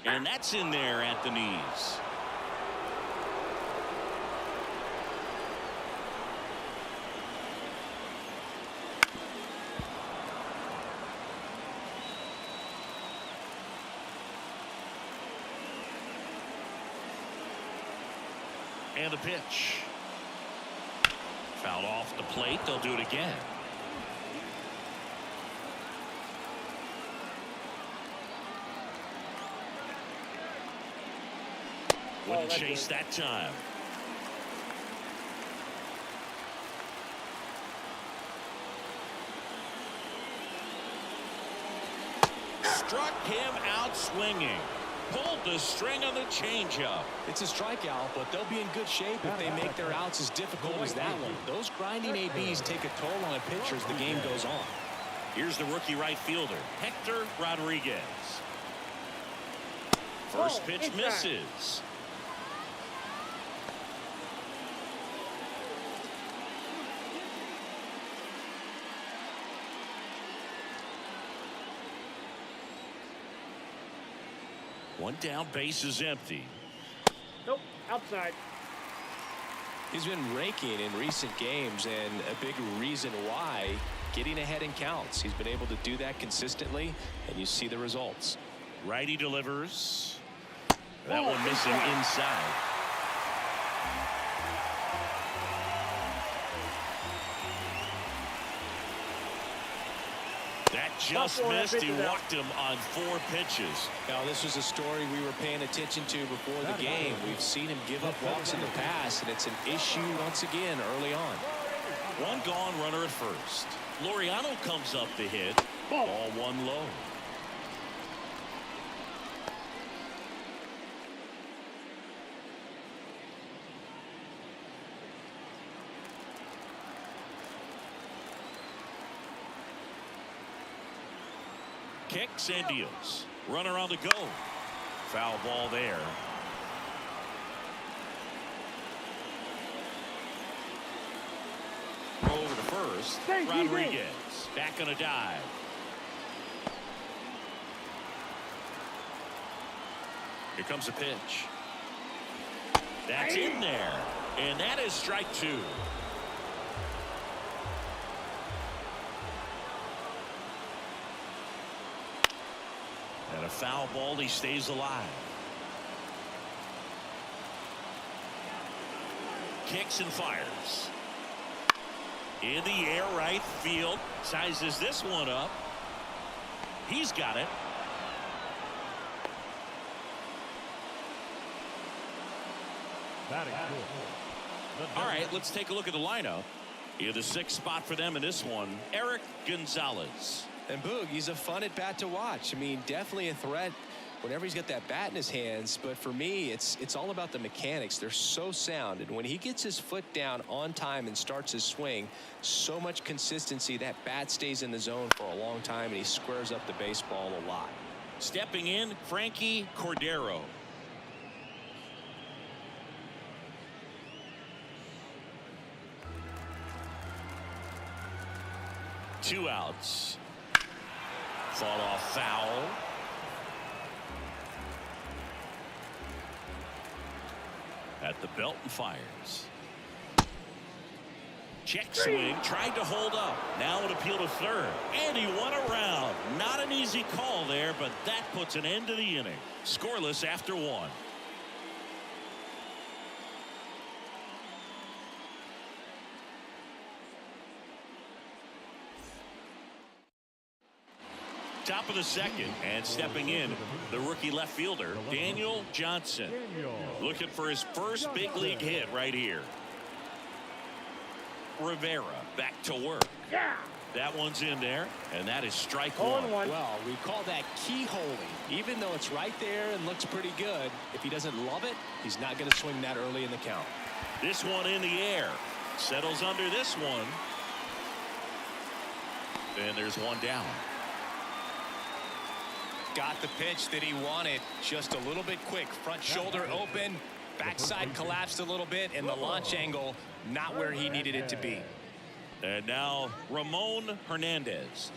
And that's in there at the knees. And the pitch. Fouled off the plate. They'll do it again. Wouldn't chase that time. Struck him out swinging. Pulled the string on the changeup. It's a strikeout, but they'll be in good shape if they make their outs as difficult as that one. Those grinding ABs take a toll on a pitcher as the game goes on. Here's the rookie right fielder, Hector Rodriguez. First pitch misses. One down, base is empty. Nope, outside. He's been raking in recent games, and a big reason why, getting ahead in counts. He's been able to do that consistently, and you see the results. Righty delivers. That one missing inside. That just missed. He walked him on 4 pitches. Now, this was a story we were paying attention to before the game. We've seen him give up walks in the past, and it's an issue once again early on. One gone, runner at first. Laureano comes up to hit. Ball 1 low. Kicks and deals. Runner on the go. Foul ball there. Over to first. Rodriguez back on a dive. Here comes a pitch. That's in there. And that is strike 2. And a foul ball. He stays alive. kicks and fires. In the air, right field. Sizes this one up. He's got it. Batting fourth. All right, let's take a look at the lineup. In the sixth spot for them in this one, Eric Gonzalez. And Boog, he's a fun at bat to watch. I mean, definitely a threat whenever he's got that bat in his hands. But for me, it's all about the mechanics. They're so sound. And when he gets his foot down on time and starts his swing, so much consistency, that bat stays in the zone for a long time, and he squares up the baseball a lot. Stepping in, Frankie Cordero. Two outs. Fought off foul. At the belt and fires. Check swing, tried to hold up. Now an appeal to third. And he won around. Not an easy call there, but that puts an end to the inning. Scoreless after one. Top of the second, and stepping in, the rookie left fielder, Daniel Johnson. Looking for his first big league hit right here. Rivera back to work. That one's in there, and that is strike one. Well, we call that keyholing. Even though it's right there and looks pretty good, if he doesn't love it, he's not going to swing that early in the count. This one in the air. Settles under this one. And there's one down. Got the pitch that he wanted, just a little bit quick. Front shoulder open, backside collapsed a little bit, and the launch angle not where he needed it to be. And now Ramon Hernandez.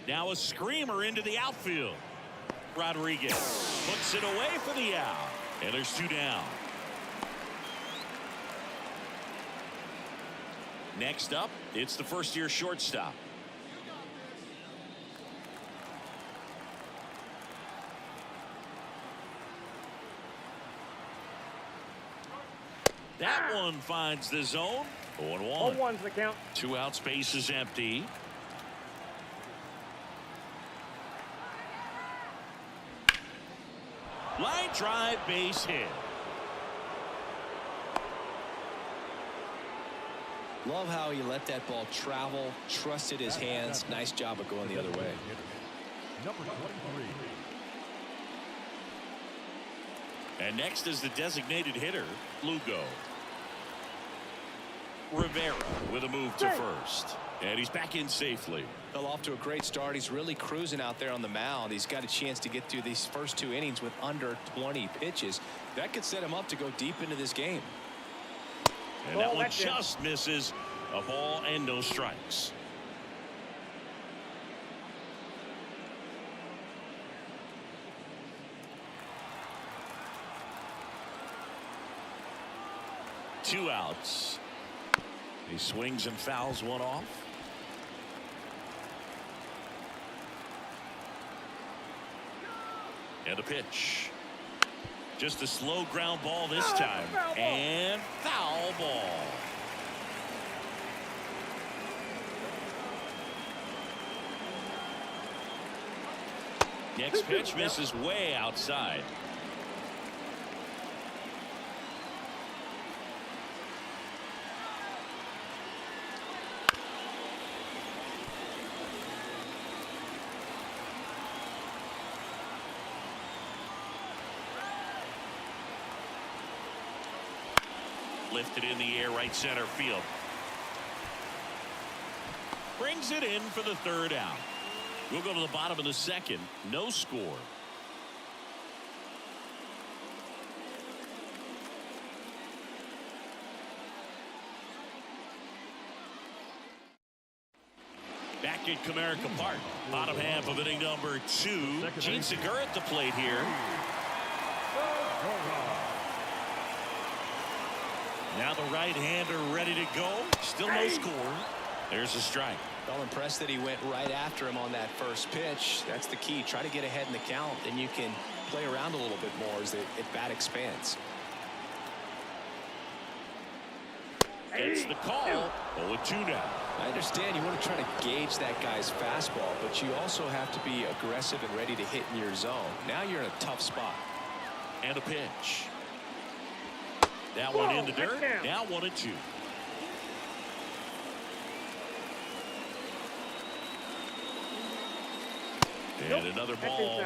Now a screamer into the outfield. Rodriguez puts it away for the out, and there's two down. Next up, it's the first-year shortstop. That one finds the zone. 0-1. 0-1's the count. Two out, space is empty. Line drive, base hit. Love how he let that ball travel, trusted his hands. Nice job of going the other way. Number 23. And next is the designated hitter, Lugo. Rivera with a move to first. And he's back in safely. Well, off to a great start. He's really cruising out there on the mound. He's got a chance to get through these first two innings with under 20 pitches. That could set him up to go deep into this game. And that one just misses. A ball and no strikes. Two outs. He swings and fouls one off. And a pitch. Just a slow ground ball this time. And foul ball. Next pitch misses way outside. Lifted in the air, right center field. Brings it in for the third out. We'll go to the bottom of the second. No score. Back at Comerica Park. Bottom half of inning number 2. Gene Segura at the plate here. Now the right-hander ready to go. Still no score. There's a strike. Well, impressed that he went right after him on that first pitch. That's the key. Try to get ahead in the count, then you can play around a little bit more as the at-bat expands. Gets the call. 0-2 now. I understand you want to try to gauge that guy's fastball, but you also have to be aggressive and ready to hit in your zone. Now you're in a tough spot. And a pitch. That one in the dirt. Now 1-2. And another ball.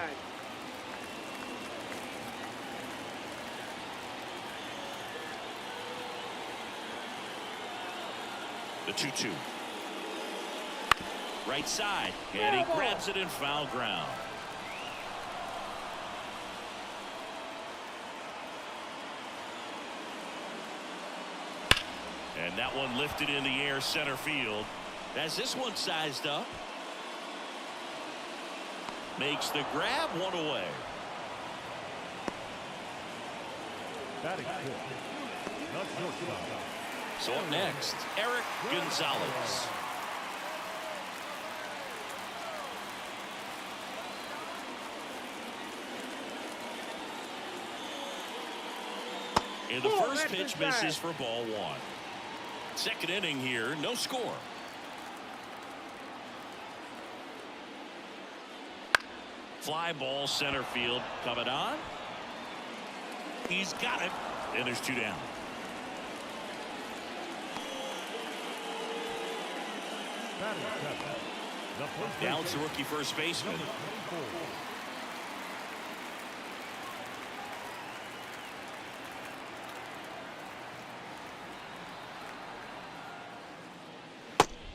The 2-2. Right side. And he grabs it in foul ground. And that one lifted in the air center field. As this one sized up. Makes the grab, one away. Batting fifth. Not shortstop. So up next, Eric Gonzalez. And the first pitch misses for ball one. Second inning here, no score. Fly ball center field coming on. He's got it. And there's 2 down. Batting seventh. The first Down baseman, to rookie first baseman. number 24.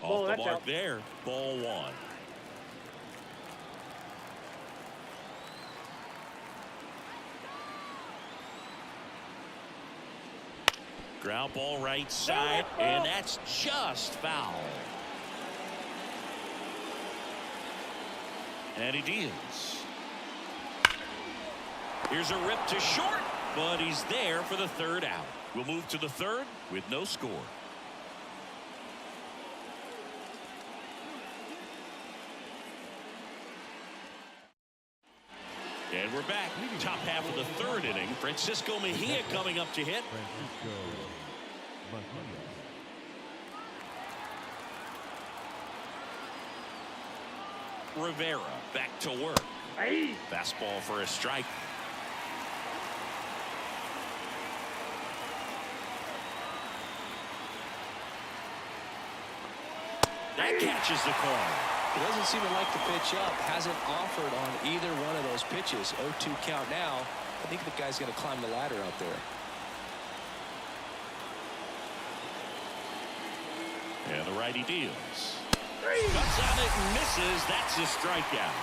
Off the that's mark out. there. Ball one. Ground ball right side, and that's just foul. And he deals. Here's a rip to short, but he's there for the third out. We'll move to the third with no score. And we're back. Top half of the third inning. Francisco Mejia coming up to hit. Francisco Mejia. Rivera back to work. Fastball for a strike. That catches the corner. He doesn't seem to like the pitch up. Hasn't offered on either one of those pitches. 0-2 count now. I think the guy's going to climb the ladder out there. And the righty deals. Cuts on it and misses. That's a strikeout.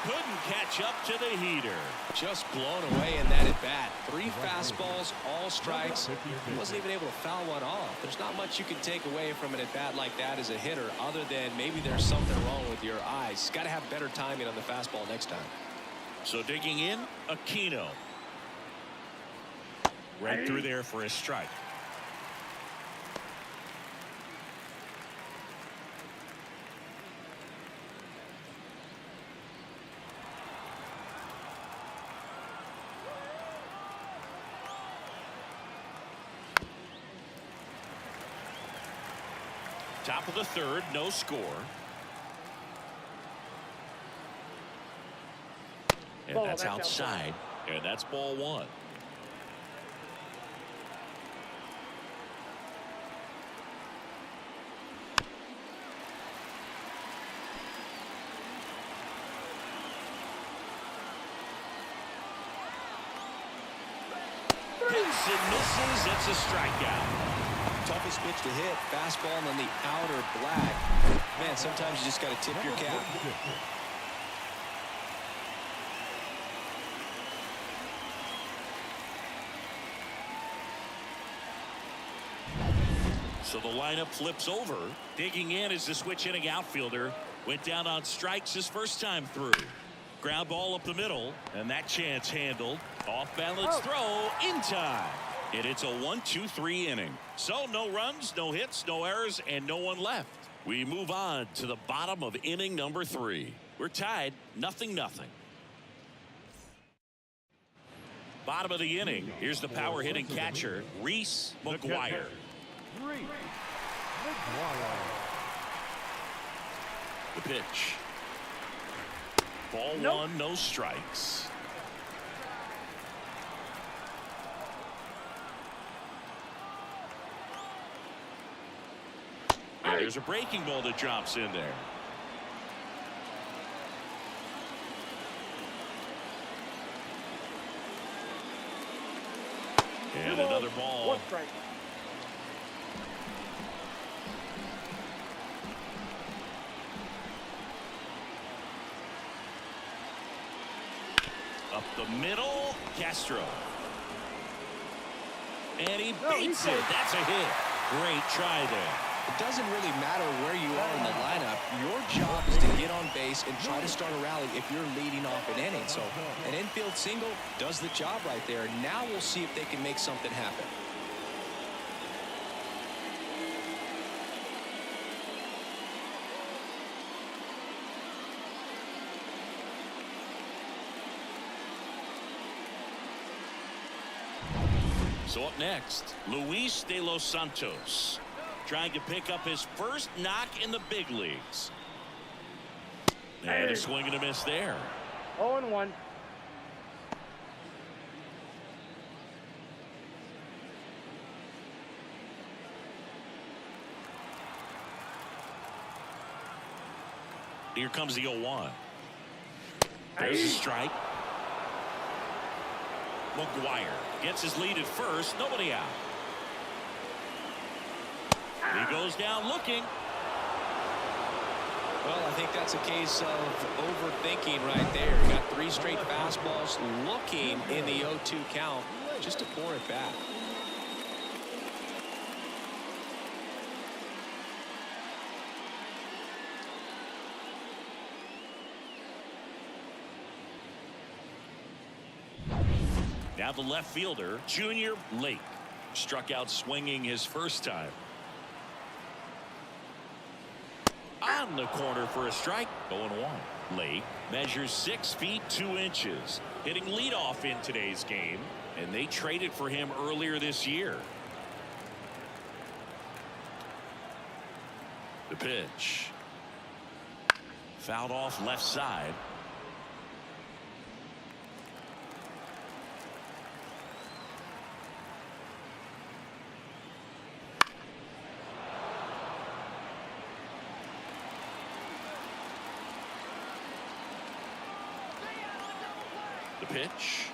Couldn't catch up to the heater. Just blown away in that at bat. 3 fastballs, all strikes. He wasn't even able to foul one off. There's not much you can take away from an at bat like that as a hitter, other than maybe there's something wrong with your eyes. Got to have better timing on the fastball next time. So digging in, Aquino. Right through there for a strike. Top of the third, no score. And that's outside. And that's ball one. Hits and misses. It's a strikeout. Toughest pitch to hit, fastball on the outer black. Man, sometimes you just got to tip your cap. So the lineup flips over. Digging in is the switch hitting outfielder. Went down on strikes his first time through. Ground ball up the middle, and that chance handled. Off balance throw in time. And it's a 1-2-3 inning. So no runs, no hits, no errors, and no one left. We move on to the bottom of inning number 3. We're tied 0-0. Bottom of the inning. Here's the power hitting catcher, Reese McGuire. The pitch. Ball 1, no strikes. And there's a breaking ball that drops in there. And another ball. 1 strike. Up the middle, Castro. And he beats it. That's a hit. Great try there. It doesn't really matter where you are in the lineup. Your job is to get on base and try to start a rally if you're leading off an inning. So an infield single does the job right there. Now we'll see if they can make something happen. So up next, Luis de los Santos, trying to pick up his first knock in the big leagues. And a swing and a miss there. 0-1. Here comes the 0-1. There's a strike. McGuire gets his lead at first. Nobody out. He goes down looking. Well, I think that's a case of overthinking right there. Got 3 straight fastballs looking in the 0-2 count just to pour it back. Now the left fielder, Junior Lake, struck out swinging his first time. On the corner for a strike. 0-1. Lake measures 6 feet 2 inches, hitting leadoff in today's game, and they traded for him earlier this year. The pitch. Fouled off left side. The pitch.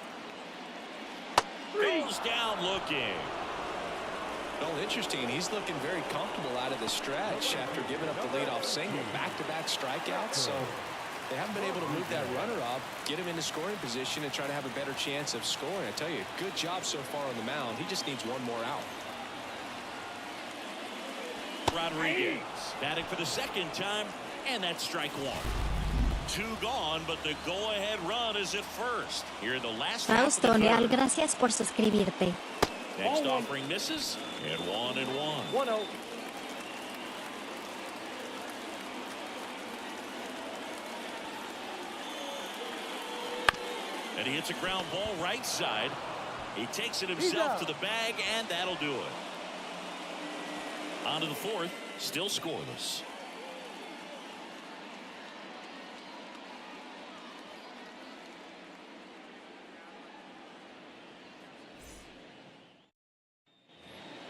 Goes down looking. Well, interesting. He's looking very comfortable out of the stretch after giving up the leadoff single. Back-to-back strikeouts, so they haven't been able to move that runner up, get him into scoring position, and try to have a better chance of scoring. I tell you, good job so far on the mound. He just needs one more out. Rodriguez batting for the second time, and that's strike 1. 2 gone, but the go-ahead run is at first. Here in the last half of the Fausto Leal, third. gracias por suscribirte. Next offering misses, and 1-1. 1-0. And he hits a ground ball right side. He takes it himself to the bag, and that'll do it. On to the 4th, still scoreless.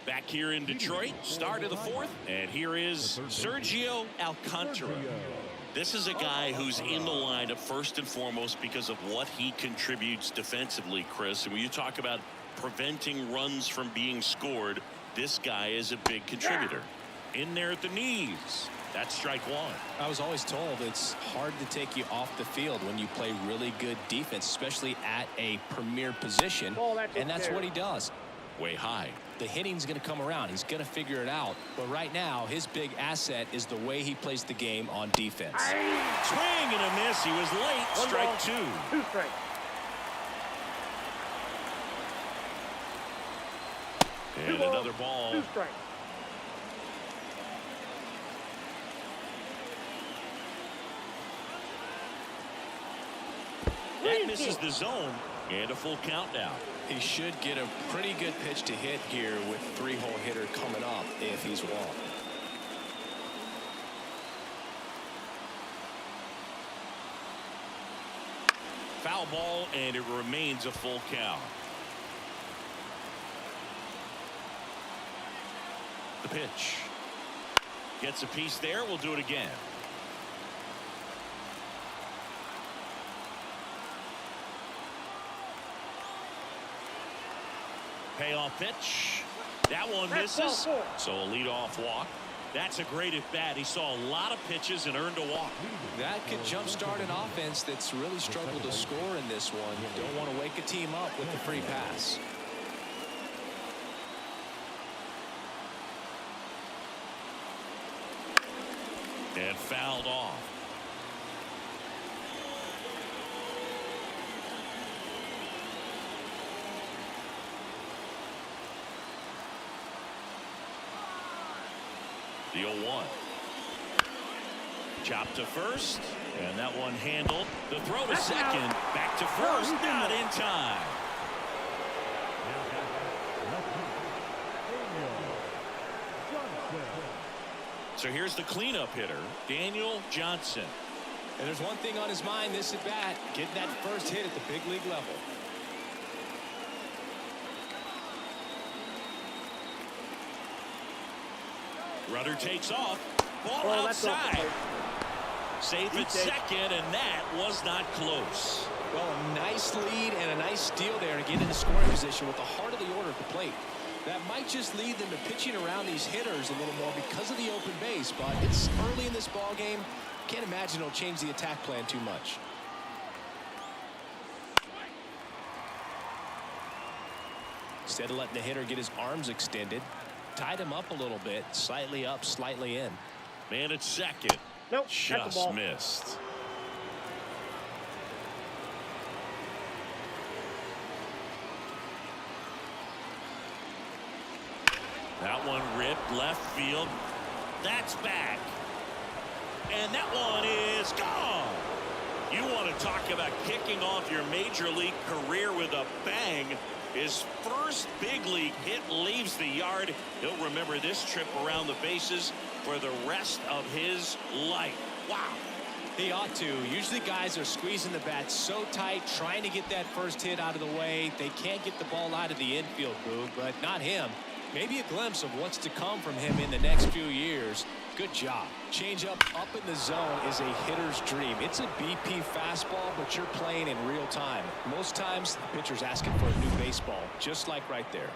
Back here in Detroit, start of the 4th, and here is Sergio Alcantara. This is a guy who's in the lineup first and foremost because of what he contributes defensively, Chris. And when you talk about preventing runs from being scored, this guy is a big contributor. In there at the knees. That's strike 1. I was always told it's hard to take you off the field when you play really good defense, especially at a premier position, and that's what he does. Way high. The hitting's going to come around. He's going to figure it out. But right now, his big asset is the way he plays the game on defense. Swing and a miss. He was late. Strike 2. 2 strikes. And another ball. 2 strikes. That misses the zone, and a full count now. He should get a pretty good pitch to hit here with 3-hole hitter coming up if he's walked. Foul ball, and it remains a full count. The pitch. Gets a piece there. We'll do it again. Payoff pitch. That one misses. So a leadoff walk. That's a great at bat. He saw a lot of pitches and earned a walk. That could jumpstart an offense that's really struggled to score in this one. Don't want to wake a team up with the free pass. And fouled off. The 0-1. Chop to first, and that one handled. The throw to second. Back to first. Not in time. So here's the cleanup hitter, Daniel Johnson. And there's one thing on his mind this at bat, getting that first hit at the big league level. Rudder takes off. Ball outside. Safe at second, and that was not close. Well, a nice lead and a nice steal there to get into scoring position with the heart of the order at the plate. That might just lead them to pitching around these hitters a little more because of the open base, but it's early in this ball game. Can't imagine it'll change the attack plan too much. Instead of letting the hitter get his arms extended, tied him up a little bit, slightly up, slightly in. Man at second. Nope, just missed. That one ripped left field. That's back. And that one is gone. You want to talk about kicking off your major league career with a bang. His first big league hit leaves the yard. He'll remember this trip around the bases for the rest of his life. Wow. He ought to. Usually guys are squeezing the bat so tight, trying to get that first hit out of the way. They can't get the ball out of the infield, Boog, but not him. Maybe a glimpse of what's to come from him in the next few years. Good job. Change up in the zone is a hitter's dream. It's a BP fastball, but you're playing in real time. Most times, the pitcher's asking for a new baseball, just like right there.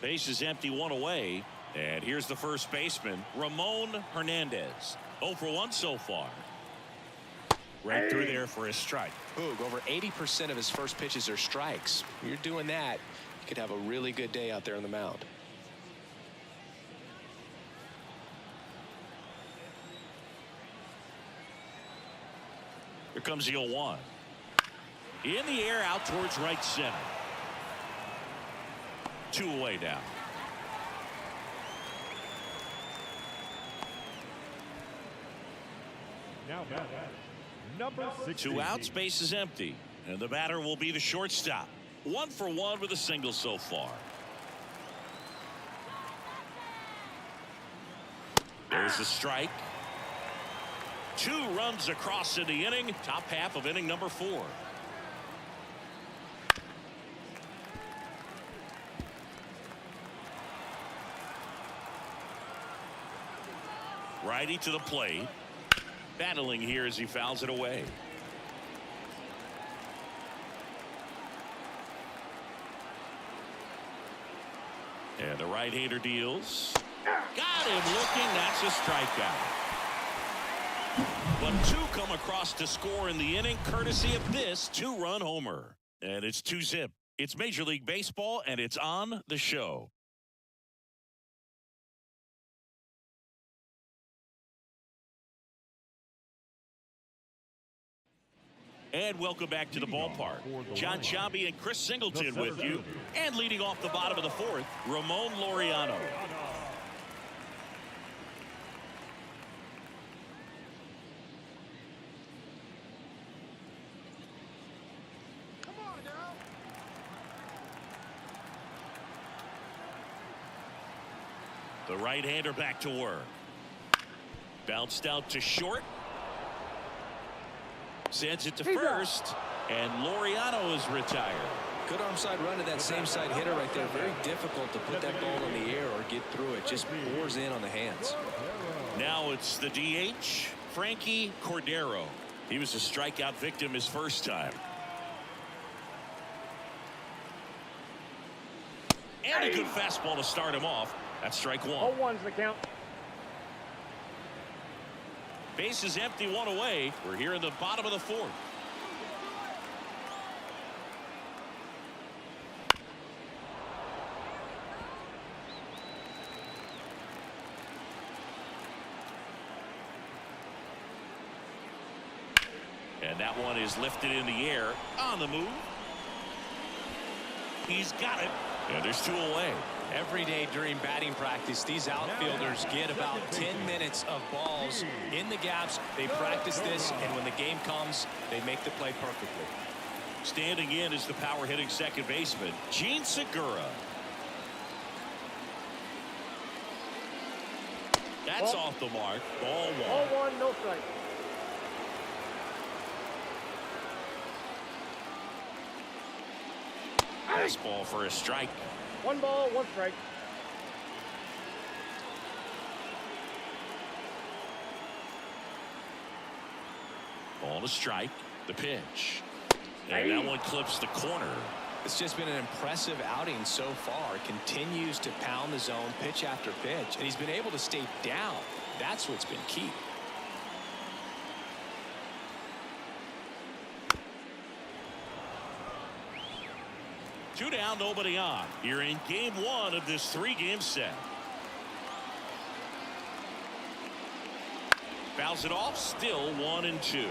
Base is empty, one away. And here's the first baseman, Ramon Hernandez. 0 for 1 so far. Right through there for a strike. Boog, over 80% of his first pitches are strikes. You're doing that, you could have a really good day out there on the mound. Here comes the 0-1. In the air out towards right center. 2 away now. Now batting, number 60. 2 outs, base is empty, and the batter will be the shortstop. 1 for 1 with a single so far. There's a strike. 2 runs across in the inning, top half of inning number 4. Righty to the plate. Battling here as he fouls it away. And the right-hander deals. Got him looking. That's a strikeout. But 2 come across to score in the inning, courtesy of this 2-run homer. And it's 2-zip. It's Major League Baseball, and it's on the show. And welcome back to the ballpark. John Sciambi and Chris Singleton with you. And leading off the bottom of the fourth, Ramon Laureano. The right-hander back to work. Bounced out to short. Sends it to first. And Laureano is retired. Good arm side run to that same side hitter right there. Very difficult to put that ball in the air or get through it. Just pours in on the hands. Now it's the DH, Frankie Cordero. He was a strikeout victim his first time. And a good fastball to start him off. That's strike one. 0-1's the count. Base is empty, one away. We're here in the bottom of the fourth. And that one is lifted in the air on the move. He's got it. And there's two away. Every day during batting practice, these outfielders get about 10 minutes of balls in the gaps. They practice this, and when the game comes, they make the play perfectly. Standing in is the power hitting second baseman, Gene Segura. That's off the mark. Ball one. 0-1, no strike. Fastball for a strike. 1 ball, 1 strike. Ball to strike. The pitch. And that one clips the corner. It's just been an impressive outing so far. Continues to pound the zone pitch after pitch, and he's been able to stay down. That's what's been key. Two down, nobody on. You're in game one of this 3-game set. Fouls it off, still 1-2.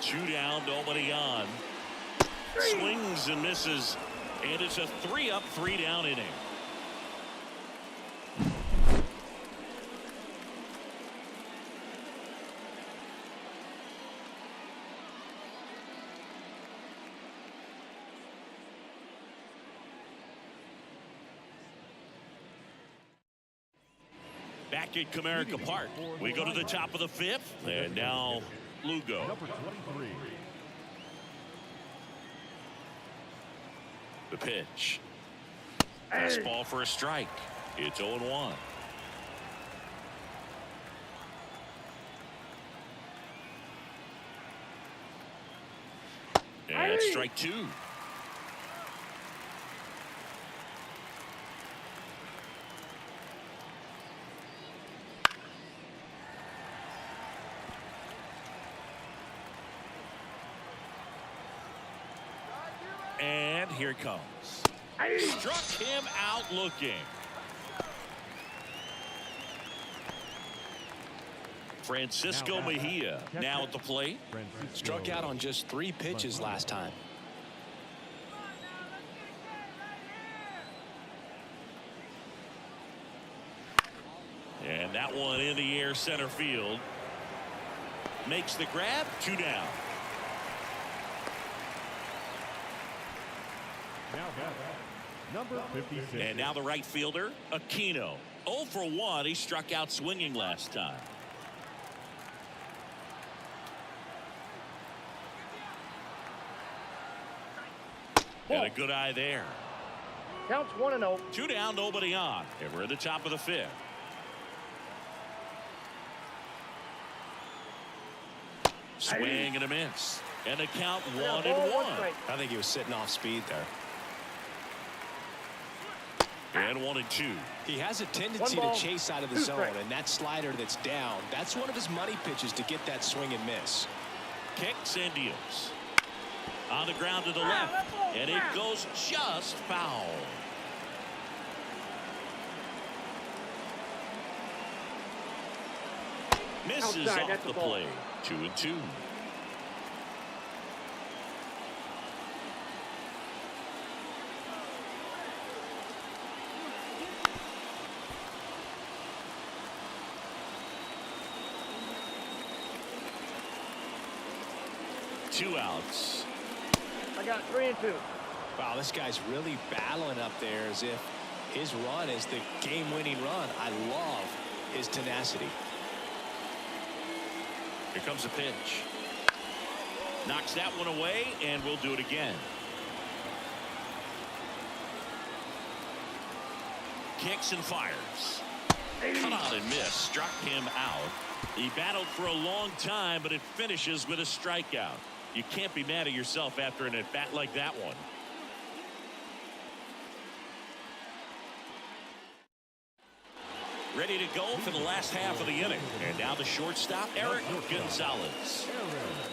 Two down, nobody on. Swings and misses, and it's a 3-up, 3-down inning. Back at Comerica Park, we go to the top of the fifth, and now Lugo. Number 23. The pitch. Fastball for a strike. It's 0-1. And strike two. And here it comes. Struck him out looking. Francisco Mejia now at the plate. Struck out on just 3 pitches last time. And that one in the air center field. Makes the grab. 2 down. Number 56. And now the right fielder, Aquino. 0 for 1. He struck out swinging last time. And a good eye there. Counts 1-0. 2 down, nobody on. And we're at the top of the fifth. Swing and a miss. And a count 1-1. I think he was sitting off speed there. And 1-2. He has a tendency to chase out of the zone, and that slider that's down, that's one of his money pitches to get that swing and miss. Kicks and deals. On the ground to the left. And it goes just foul. Misses Outside, off that's the a ball. play. 2-2. Two outs. I got 3-2. Wow, this guy's really battling up there as if his run is the game-winning run. I love his tenacity. Here comes a pitch. Knocks that one away, and we'll do it again. Kicks and fires. Cut on and miss. Struck him out. He battled for a long time, but it finishes with a strikeout. You can't be mad at yourself after an at-bat like that one. Ready to go for the last half of the inning. And now the shortstop, Eric Gonzalez.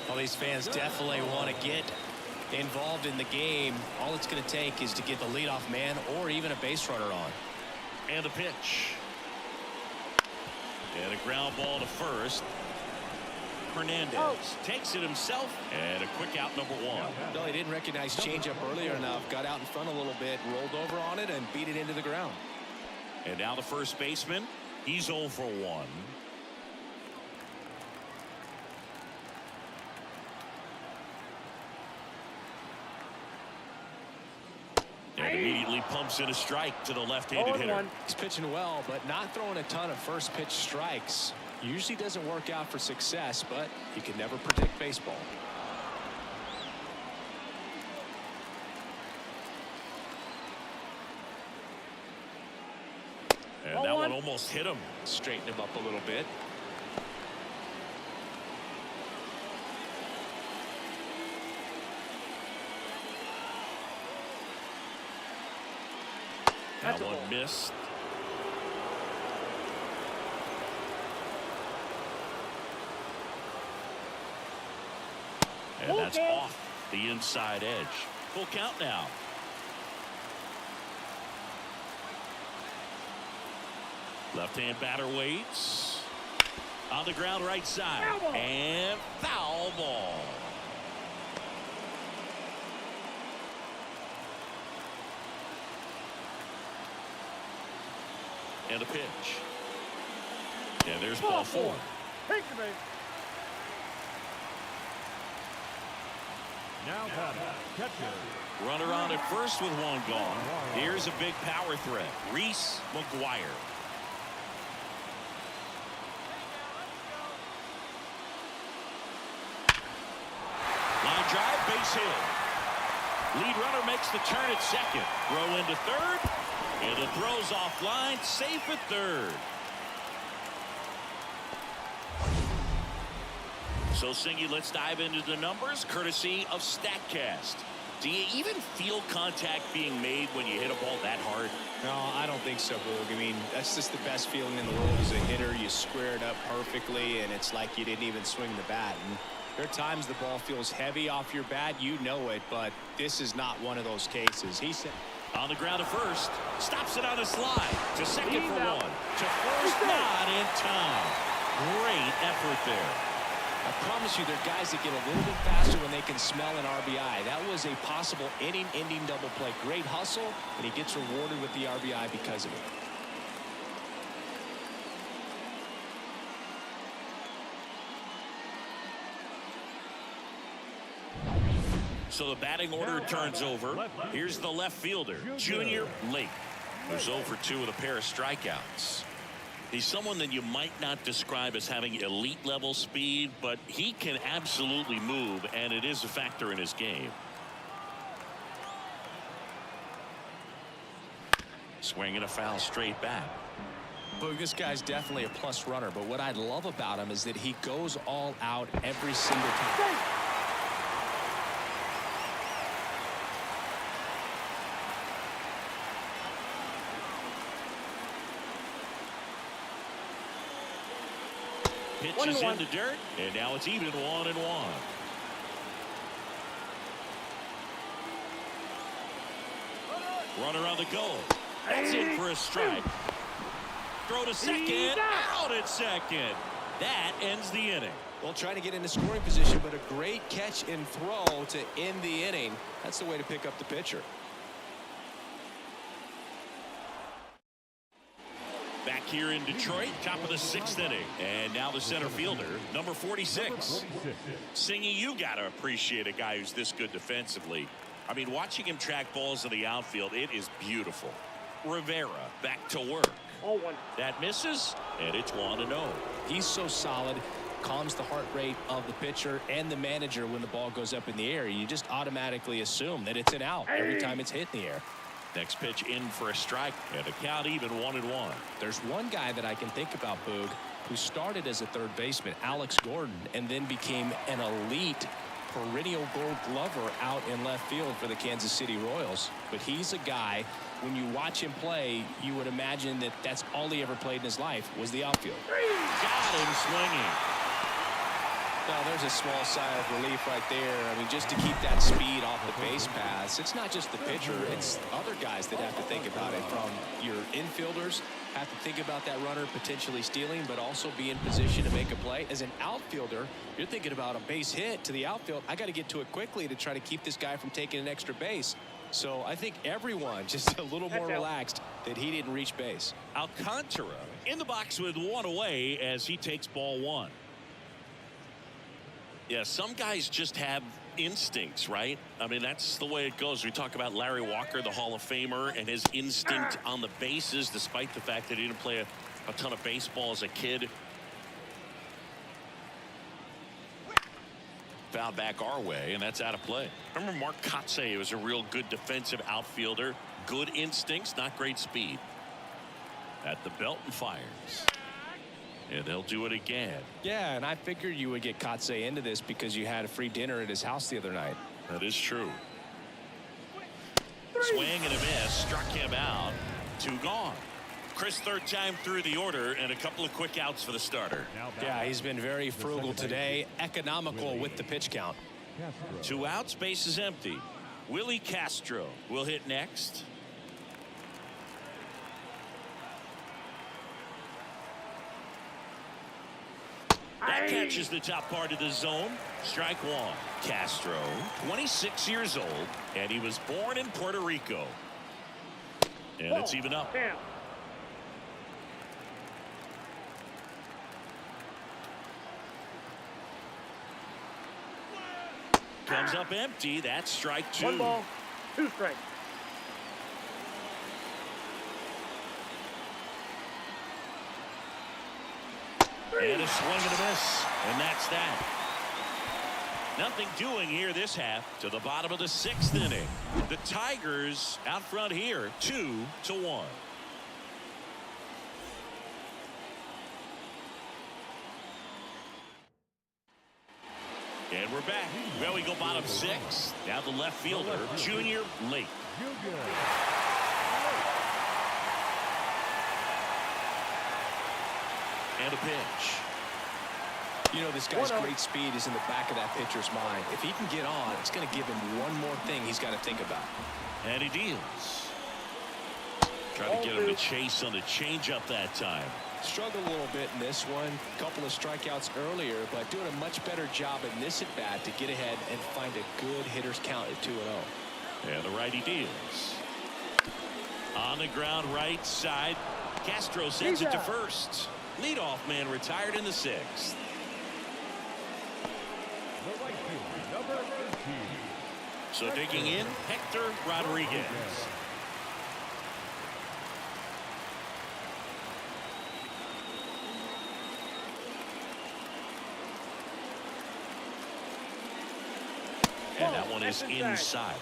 Well, these fans definitely want to get involved in the game. All it's going to take is to get the leadoff man or even a base runner on. And a pitch. And a ground ball to first. Hernandez takes it himself, and a quick out, number one. No, he didn't recognize changeup earlier enough, got out in front a little bit, rolled over on it, and beat it into the ground. And now the first baseman, he's 0 for 1. And immediately pumps in a strike to the left-handed hitter. He's pitching well, but not throwing a ton of first pitch strikes. Usually doesn't work out for success, but you can never predict baseball. And that one almost hit him. Straighten him up a little bit. That one missed. And that's off the inside edge. Full count now. Left-hand batter waits. On the ground right side. And foul ball. And a pitch. And there's ball 4. Take the base. Now catcher. Runner on at first with one gone. Here's a big power threat. Reese McGuire. Line drive, base hit. Lead runner makes the turn at second. Throw into third. And the throw's offline. Safe at third. So, Singy, let's dive into the numbers, courtesy of StatCast. Do you even feel contact being made when you hit a ball that hard? No, I don't think so, Boog. I mean, that's just the best feeling in the world as a hitter. You square it up perfectly, and it's like you didn't even swing the bat. And there are times the ball feels heavy off your bat. You know it, but this is not one of those cases. He said on the ground to first. Stops it on a slide. To second for one. To first, not in time. Great effort there. I promise you, there are guys that get a little bit faster when they can smell an RBI. That was a possible inning-ending double play. Great hustle, and he gets rewarded with the RBI because of it. So the batting order turns over. Here's the left fielder, Junior Lake, who's 0 for 2 with a pair of strikeouts. He's someone that you might not describe as having elite level speed, but he can absolutely move, and it is a factor in his game. Swinging a foul straight back. Boog, this guy's definitely a plus runner, but what I love about him is that he goes all out every single time. Pitches in the dirt, and now it's even 1-1. Runner on the go. That's in for a strike. Throw to second. Out at second. That ends the inning. Well, trying to get into scoring position, but a great catch and throw to end the inning. That's the way to pick up the pitcher. Back here in Detroit, top of the 6th inning. And now the center fielder, number 46. Singy, you got to appreciate a guy who's this good defensively. I mean, watching him track balls in the outfield, it is beautiful. Rivera back to work. That misses, and it's 1-0. He's so solid, calms the heart rate of the pitcher and the manager when the ball goes up in the air. You just automatically assume that it's an out every time it's hit in the air. Next pitch in for a strike, and a count even 1-1. There's one guy that I can think about, Boog, who started as a third baseman, Alex Gordon, and then became an elite perennial Gold Glover out in left field for the Kansas City Royals. But he's a guy, when you watch him play, you would imagine that that's all he ever played in his life was the outfield. Got him swinging. Now, there's a small sigh of relief right there. I mean, just to keep that speed off the base paths, it's not just the pitcher, it's other guys that have to think about it. From your infielders have to think about that runner potentially stealing, but also be in position to make a play. As an outfielder, you're thinking about a base hit to the outfield. I got to get to it quickly to try to keep this guy from taking an extra base. So I think everyone just a little more relaxed that he didn't reach base. Alcantara in the box with one away as he takes ball one. Yeah, some guys just have instincts, right? I mean, that's the way it goes. We talk about Larry Walker, the Hall of Famer, and his instinct on the bases, despite the fact that he didn't play a ton of baseball as a kid. Foul back our way, and that's out of play. Remember Mark Kotsay was a real good defensive outfielder. Good instincts, not great speed. At the belt and fires. And they'll do it again. Yeah, and I figured you would get Kotsay into this because you had a free dinner at his house the other night. That is true. Swing and a miss. Struck him out. 2 gone. Chris, third time through the order, and a couple of quick outs for the starter. Yeah, he's been very frugal today. Economical with the pitch count. 2 outs, base is empty. Willie Castro will hit next. That catches the top part of the zone. Strike 1. Castro, 26 years old, and he was born in Puerto Rico. And it's even up. Comes up empty. That's strike 2. 1 ball, 2 strikes. And a swing and a miss. And that's that. Nothing doing here this half to the bottom of the 6th inning. The Tigers out front here 2-1. And we're back. Well, we go bottom 6. Now the left fielder, Junior Lake. And a pitch. You know, this guy's great speed is in the back of that pitcher's mind. If he can get on, it's going to give him one more thing he's got to think about. And he deals. Trying to get him to chase on the changeup that time. Struggled a little bit in this one. Couple of strikeouts earlier, but doing a much better job in this at bat to get ahead and find a good hitter's count at 2-0. And the righty deals. On the ground right side. Castro sends it to first. Leadoff man retired in the 6th. So digging in, Hector Rodriguez. And that one is inside.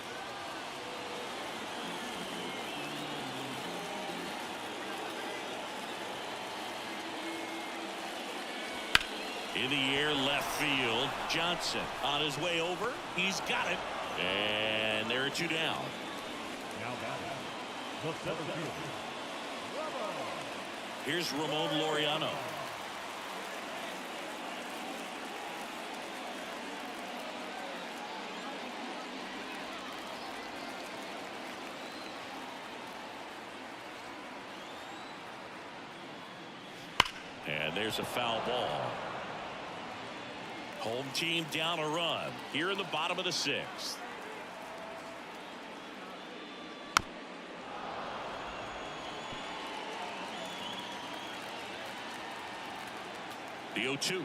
In the air, left field. Johnson on his way over. He's got it. And there are 2 down. Now batting, the center fielder. Here's Ramon Laureano. And there's a foul ball. Home team down a run here in the bottom of the 6th. The 0-2.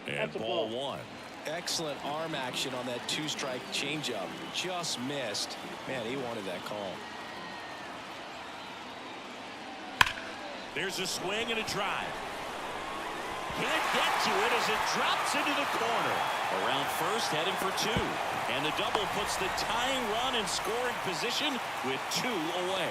And ball 1. Excellent arm action on that 2-strike changeup. Just missed. Man, he wanted that call. There's a swing and a drive. Can't get to it as it drops into the corner. Around first, heading for 2. And the double puts the tying run in scoring position with 2 away.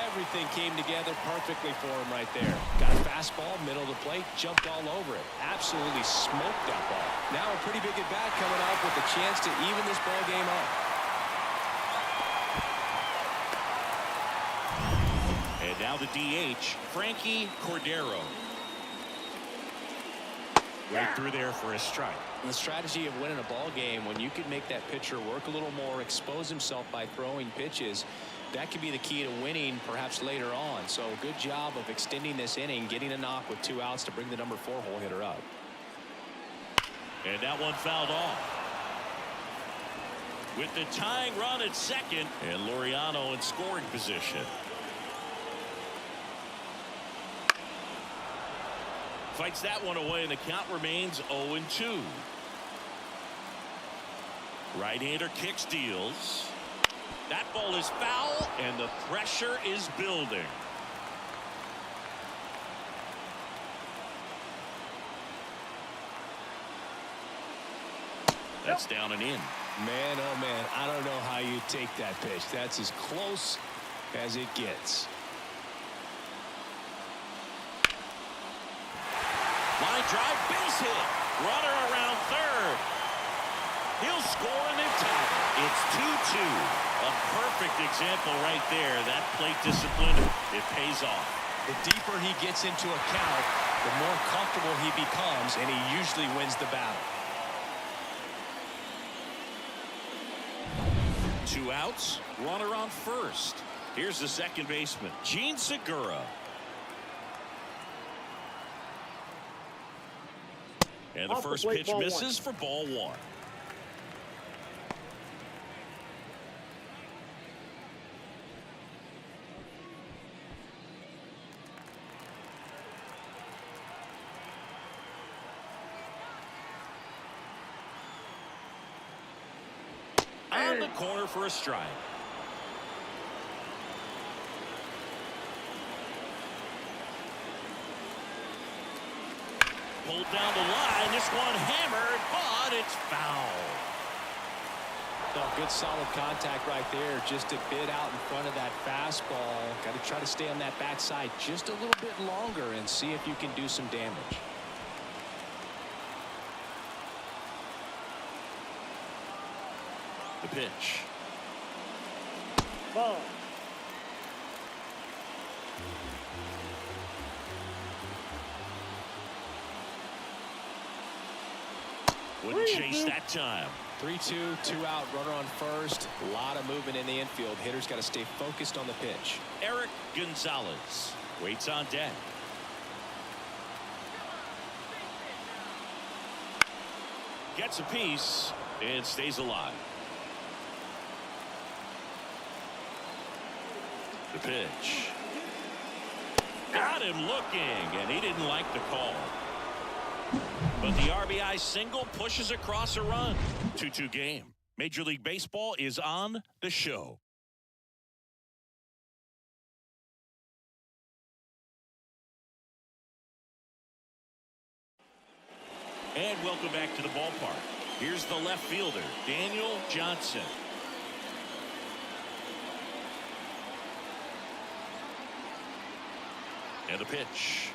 Everything came together perfectly for him right there. Got a fastball, middle of the plate, jumped all over it. Absolutely smoked that ball. Now a pretty big at-bat coming up with a chance to even this ball game up. And now the DH, Frankie Cordero. Right through there for a strike. The strategy of winning a ball game, when you can make that pitcher work a little more, expose himself by throwing pitches, that could be the key to winning perhaps later on. So good job of extending this inning, getting a knock with 2 outs to bring the number 4 hole hitter up. And that one fouled off. With the tying run at second, and Laureano in scoring position. Fights that one away, and the count remains 0-2. Right-hander kicks, deals. That ball is foul, and the pressure is building. That's down and in. Man, oh man, I don't know how you take that pitch. That's as close as it gets. Line drive, base hit. Runner around third. He'll score and then tie it. It's 2-2. A perfect example right there. That plate discipline, it pays off. The deeper he gets into a count, the more comfortable he becomes, and he usually wins the battle. 2 outs, runner on first. Here's the second baseman, Gene Segura. And the first pitch misses for ball 1. On the corner for a strike. Pulled down the line. This one hammered, but it's foul. Oh, good solid contact right there. Just a bit out in front of that fastball. Got to try to stay on that backside just a little bit longer and see if you can do some damage. The pitch. Ball. Wouldn't chase that time. 3-2, 2 out, runner on first. A lot of movement in the infield. Hitters got to stay focused on the pitch. Eric Gonzalez waits on deck. Gets a piece and stays alive. The pitch. Got him looking, and he didn't like the call. But the RBI single pushes across a run. 2-2 game. Major League Baseball is on the show. And welcome back to the ballpark. Here's the left fielder, Daniel Johnson. And the pitch.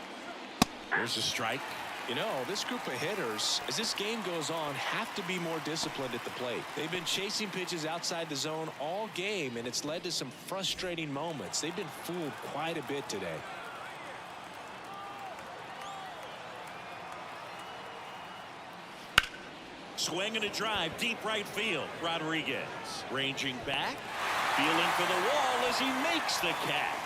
There's a strike. You know, this group of hitters, as this game goes on, have to be more disciplined at the plate. They've been chasing pitches outside the zone all game, and it's led to some frustrating moments. They've been fooled quite a bit today. Swing and a drive, deep right field. Rodriguez ranging back, feeling for the wall as he makes the catch.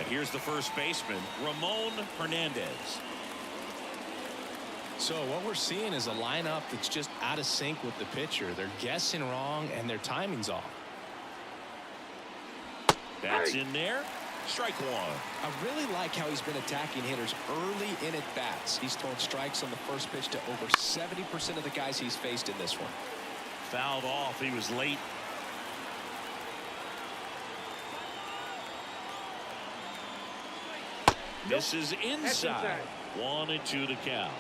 Here's the first baseman, Ramon Hernandez. So what we're seeing is a lineup that's just out of sync with the pitcher. They're guessing wrong and their timing's off. That's in there. Strike one. I really like how he's been attacking hitters early in at bats. He's thrown strikes on the first pitch to over 70% of the guys he's faced in this one. Fouled off. He was late. This is inside. 1-2 the count.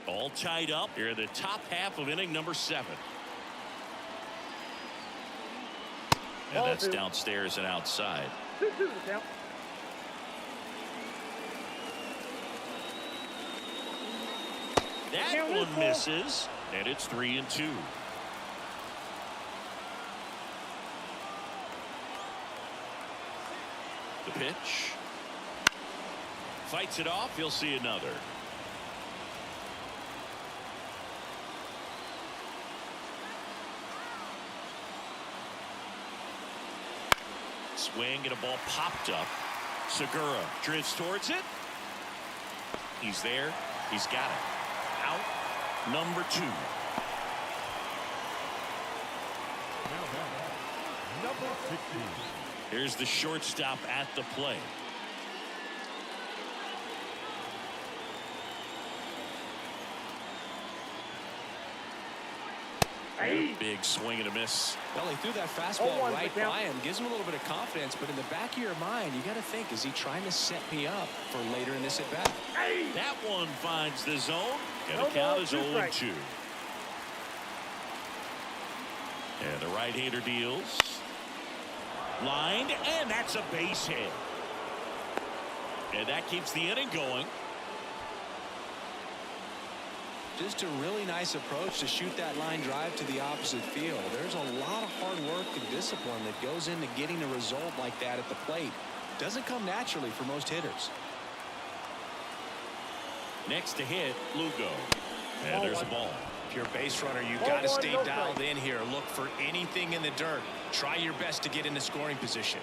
All tied up here in the top half of inning number 7. And that's downstairs and outside. 2-2 the count. That one misses, and it's 3-2. The pitch. Fights it off. He'll see another. Swing and a ball popped up. Segura drifts towards it. He's there. He's got it. Out. Number 2. Number 16. Here's the shortstop at the plate. Big swing and a miss. Well, he threw that fastball right by him. Gives him a little bit of confidence, but in the back of your mind, you got to think, is he trying to set me up for later in this at-bat? That one finds the zone, and the count is 0-2. And the right-hander deals. Lined, and that's a base hit. And that keeps the inning going. Just a really nice approach to shoot that line drive to the opposite field. There's a lot of hard work and discipline that goes into getting a result like that at the plate. Doesn't come naturally for most hitters. Next to hit, Lugo. And there's a ball. If you're a base runner, you've got to stay dialed in here. Look for anything in the dirt. Try your best to get into scoring position.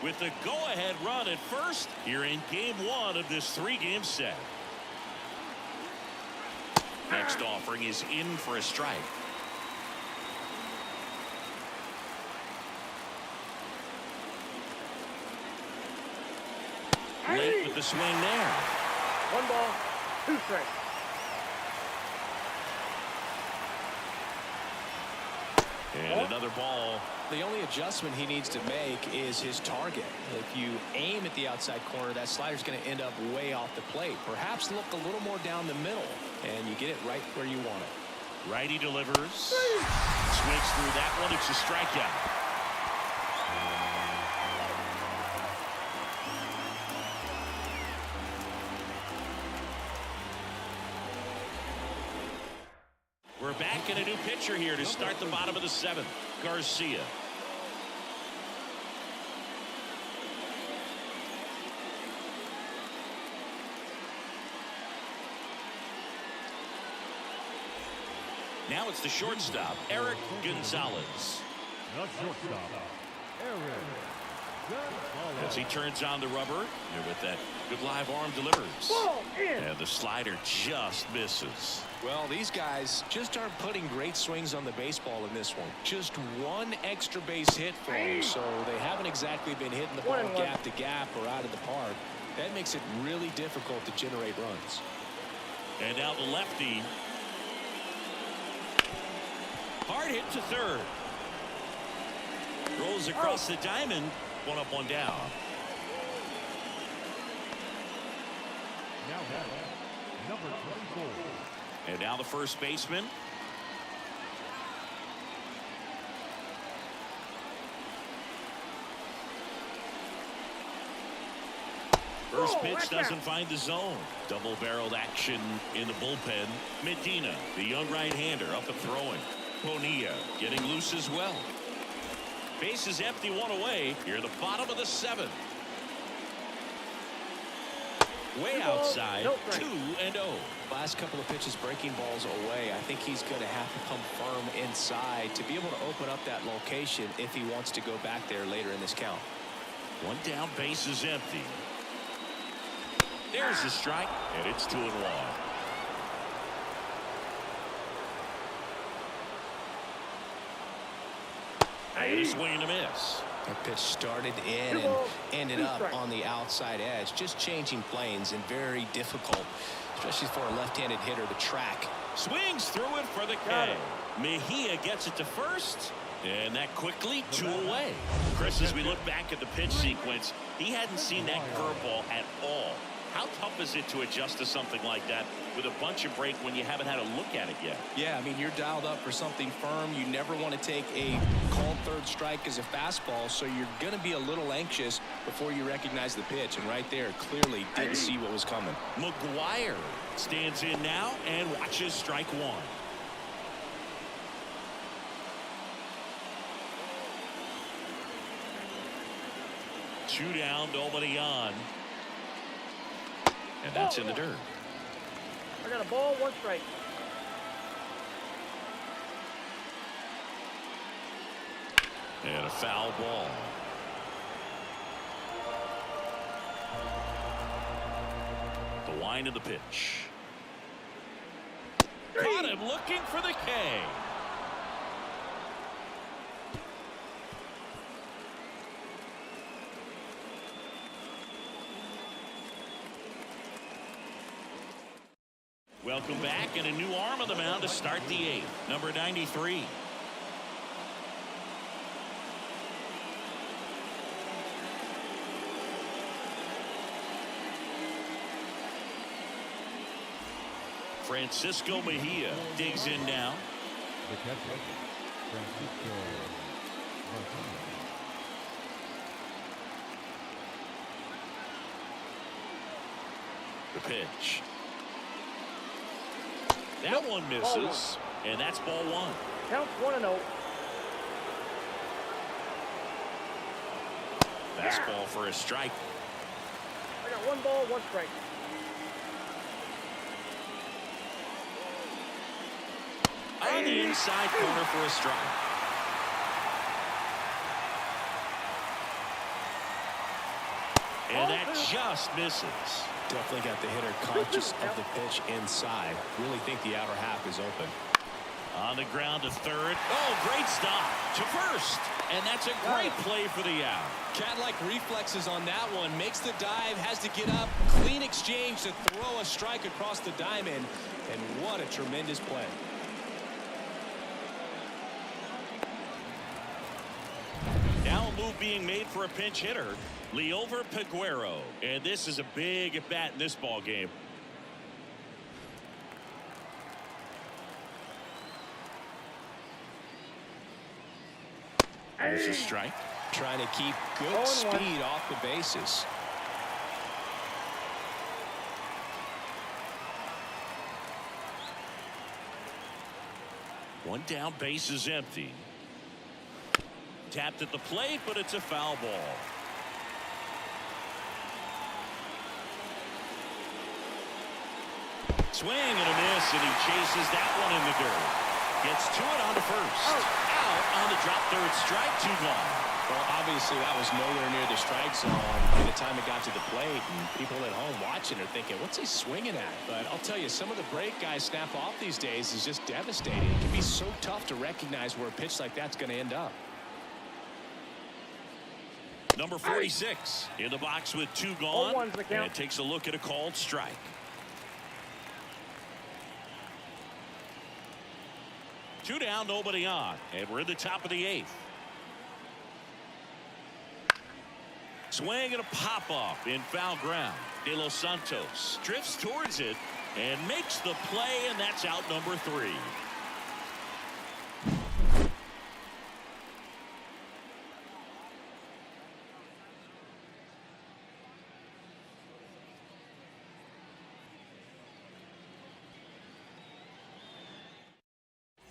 With the go-ahead run at first, you're in game 1 of this 3-game set. Next offering is in for a strike. Late with the swing there. 1 ball, 2 strikes. And another ball. The only adjustment he needs to make is his target. If you aim at the outside corner, that slider's going to end up way off the plate. Perhaps look a little more down the middle, and you get it right where you want it. Righty delivers. Swings through that one. It's a strikeout. We're back in a new pitcher here to start the bottom of the 7th. Garcia. Now it's the shortstop, Eric Gonzalez. The shortstop, Eric Gonzalez. As he turns on the rubber, and with that good live arm delivers. And the slider just misses. Well, these guys just aren't putting great swings on the baseball in this one. Just one extra base hit for them, so they haven't exactly been hitting the ball gap to gap or out of the park. That makes it really difficult to generate runs. And now the lefty. Hard hit to third. Rolls across the diamond. 1 up, 1 down. Now number 24. And now the first baseman. First pitch doesn't find the zone. Double-barreled action in the bullpen. Medina, the young right-hander, up and throwing. Bonilla getting loose as well. Base is empty, 1 away. Here at the bottom of the 7th. Way outside, 2-0. Last couple of pitches breaking balls away. I think he's going to have to come firm inside to be able to open up that location if he wants to go back there later in this count. One down, base is empty. There's the strike, and it's 2-1. And a swing and a miss. That pitch started in and ended up on the outside edge. Just changing planes and very difficult, especially for a left-handed hitter to track. Swings through it for the K. Mejia gets it to first. And that quickly 2 away. Chris, as we look back at the pitch sequence, he hadn't seen that curveball at all. How tough is it to adjust to something like that with a bunch of break when you haven't had a look at it yet? Yeah, I mean, you're dialed up for something firm. You never want to take a called third strike as a fastball, so you're going to be a little anxious before you recognize the pitch. And right there, clearly didn't see what was coming. McGuire stands in now and watches strike one. Two down, nobody on. And that's in the dirt. I got a ball, 1 strike. And a foul ball. The line of the pitch. Caught him looking for the K. Welcome back, and a new arm on the mound to start the 8th. Number 93. Francisco Mejia digs in now. The catcher, Francisco Martinez. The pitch. That one misses, and that's ball 1. Counts 1-0. Fastball for a strike. I got 1 ball, 1 strike. On the inside corner for a strike. And that just misses. Definitely got the hitter conscious of the pitch inside. Really think the outer half is open. On the ground to third. Oh, great stop to first. And that's a great play for the out. Cat-like reflexes on that one. Makes the dive, has to get up. Clean exchange to throw a strike across the diamond. And what a tremendous play. Now a move being made for a pinch hitter. Liover Peguero. And this is a big at bat in this ball game. There's a strike. Trying to keep good speed off the bases. One down, base is empty. Tapped at the plate, but it's a foul ball. Swing and a miss, and he chases that one in the dirt. Gets to it on to first. Out on the drop, third strike, 2 gone. Well, obviously that was nowhere near the strike zone by the time it got to the plate, and people at home watching are thinking, what's he swinging at? But I'll tell you, some of the break guys snap off these days is just devastating. It can be so tough to recognize where a pitch like that's going to end up. Number 46 in the box with 2 gone, and takes a look at a called strike. Two down, nobody on, and we're in the top of the 8th. Swing and a pop-off in foul ground. De Los Santos drifts towards it and makes the play, and that's out number 3.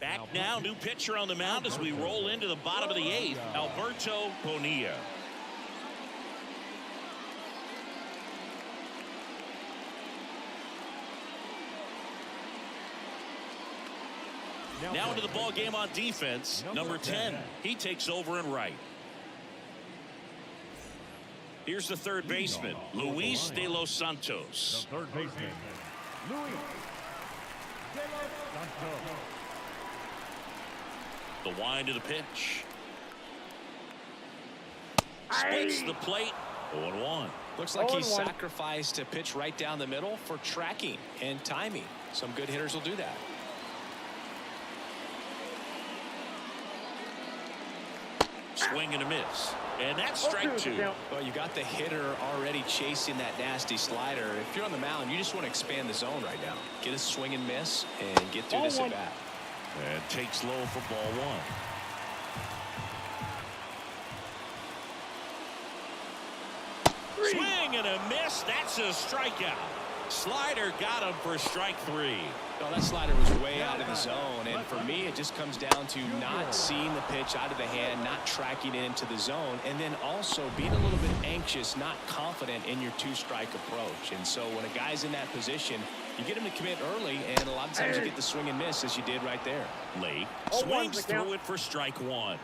Back now, new pitcher on the mound as we roll into the bottom of the 8th, Alberto Bonilla. Now into the ball game on defense. Number 10. He takes over in right. Here's the third baseman, Luis De Los Santos. The third baseman, Luis De Los Santos. The wind of the pitch. Splits the plate. 0-1. Looks like he sacrificed a pitch right down the middle for tracking and timing. Some good hitters will do that. Swing and a miss. And that's strike 2. Well, you got the hitter already chasing that nasty slider. If you're on the mound, you just want to expand the zone right now. Get a swing and miss and get through this at bat. And takes low for ball 1. Swing and a miss. That's a strikeout. Slider got him for strike 3. Well, that slider was way out of the zone, and for me, it just comes down to not seeing the pitch out of the hand, not tracking it into the zone, and then also being a little bit anxious, not confident in your two-strike approach. And so when a guy's in that position, you get him to commit early, and a lot of times you get the swing and miss, as you did right there. Late swings through it for strike 1.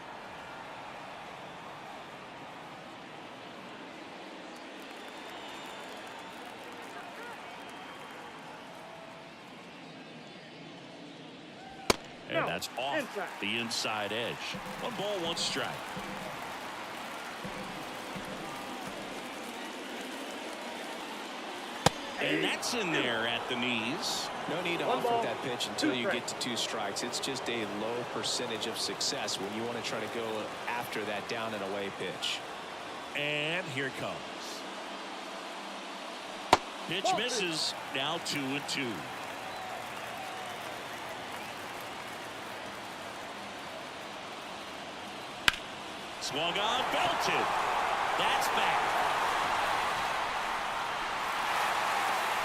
And that's off the inside edge. 1 ball, 1 strike. And that's in there at the knees. No need to offer that pitch until you get to 2 strikes. It's just a low percentage of success when you want to try to go after that down and away pitch. And here it comes. Pitch misses. Now 2-2. Swung on, belted. That's back.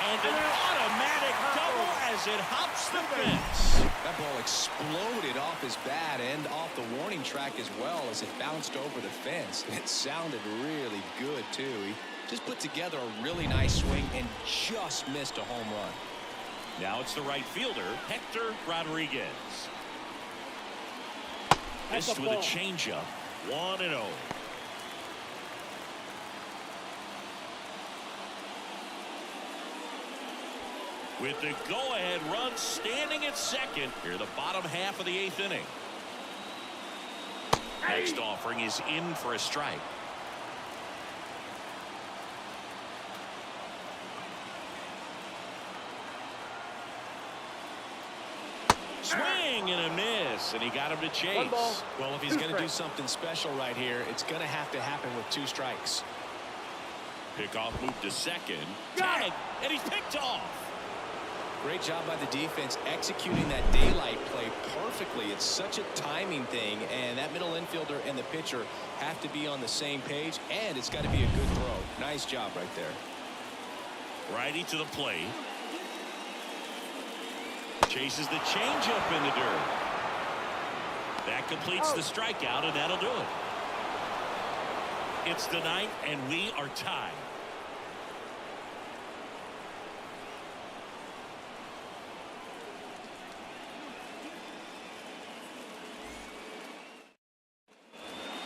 And an automatic double as it hops the fence. That ball exploded off his bat and off the warning track as well as it bounced over the fence. It sounded really good, too. He just put together a really nice swing and just missed a home run. Now it's the right fielder, Hector Rodriguez. Missed with a changeup. 1-0. With the go-ahead run standing at second, here the bottom half of the 8th inning. Next offering is in for a strike. Swing and a miss, and he got him to chase. Well, if he's going to do something special right here, it's going to have to happen with 2 strikes. Pickoff move to second. Tag, and he's picked off. Great job by the defense executing that daylight play perfectly. It's such a timing thing, and that middle infielder and the pitcher have to be on the same page, and it's got to be a good throw. Nice job right there. Righty to the plate. Chases the changeup in the dirt. That completes the strikeout, and that'll do it. It's the 9th, and we are tied.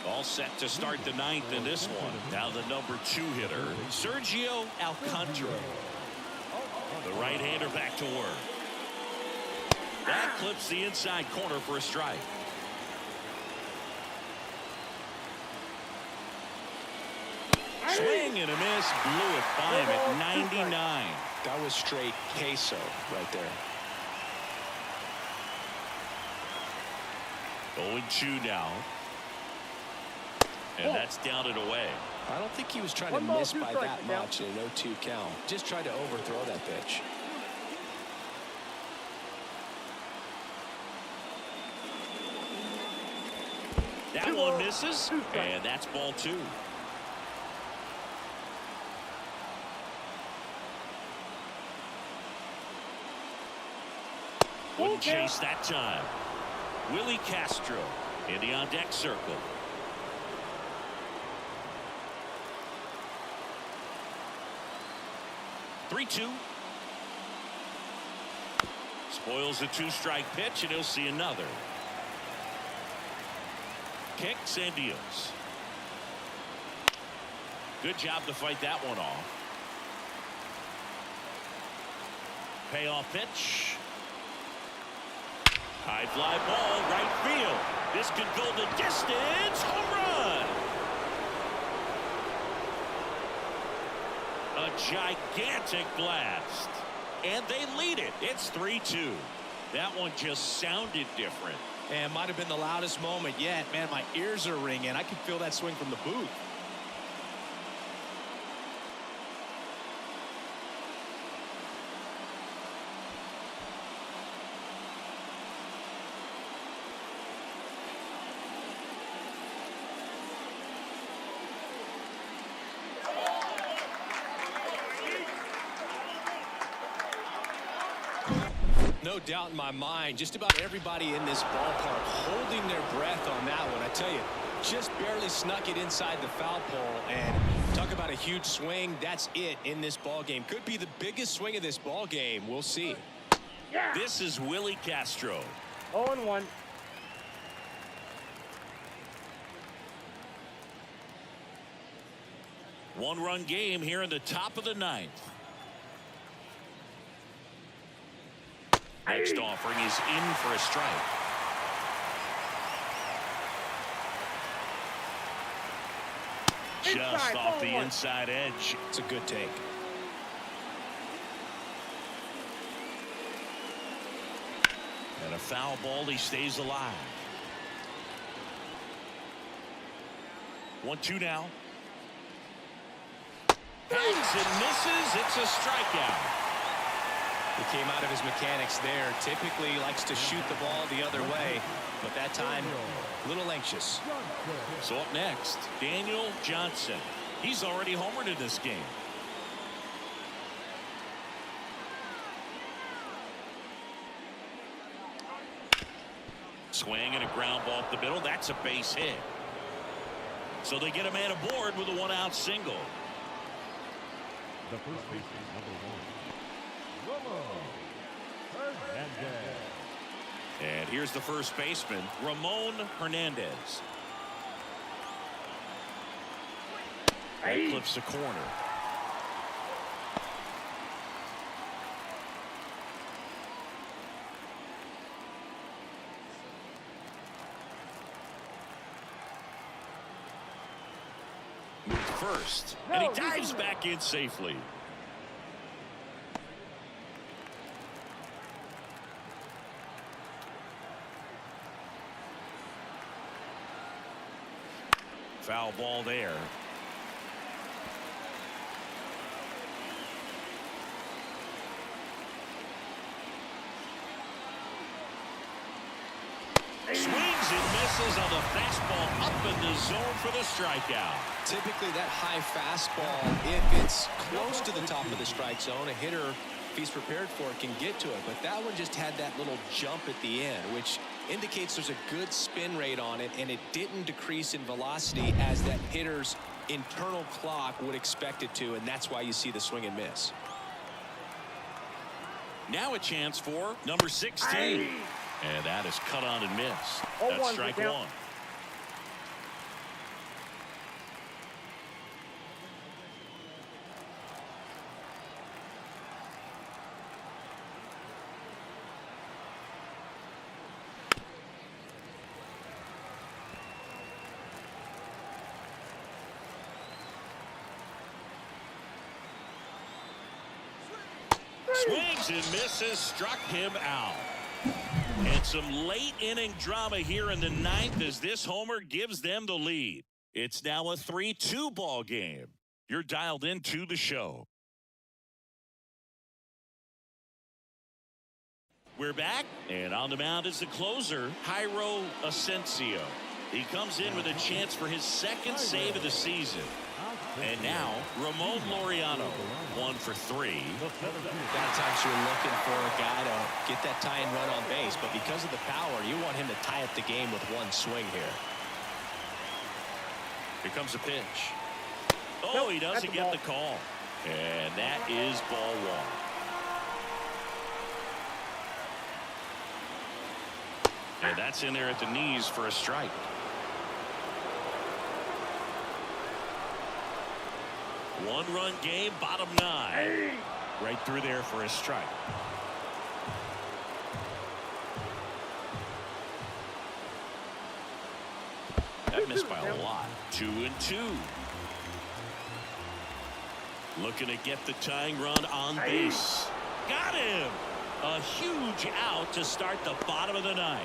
All set to start the 9th in this one. Now the number 2 hitter, Sergio Alcantara. The right-hander back to work. That clips the inside corner for a strike. Swing and a miss. Blew it by him at 99. That was straight queso right there. 0-2 now. And that's down and away. I don't think he was trying to miss by that much in an 0-2 count. Just tried to overthrow that pitch. That one misses, and that's ball 2. Wouldn't chase that time. Willie Castro in the on-deck circle. Spoils a 2-strike pitch, and he'll see another. Kicks and deals. Good job to fight that one off. Payoff pitch. High fly ball, right field. This could go the distance. Home run. A gigantic blast. And they lead it. It's 3-2. That one just sounded different. And might have been the loudest moment yet. Man, my ears are ringing. I can feel that swing from the booth. No doubt in my mind, just about everybody in this ballpark holding their breath on that one. I tell you, just barely snuck it inside the foul pole. And talk about a huge swing. That's it in this ball game. Could be the biggest swing of this ball game. We'll see. Yeah. This is Willie Castro. 0-1. One-run game here in the top of the 9th. Next offering is in for a strike. Just off the inside edge. It's a good take. And a foul ball, he stays alive. 1-2 now. Hangs and misses. It's a strikeout. He came out of his mechanics there. Typically likes to shoot the ball the other way, but that time a little anxious. So up next, Daniel Johnson. He's already homered in this game. Swing and a ground ball up the middle. That's a base hit. So they get a man aboard with a 1-out single. The first baseman, number 1, Ramon Hernandez. And here's the first baseman, Ramon Hernandez. That clips the corner. First, and he dives back in safely. Foul ball there. Swings and misses on the fastball up in the zone for the strikeout. Typically that high fastball, if it's close to the top of the strike zone, a hitter, if he's prepared for it, can get to it. But that one just had that little jump at the end, which indicates there's a good spin rate on it, and it didn't decrease in velocity as that hitter's internal clock would expect it to, and that's why you see the swing and miss. Now a chance for number 16. And that is cut on and missed. That's strike one. Swings and misses, struck him out. And some late inning drama here in the 9th as this homer gives them the lead. It's now a 3-2 ball game. You're dialed into the show. We're back, and on the mound is the closer, Jairo Asensio. He comes in with a chance for his second save of the season. And now, Ramon Laureano, 1 for 3. A lot of times you're looking for a guy to get that tying run on base, but because of the power, you want him to tie up the game with one swing here. Here comes the pitch. Oh, he doesn't get the call. And that is ball one. And that's in there at the knees for a strike. One-run game, bottom 9. Right through there for a strike. That missed by a lot. 2-2. Looking to get the tying run on base. Got him. A huge out to start the bottom of the 9th.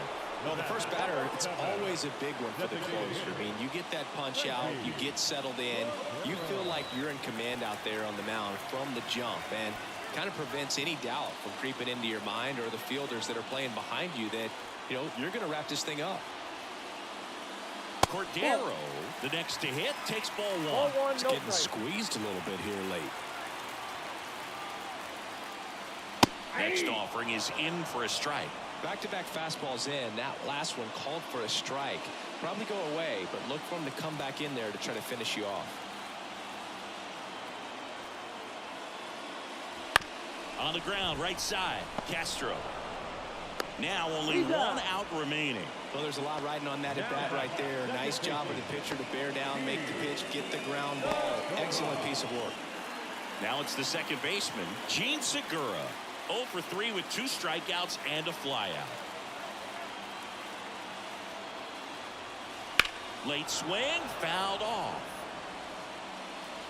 Well, the first batter, it's always a big one for the closer. I mean, you get that punch out, you get settled in, you feel like you're in command out there on the mound from the jump, and kind of prevents any doubt from creeping into your mind or the fielders that are playing behind you that, you know, you're going to wrap this thing up. Cordero, the next to hit, takes ball 1. Ball 1, He's no getting strike. squeezed a little bit here late. Next offering is in for a strike. Back-to-back fastballs in. That last one called for a strike. Probably go away, but look for him to come back in there to try to finish you off. On the ground, right side, Castro. Now only 1 out remaining. Well, there's a lot riding on that at bat right there. Nice job of the pitcher to bear down, make the pitch, get the ground ball. Excellent piece of work. Now it's the second baseman, Gene Segura. 0 for 3 with 2 strikeouts and a flyout. Late swing, fouled off.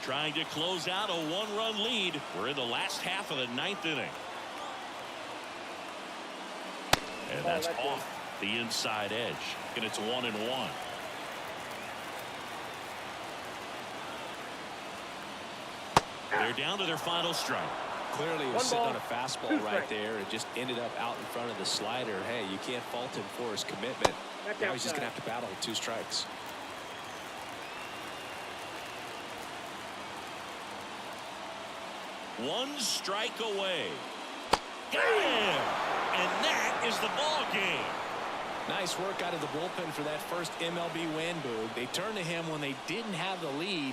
Trying to close out a 1-run lead. We're in the last half of the 9th inning. And that's off the inside edge. And it's 1-1. They're down to their final strike. Clearly, he was sitting on a fastball right there. It just ended up out in front of the slider. Hey, you can't fault him for his commitment. Now he's just going to have to battle with 2 strikes. One strike away. Got him! And that is the ball game. Nice work out of the bullpen for that first MLB win, Boog. They turned to him when they didn't have the lead.